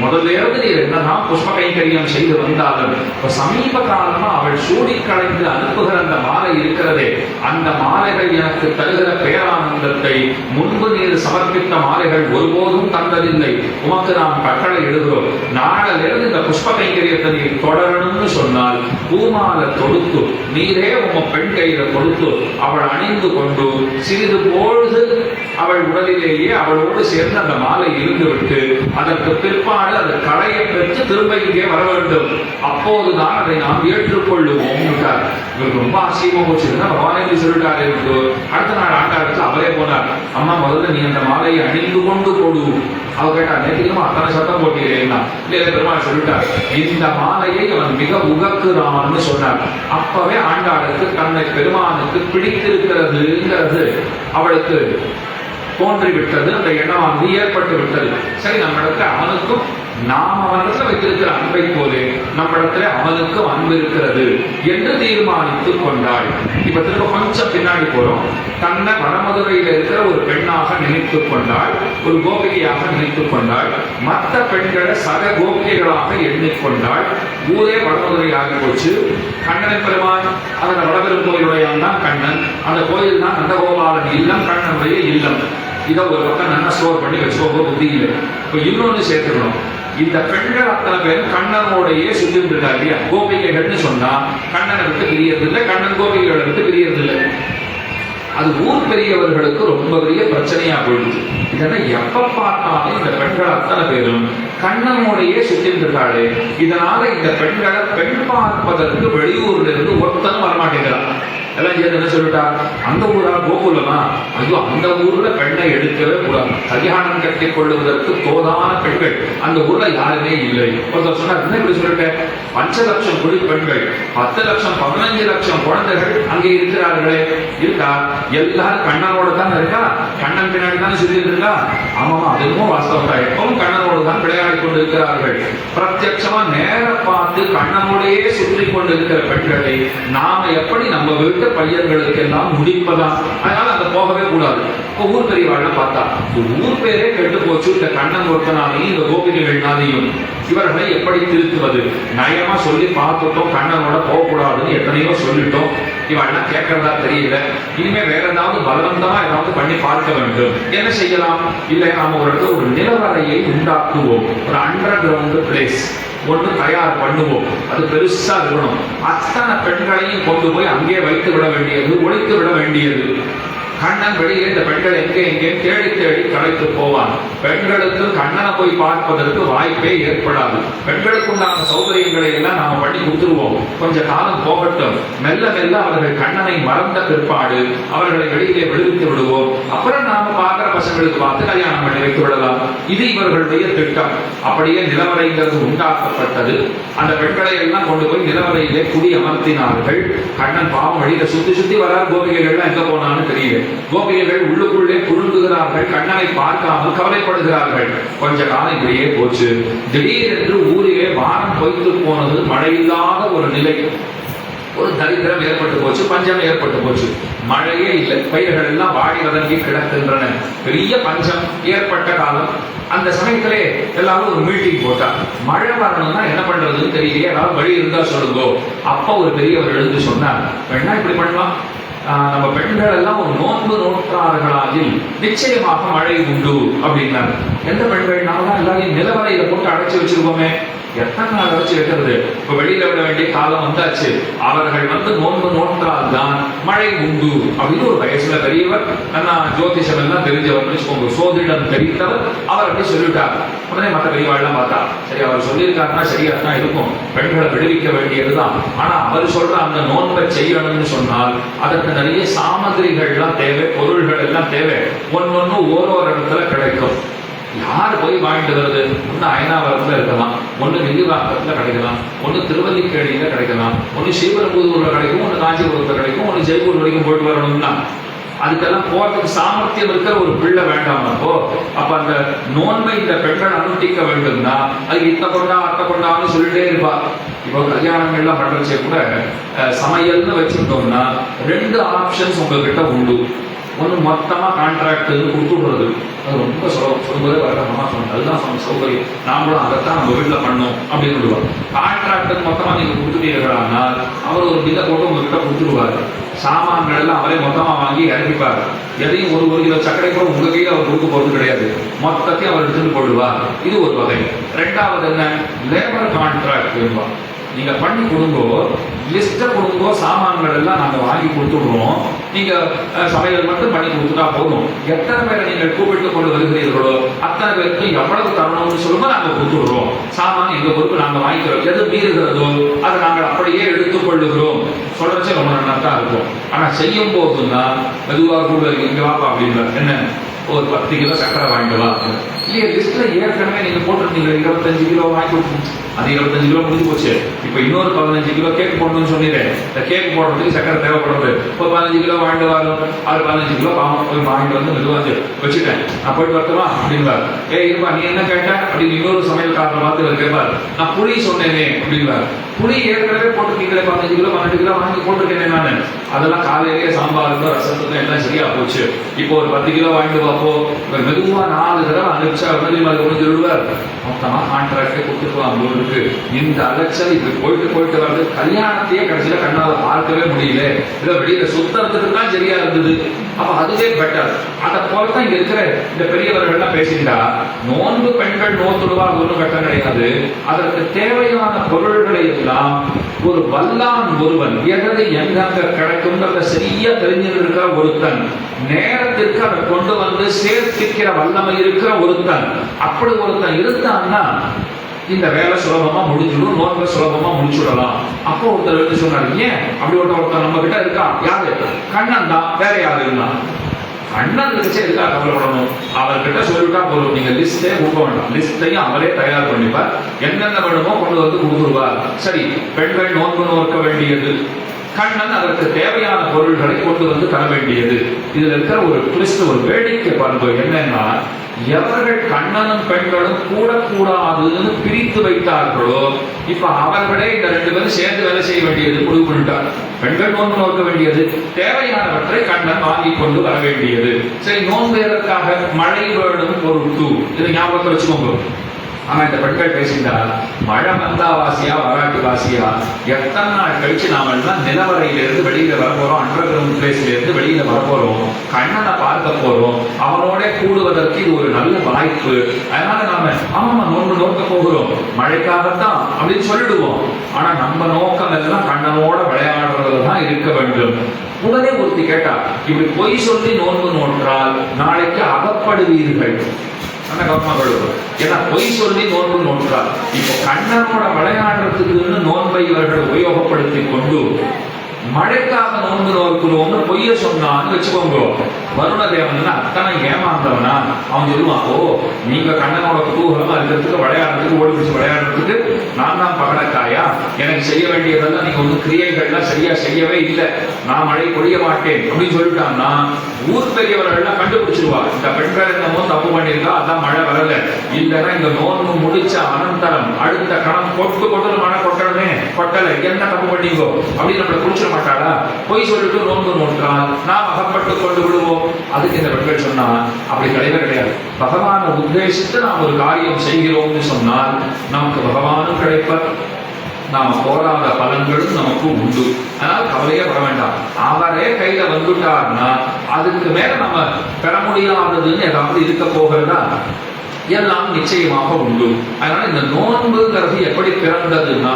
Speaker 1: முதலேருந்து நீர் என்னதான் புஷ்ப கைங்கரியம் செய்து வந்தாலும் இப்ப சமீப காலமா அவள் சூடி கலைந்து அனுப்புகிற அந்த மாலை இருக்கிறதே, அந்த மாலைகள் எனக்கு தருகிற பேரானந்தத்தை முன்பு நீர் சமர்ப்பித்த மாலைகள் ஒருபோதும் தந்ததில்லை. உமக்கு நாம் கட்டளை எழுதுகிறோம், நாளிலிருந்து இந்த புஷ்ப கைங்கரியத்தை நீர் தொடரணும்னு சொன்னால் பூமாலை தொடுத்து நீரே உங்க பெண் கையில கொடுத்து அவள் அணிந்து கொண்டு சிறிது பொழுது அவள் உடலிலேயே அவளோடு சேர்ந்து அந்த மாலை இருந்துவிட்டு அதற்கு பிற்பாடு அது களையை பெற்று திரும்ப இங்கே வர வேண்டும், அப்போதுதான் அதை நாம் ஏற்றுக்கொள்ளுவோம். இவருக்கு ரொம்ப ஆச்சரியமா போச்சுன்னா பகவானே சொல்லிட்டாரு. அடுத்த நாள் ஆண்டாடுத்து அவரே போனார். அம்மா முதல்ல நீ அந்த மாலையை அணிந்து கொண்டு கொடு. அவ கேட்டா, நேற்றுமா அத்தனை சத்தம் போட்டீங்கன்னா இல்ல பெருமாள் சொல்லிட்டார், இந்த மாலையை அவன் மிக உகக்குறான்னு சொன்னார். அப்பவே ஆண்டாளுக்கு தன்னை பெருமானுக்கு பிடித்திருக்கிறதுங்கிறது அவளுக்கு தோன்றிவிட்டது, அந்த எண்ணமானது ஏற்பட்டு விட்டது. சரி, நம்ம இடத்துல அவனுக்கும் நாம் அவனிடத்துல வைத்திருக்கிற அன்பை போலே நம்மிடத்துல அவனுக்கும் அன்பு இருக்கிறது என்று தீர்மானித்துக் கொண்டாள். இப்ப திரும்ப கொஞ்சம் பின்னாடி போறோம். தன்னை வடமதுரையில இருக்கிற ஒரு பெண்ணாக நினைத்துக் கொண்டாள், ஒரு கோபிகையாக நினைத்துக் கொண்டாள். மற்ற பெண்களை சக கோபிகைகளாக எண்ணிக்கொண்டாள். ஊரே வடமதுரை ஆகி போச்சு. கண்ணன் பெருமான் அந்த வடபெரும் கோயிலுடைய தான் கண்ணன், அந்த கோயில் தான் நந்தகோபாலன் இல்லம், கண்ணனுடைய இல்லம். இதை ஒரு பக்கம் நல்லா ஸ்டோர் பண்ணி வச்சுக்கோங்க புத்தி இல்லை. இப்ப இன்னொன்னு சேர்த்துக்கணும், இந்த பெண்கள் அத்தனை பேரும் கண்ணனோடையே சுத்திட்டு இருக்கா இல்லையா? கோபிகைகள்னு சொன்னா கண்ணனை விட்டு பிரியறது இல்லை, கண்ணன் கோபிகைகளை விட்டு பிரியறது இல்லை. அது ஊர் பெரியவர்களுக்கு ரொம்ப பெரிய பிரச்சனையா போயிடுச்சு. இதெல்லாம் எப்ப பார்த்தாலும் இந்த பெண்கள் அத்தனை பேரும் கண்ணனோடையே சுத்திட்டு இருக்காளே, இதனால இந்த பெண்களை பெண் பார்ப்பதற்கு வெளியூர்ல இருந்து ஒருத்தனும் வரமாட்டேங்கிறான். எல்லாம் சேர்ந்து என்ன சொல்லிட்டா, அந்த ஊரா கோகுலமா, ஐயோ அந்த ஊர்ல பெண்ணை எடுக்கவே கூடாது, கல்யாணம் கட்டி கொள்ளுவதற்கு தோதான பெண்கள் அந்த ஊர்ல யாருமே இல்லை. ஒருத்தர் சொன்னார், என்ன இப்படி சொல்லிட்டேன், 5 லட்சம் குடி பெண்கள், 10 லட்சம் 15 லட்சம் குழந்தைகள் அங்கே இருக்கிறார்களே, இருக்கா? எல்லாரும் கண்ணனோட தான் இருக்கா, கண்ணன் பின்னாடி தான் சுத்திட்டு இருக்கா. ஆமாமா, அதுவும் வாஸ்தவம் தான், எப்பவும் கண்ணனோடு தான் விளையாடி கொண்டு இருக்கிறார்கள். பிரத்யட்சமா நேர பார்த்து கண்ணனோடையே சுற்றி கொண்டு இருக்கிற பெண்களை நாம எப்படி நம்ம வீட்டு பையன்களுக்கு எல்லாம் முடிப்பதா? அதனால அங்க போகவே கூடாது. ஊர் பெரியவாழ்ல பார்த்தா ஊர் பேரே கெட்டு போச்சு, இந்த கண்ணன் ஒருத்தனாலையும் இந்த கோபிகைகள்னாலையும். இவர்களை எப்படி திருத்துவது? நயமா சொல்லி பார்த்துட்டோம், கண்ணனோட போகக்கூடாதுன்னு எத்தனையோ சொல்லிட்டோம். இவெல்லாம் கேட்கறதா தெரியல. இனிமே வேற ஏதாவது பலவந்தமா ஏதாவது பண்ணி பார்க்க வேண்டும். என்ன செய்யலாம்? இல்லை, நாம ஒரு இடத்துல ஒரு நிலவரையை உண்டாக்குவோம், ஒரு அண்டர் கிரவுண்ட் பிளேஸ் ஒன்று தயார் பண்ணுவோம். அது பெருசா இருக்கணும். அத்தனை பெண்களையும் கொண்டு போய் அங்கே வைத்து விட வேண்டியது, ஒழித்து விட வேண்டியது. கண்ணன் வெளியே இந்த பெண்கள் எங்கே எங்கே தேடி தேடி கலைத்து போவான். பெண்களுக்கு கண்ணனை போய் பார்ப்பதற்கு வாய்ப்பே ஏற்படாது. பெண்களுக்கு உண்டான சௌகரியங்களை எல்லாம் நாம பண்ணி கொடுத்துருவோம். கொஞ்ச காலம் போகட்டும். மெல்ல மெல்ல அவர்கள் கண்ணனை மறந்த பிற்பாடு அவர்களை வெளியிலே விடுவித்து விடுவோம். அப்புறம் நாம பார்க்கிற பசங்களுக்கு பார்த்து கல்யாணம் பண்ணி வைத்து விடலாம். இது இவர்களுடைய திட்டம். அப்படியே நிலவரைங்கிறது உண்டாக்கப்பட்டது. அந்த பெண்களை எல்லாம் கொண்டு போய் நிலவரையிலே குடி அமர்த்தினார்கள். கண்ணன் பாவம் வழியில சுத்தி சுத்தி வரார். கோபிகைகள் எங்க போனான்னு தெரியல. கோபிகைகள் உள்ளுக்குள்ளே புழுங்குகிறார்கள், கண்ணனை பார்க்காமல் கவலைப்படுகிறார்கள். கொஞ்ச காலம் இப்படியே போச்சு. திடீரென்று ஊரிலே வானம் பொய்த்து போனது, மழையில்லாத ஒரு நிலை, ஒரு தரித்திரம் ஏற்பட்டு போச்சு, பஞ்சம் ஏற்பட்டு போச்சு. மழையே இல்லை, பயிர்கள் எல்லாம் வாடி வதங்கி கிடக்கின்றன. பெரிய பஞ்சம் ஏற்பட்ட காலம். அந்த சமயத்திலே எல்லாரும் ஒரு மீட்டிங் போட்டா, மழை வரணும்னா என்ன பண்றதுன்னு தெரியலையே, ஏதாவது வழி இருந்தா சொல்லுங்கோ. அப்ப ஒரு பெரியவர் எழுந்து சொன்னார், வேணா இப்படி பண்ணலாம், நம்ம பெண்கள் எல்லாம் ஒரு நோன்பு நோற்றார்களாகில் நிச்சயமாக மழை உண்டு அப்படின்னாரு. எந்த பெண்கள்? நாம எல்லாரையும் நிலவரையில போட்டு அடைச்சு வச்சிருக்கோமே, எத்தனை நாள் அடைச்சு வைக்கிறது? இப்ப வெளியில விட வேண்டிய காலம் வந்தாச்சு. அவர்கள் நோன்பு நோற்றால் தான் மழை உண்டு அப்படின்னு ஒரு வயசுல பெரியவர், ஜோதிஷம் எல்லாம் தெரிஞ்சவர் வச்சுக்கோங்க, சோதிடம் தெரிந்தவர், அவர் அப்படி சொல்லிட்டார். உடனே மற்ற பெரியவாள்லாம் பார்த்தா, சரி அவர் சொல்லியிருக்காருன்னா சரியா தான் இருக்கும், பெண்களை விடுவிக்க வேண்டியதுதான். ஆனா அவர் சொல்ற அந்த நோன்பை செய்யணும்னு சொன்னால் அதற்கு நிறைய சாமகிரிகள் எல்லாம் தேவை, பொருள்கள் எல்லாம் தேவை. ஒன்னொன்னு ஓரோ இடத்துல கிடைக்கும். யார் போய் வாங்கிட்டு வருது? ஒன்று அயனாவரத்தில் இருக்கலாம், ஒன்று வில்லிவாக்கத்தில் கிடைக்கலாம், ஒன்று திருவல்லிக்கேணியில் கிடைக்கலாம், ஒன்று ஸ்ரீபெரும்புதூரில் கிடைக்கும், ஒன்று காஞ்சிபுரத்தில் கிடைக்கும், ஒன்று ஜெய்ப்பூர் வரைக்கும் போயிட்டு வரணும்னா அதுக்கெல்லாம் போறதுக்கு சாமர்த்தியம் இருக்கிற ஒரு பிள்ளை வேண்டாமப்போ. அப்ப அந்த நோன்பை இந்த பெண்கள் அனுஷ்டிக்க வேண்டும்னா அதுக்கு இத்த கொண்டா அத்தை கொண்டான்னு சொல்லிட்டே இருப்பா. இப்போ கல்யாணங்கள்லாம் பண்றச்சே கூட சமையல்னு வச்சுட்டோம்னா 2 ஆப்ஷன்ஸ் உங்ககிட்ட உண்டு. ஒன்று மொத்தமா கான்ட்ராக்ட் கொடுத்துடுறது, அது ரொம்ப சொல்லும்போதே வரமா சொன்னது, அதுதான் சௌகரியம், நாமளும் அதைத்தான் நம்ம வீட்டில் பண்ணோம் அப்படின்னு சொல்லுவாங்க. கான்ட்ராக்ட் மொத்தமா நீங்க கொடுத்துட்டீங்கன்னா அவர் ஒரு பில்லை போட்டு உங்ககிட்ட கொடுத்துடுவாரு. சாமான்கள் எல்லாம் அவரே மொத்தமா வாங்கி இறக்கிப்பாரு. எதையும் ஒரு கிலோ சர்க்கரை கூட உங்க கையில் அவர் கொடுக்க போறது கிடையாது, மொத்தத்தையும் அவர் எடுத்துட்டு போடுவார். இது ஒரு வகை. 2வது என்ன, லேபர் கான்ட்ராக்ட் என்பார். நீங்க பண்ணி கொடுங்கோ, லிஸ்ட கொடுங்கோ, சாமான்கள் எல்லாம் நாங்க வாங்கி கொடுத்துடுறோம், நீங்க சமையல் மட்டும் பண்ணி கொடுத்துட்டா போதும். எத்தனை பேரை நீங்கள் கூப்பிட்டு கொண்டு வருகிறீர்களோ அத்தனை பேருக்கு எவ்வளவு தரணும்னு சொல்லும்போது நாங்க கொடுத்துடுறோம். சாமான் எங்க பொறுப்பு, நாங்க வாங்கிக்கிறோம். எது மீறுகிறதோ அதை நாங்கள் அப்படியே எடுத்துக் கொள்ளுகிறோம். சொல்றச்சே ரொம்ப நல்லா தான் இருக்கும். ஆனா செய்யும் போதுன்னா மெதுவாக கூட இங்க வாப்பா அப்படின்னா என்ன, ஒரு 10 கிலோ சக்கரை வாங்கிட்டு வா. இல்லையா, லிஸ்ட்ல ஏற்கனவே நீங்க போட்டிருந்தீங்க 25 கிலோ வாங்கி கொடுத்து, அது 25 கிலோ முடிஞ்சு போச்சு. இப்ப இன்னொரு 15 கிலோ கேக் போடணும்னு சொன்னீங்க. இந்த கேக் போடுறதுக்கு சக்கரை தேவைப்படுறது. ஒரு 15 கிலோ வாங்கிட்டு வரும். அது 15 கிலோ போய் வாங்கிட்டு வந்து மெதுவாக வச்சுட்டேன், நான் போயிட்டு வரட்டுமா அப்படின்பாரு. இருப்பா நீ என்ன கேட்ட அப்படின்னு இன்னொரு சமையல்காரரை பார்த்து இவர் கேட்பாரு. நான் புளி சொன்னேனே அப்படின்பாரு. புளி ஏற்கனவே போட்டுருக்கீங்களே 15 கிலோ 12 கிலோ வாங்கி போட்டிருக்கேன் நான், அதெல்லாம் காலையிலேயே சாம்பாருக்கு ரசத்துக்கு எல்லாம் சரியா போச்சு. இப்போ ஒரு 10 கிலோ வாங்கிட்டு வாப்போ. இவர் மெதுவா 4 தடவை அனுப்பிச்சா முடிஞ்சு விடுவார். மொத்தமா கான்ட்ராக்டே கொடுத்துருவாங்க. இந்த அலைச்சல் இப்படி போயிட்டு வர்றது கல்யாணத்தையே கடைசியில கண்ணால பார்க்கவே முடியல. இதை வெளியில சுத்தறதுக்கு தான் சரியா இருந்தது. அப்ப அதுவே பெட்டர். அதை போலதான் இங்க இருக்கிற இந்த பெரியவர்கள் எல்லாம் பேசிட்டா, நோன்பு பெண்கள் நோத்துடுவா ஒன்றும் கட்டம் கிடையாது. அதற்கு தேவையான பொருள்களை எல்லாம் ஒரு வல்லான் ஒருவன் எதை எங்க கிடைக்கும்ன்றத சரியா தெரிஞ்சிருக்கிற ஒருத்தன், நேரத்திற்கு அதை கொண்டு வந்து சேர்த்திக்கிற வல்லமை இருக்கிற ஒருத்தன், அப்படி ஒருத்தன் இருந்தான்னா இந்த வேலை சுலபமா முடிஞ்சிடும், நோன்பை சுலபமா முடிச்சுடலாம். அப்போ ஒருத்தர் எடுத்து சொன்னாரு, ஏன் அப்படி ஒருத்தர் நம்ம கிட்ட இருக்கா? யாரு? கண்ணன் தான், வேற யாரு இருந்தா? கண்ணன் வச்சு இருக்கா கவலைப்படணும். அவர்கிட்ட சொல்லிட்டா போதும், நீங்க லிஸ்டே கொடுக்க வேண்டாம், லிஸ்டையும் அவரே தயார் பண்ணிப்பார். என்னென்ன வேணுமோ கொண்டு வந்து கொடுத்துருவார். சரி, பெண்கள் நோன்பு நோக்க வேண்டியது, கண்ணன் அதற்கு தேவையான பொருள்களை கொண்டு வந்து தர வேண்டியது. இதுல இருக்கிற ஒரு ட்விஸ்ட், ஒரு வேடிக்கை பண்பு என்னன்னா, எவர்கள் கண்ணனும் பெண்களும் கூடக்கூடாதுன்னு பிரித்து வைத்தார்களோ இப்ப அவர்களே இந்த 2 பேரும் சேர்ந்து வேலை செய்ய வேண்டியது முடிவு பண்ணிட்டார். பெண்கள் நோன்பு நோக்க வேண்டியது, தேவையானவற்றை கண்ணன் வாங்கி கொண்டு வர வேண்டியது. சரி, நோன்பேறதுக்காக மழை வேணும் பொருட்டு, இதை ஞாபகத்தை வச்சுக்கோங்க. ஆனா இந்த பெண்கள் பேசிட்டா, மழை வந்தா வாசியா வராட்டு வாசியா, எத்தனை நாள் கழிச்சு நாம எல்லாம் நிலவரையிலிருந்து வெளியில வரப்போறோம், அண்டர் கிரவுண்ட் பிளேஸ்ல இருந்து வெளியில வரப்போறோம், கண்ணனை பார்க்க போறோம், அவனோட கூடுவதற்கு இது ஒரு நல்ல வாய்ப்பு. அதனால நாம ஆமா நோன்பு நோக்க போகிறோம், மழைக்காகத்தான் அப்படின்னு சொல்லிடுவோம். ஆனா நம்ம நோக்கம் எல்லாம் கண்ணனோட விளையாடுறதுல தான் இருக்க வேண்டும். உடனே ஒருத்தி கேட்டா, இப்படி பொய் சொல்லி நோன்பு நோற்றால் நாளைக்கு அகப்படுவீர்கள். ஏன்னா பொய் சொல்லி நோன்பு நோற்றார். இப்போ கண்ணனோட விளையாடுறதுக்குன்னு நோன்பை இவர்கள் உபயோகப்படுத்தி கொண்டு மழைக்காக நோன்பு நோக்கிறோம்னு பொய்ய சொன்னான்னு வச்சுக்கோங்க, வருணதேவன் அத்தனை ஏமாந்தவனா அவன் சொல்லுவான், ஓ நீங்க கண்ணனோட குதூகலமா இருக்கிறதுக்கு விளையாடுறதுக்கு ஓடி பிடிச்சு விளையாடுறதுக்கு நான் தான் பகடக்காயா, எனக்கு செய்ய வேண்டியதெல்லாம் நீங்க ஒன்றும் கிரியைகள்லாம் சரியா செய்யவே இல்லை, நான் மழை பொழிய மாட்டேன் அப்படின்னு சொல்லிட்டான்னா ஊர் பெரியவர்கள்லாம் கண்டுபிடிச்சிருவா, இந்த பெண்கள் என்னமோ தப்பு பண்ணிருக்கா அதான் மழை வரல, இல்லைன்னா இந்த நோன்பு முடிச்ச அனந்தரம் அடுத்த கணம் கொட்டு மழை கொட்டணுமே, கொட்டலை, என்ன தப்பு பண்ணீங்கோ அப்படின்னு நம்மளை குடிச்சிட மாட்டாளா? பொய் சொல்லிட்டு நோன்பு நோற்றால் நாம் அகப்பட்டு கொண்டு விடுவோம். அதுக்கு இந்த பெண்கள் சொன்னா, அப்படி கிடையவே கிடையாது. பகவானை உத்தேசித்து நாம் ஒரு காரியம் செய்கிறோம்னு சொன்னால் நமக்கு பகவானும் கிடைப்பர், நாம போராத பலன்களும் நமக்கு உண்டு. அதனால கவலையே பட வேண்டாம். அவரே கையில வந்துட்டார்னா அதுக்கு மேல நம்ம பெற முடியாததுன்னு ஏதாவது இருக்க போகிறதா? எல்லாம் நிச்சயமாக உண்டு. அதனால இந்த நோன்புங்கிறது எப்படி பிறந்ததுன்னா,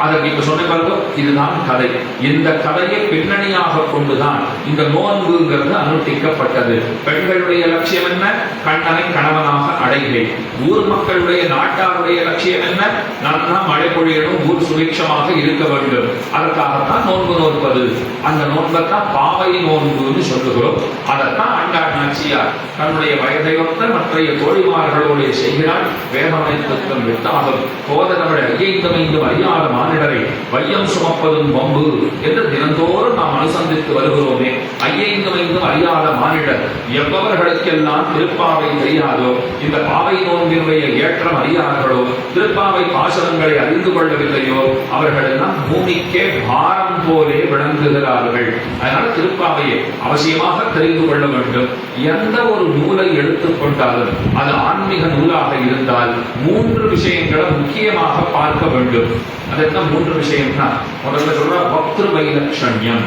Speaker 1: அதற்கு இப்ப சொன்ன பிறகு இதுதான் கதை. இந்த கதையை பின்னணியாக கொண்டுதான் இந்த நோன்புங்கிறது அனுஷ்டிக்கப்பட்டது. பெண்களுடைய லட்சியம் என்ன? கண்ணனை கணவனாக அடைகிறேன். ஊர் மக்களுடைய நாட்டாருடைய லட்சியம் என்ன? நல்லா மழை பொழியணும், ஊர் சுபிக்ஷமாக இருக்க வேண்டும். அதற்காகத்தான் நோன்பு நோற்பது. அந்த நோன்பைத்தான் பாவை நோன்புன்னு சொல்லுகிறோம். அதைத்தான் ஆண்டாள் நாச்சியார் தன்னுடைய வயதையொத்த மற்றைய தோழிமார்களோடு செய்கிறாள். வேதமனைத்துக்கும் விட்டாகும் போதனவிட ஐயைந்தும் அறியாத மானிடரை வையம் சுமப்பதும் வம்பு என்று தினந்தோறும் நாம் அனுசந்தித்து வருகிறோமே. ஐயைந்தும் அறியாத மானிடர் எவ்வவர்களுக்கெல்லாம் திருப்பாவை தெரியாதோ, இந்த பாவை நோன்பினுடைய ஏற்றம் அறியாதவர்களோ, திருப்பாவை பாசனங்களை அறிந்து கொள்ளவில்லையோ, அவர்கள் எல்லாம் பூமிக்கே பாரம் போலே விளங்குகிறார்கள். அதனால திருப்பாவையை அவசியமாக தெரிந்து கொள்ள வேண்டும். எந்த ஒரு நூலை எடுத்துக்கொண்டாலும் அது ஆன்மீக நூலாக இருந்தால் 3 விஷயங்களை முக்கியமாக பார்க்க வேண்டும். அது என்ன 3 விஷயம்னா, முதல்ல சொல்ற பக்திரு வைலட்சண்யம்,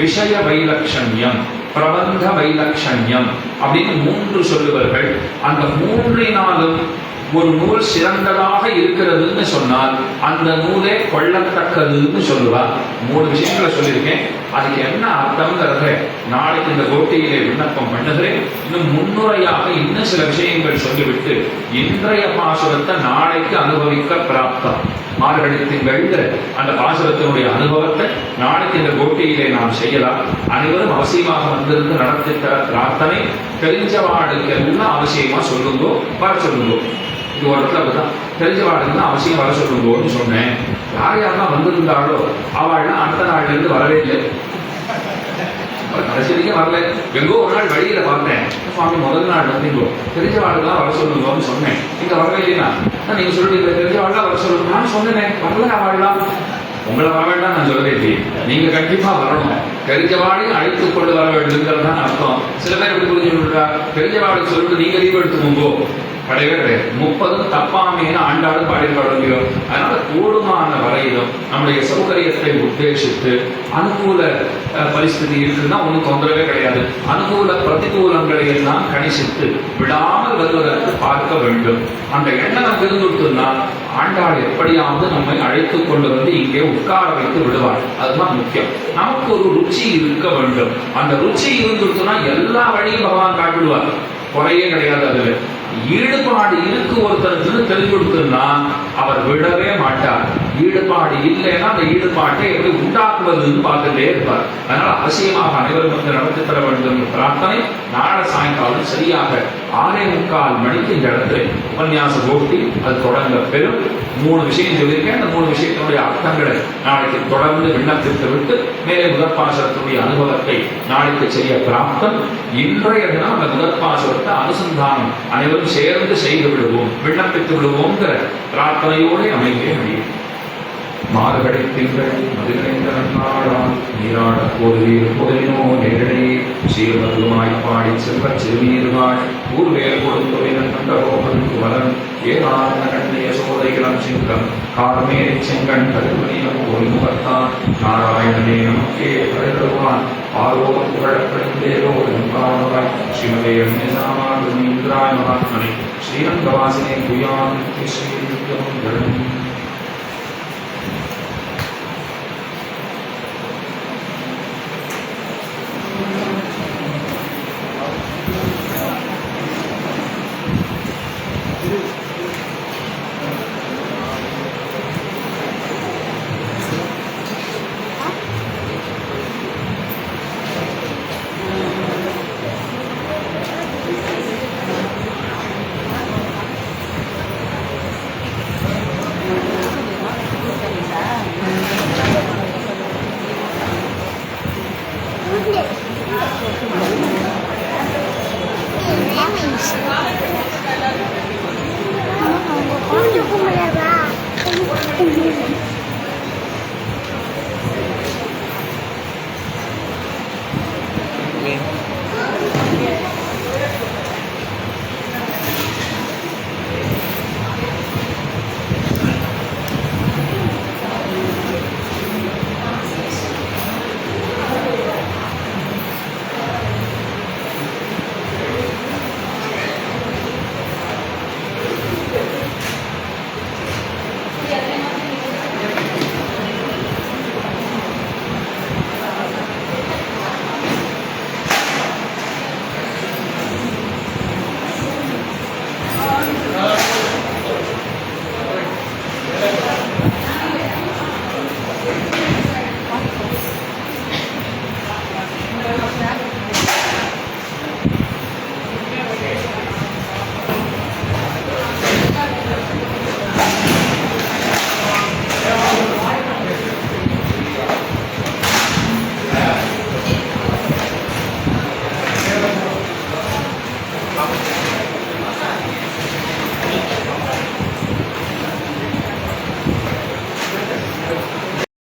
Speaker 1: விஷய வைலட்சண்யம், பிரபந்த வைலட்சண்யம் அப்படின்னு 3 சொல்லுவார்கள். அந்த 3னாலும் ஒரு நூல் சிறந்ததாக இருக்கிறதுன்னு சொன்னால் அந்த நூலே கொள்ளத்தக்கதுன்னு சொல்லுவார். 3 விஷயங்களை சொல்லியிருக்கேன். அதுக்கு என்ன அர்த்தம்ங்கிறத நாளைக்கு இந்த கோட்டையிலே விண்ணப்பம் பண்ணுகிறேன். இன்னும் முன்னுரையாக இன்னும் சில விஷயங்கள் சொல்லிவிட்டு இன்றைய பாசுரத்தை நாளைக்கு அனுபவிக்க பிராப்தம். மார்கழி திங்கள்ங்கிற அந்த பாசுரத்தினுடைய அனுபவத்தை நாளைக்கு இந்த கோட்டையிலே நாம் செய்யலாம். அனைவரும் அவசியமாக வந்திருந்து நடத்தித்த பிரார்த்தனை தெரிஞ்சவாளுக்கு எல்லாம் அவசியமா சொல்லுங்கோ, வர சொல்லுங்கோ. இது ஒரு இடத்துல அப்படிதான் தெரிஞ்சவாளுக்கு அவசியம் வர சொல்லுங்கோன்னு சொன்னேன். யார் யாரெல்லாம் வந்திருந்தாலோ அவள்லாம் அடுத்த நாள்ல இருந்து வரவே இல்லை. கடைசிக்கு வரல. எங்கோ ஒரு நாள் வழியில பார்த்தேன், சுவாமி முதல் நாள் வந்தீங்களோ தெரிஞ்சவாளுக்கெல்லாம் வர சொல்லுங்கன்னு சொன்னேன். நீங்க வரவே இல்லையா? நீங்க சொல்றீங்க தெரிஞ்சவாள்லாம் வர சொல்லுங்க. நான் சொன்னேன் வரல. அவள்லாம் உங்களை வர வேண்டாம் நான் சொல்லவே இல்லையே. நீங்க கண்டிப்பா வரணும். தெரிஞ்சவாளையும் அழைத்துக் கொண்டு வர வேண்டுங்கிறது தான் அர்த்தம். சில பேர் எப்படி புரிஞ்சு சொல்றா, தெரிஞ்சவாளுக்கு சொல்லிட்டு நீங்க லீவ் எடுத்துக்கோங்கோ. கிடையவே கிடையாது. 30 தப்பாமேன்னு ஆண்டாடும் பாடிப்பாடுங்கோ. அதனால கூடுமான வரையிலும் நம்முடைய சௌகரியத்தை உத்தேசித்து அனுகூல பரிஸ்திதி இருக்குன்னா ஒன்றும் தொந்தரவே கிடையாது. அனுகூல பிரதிகூலங்களை எல்லாம் கணிசித்து விடாமல் வருவதற்கு பார்க்க வேண்டும். அந்த எண்ணம் நமக்கு இருந்துட்டுன்னா ஆண்டாள் எப்படியாவது நம்மை அழைத்துக் கொண்டு வந்து இங்கே உட்கார வைத்து விடுவாள். அதுதான் முக்கியம். நமக்கு ஒரு ருச்சி இருக்க வேண்டும். அந்த ருச்சி இருந்துட்டுன்னா எல்லா வழியும் பகவான் காட்டிடுவார். குறையே கிடையாது. அதுல ஈடுபாடு இருக்கு ஒருத்தருக்கு தெரிஞ்சு கொடுத்துன்னா அவர் விடவே மாட்டார். ஈடுபாடு இல்லைன்னா அந்த ஈடுபாட்டை எப்படி உண்டாக்குவதுன்னு பார்த்துட்டே இருப்பார். அதனால அவசியமாக அனைவரும் வந்து நடத்தி தர வேண்டும் பிரார்த்தனை. நாளை சாயங்காலம் சரியாக 6:45 மணிக்கு இந்த இடத்துல உபன்யாச கோஷ்டி அது தொடங்க பெறும். 3 விஷயம் சொல்லியிருக்கேன். அந்த 3 விஷயத்தினுடைய அர்த்தங்களை நாளைக்கு தொடர்ந்து விண்ணப்பித்து விட்டு மேலே முதற்பாசனத்துடைய அனுபவத்தை நாளைக்கு செய்ய பிராப்தம். இன்றைய தினம் அந்த முதற்பாசனத்தை அனுசந்தானம் அனைவரும் சேர்ந்து செய்து விடுவோம், விண்ணப்பித்து விடுவோங்கிற பிரார்த்தனையோடு அமைந்தே முடியும். மார்கழி திங்கள் மதுரைந்த நன்னாளாம் நீராட போதுவீர் பொதுவினோ நேரடி சீர்வதுமாய் பாடி செல்வச் சிறுநீர்வாள் ஊர்வேல் கொடுத்துவின் கண்டரோபன் வலன் ஏகாந்த கண்ணிய சோதைகளம் சிங்கம் கார்மேரி செங்கண் கருமணியம் ஒரு முகத்தான் நாராயணனே நமக்கே பரிதருவான் ஆரோகம் புகழப்படைந்தேரோ எம்பாவாய் ஸ்ரீமதே அன்னிசாமாந்திராய் மகாத்மனே ஸ்ரீரங்கவாசினே குயான் Sri
Speaker 2: Hãy subscribe cho kênh Ghiền Mì Gõ để không bỏ lỡ những video hấp dẫn.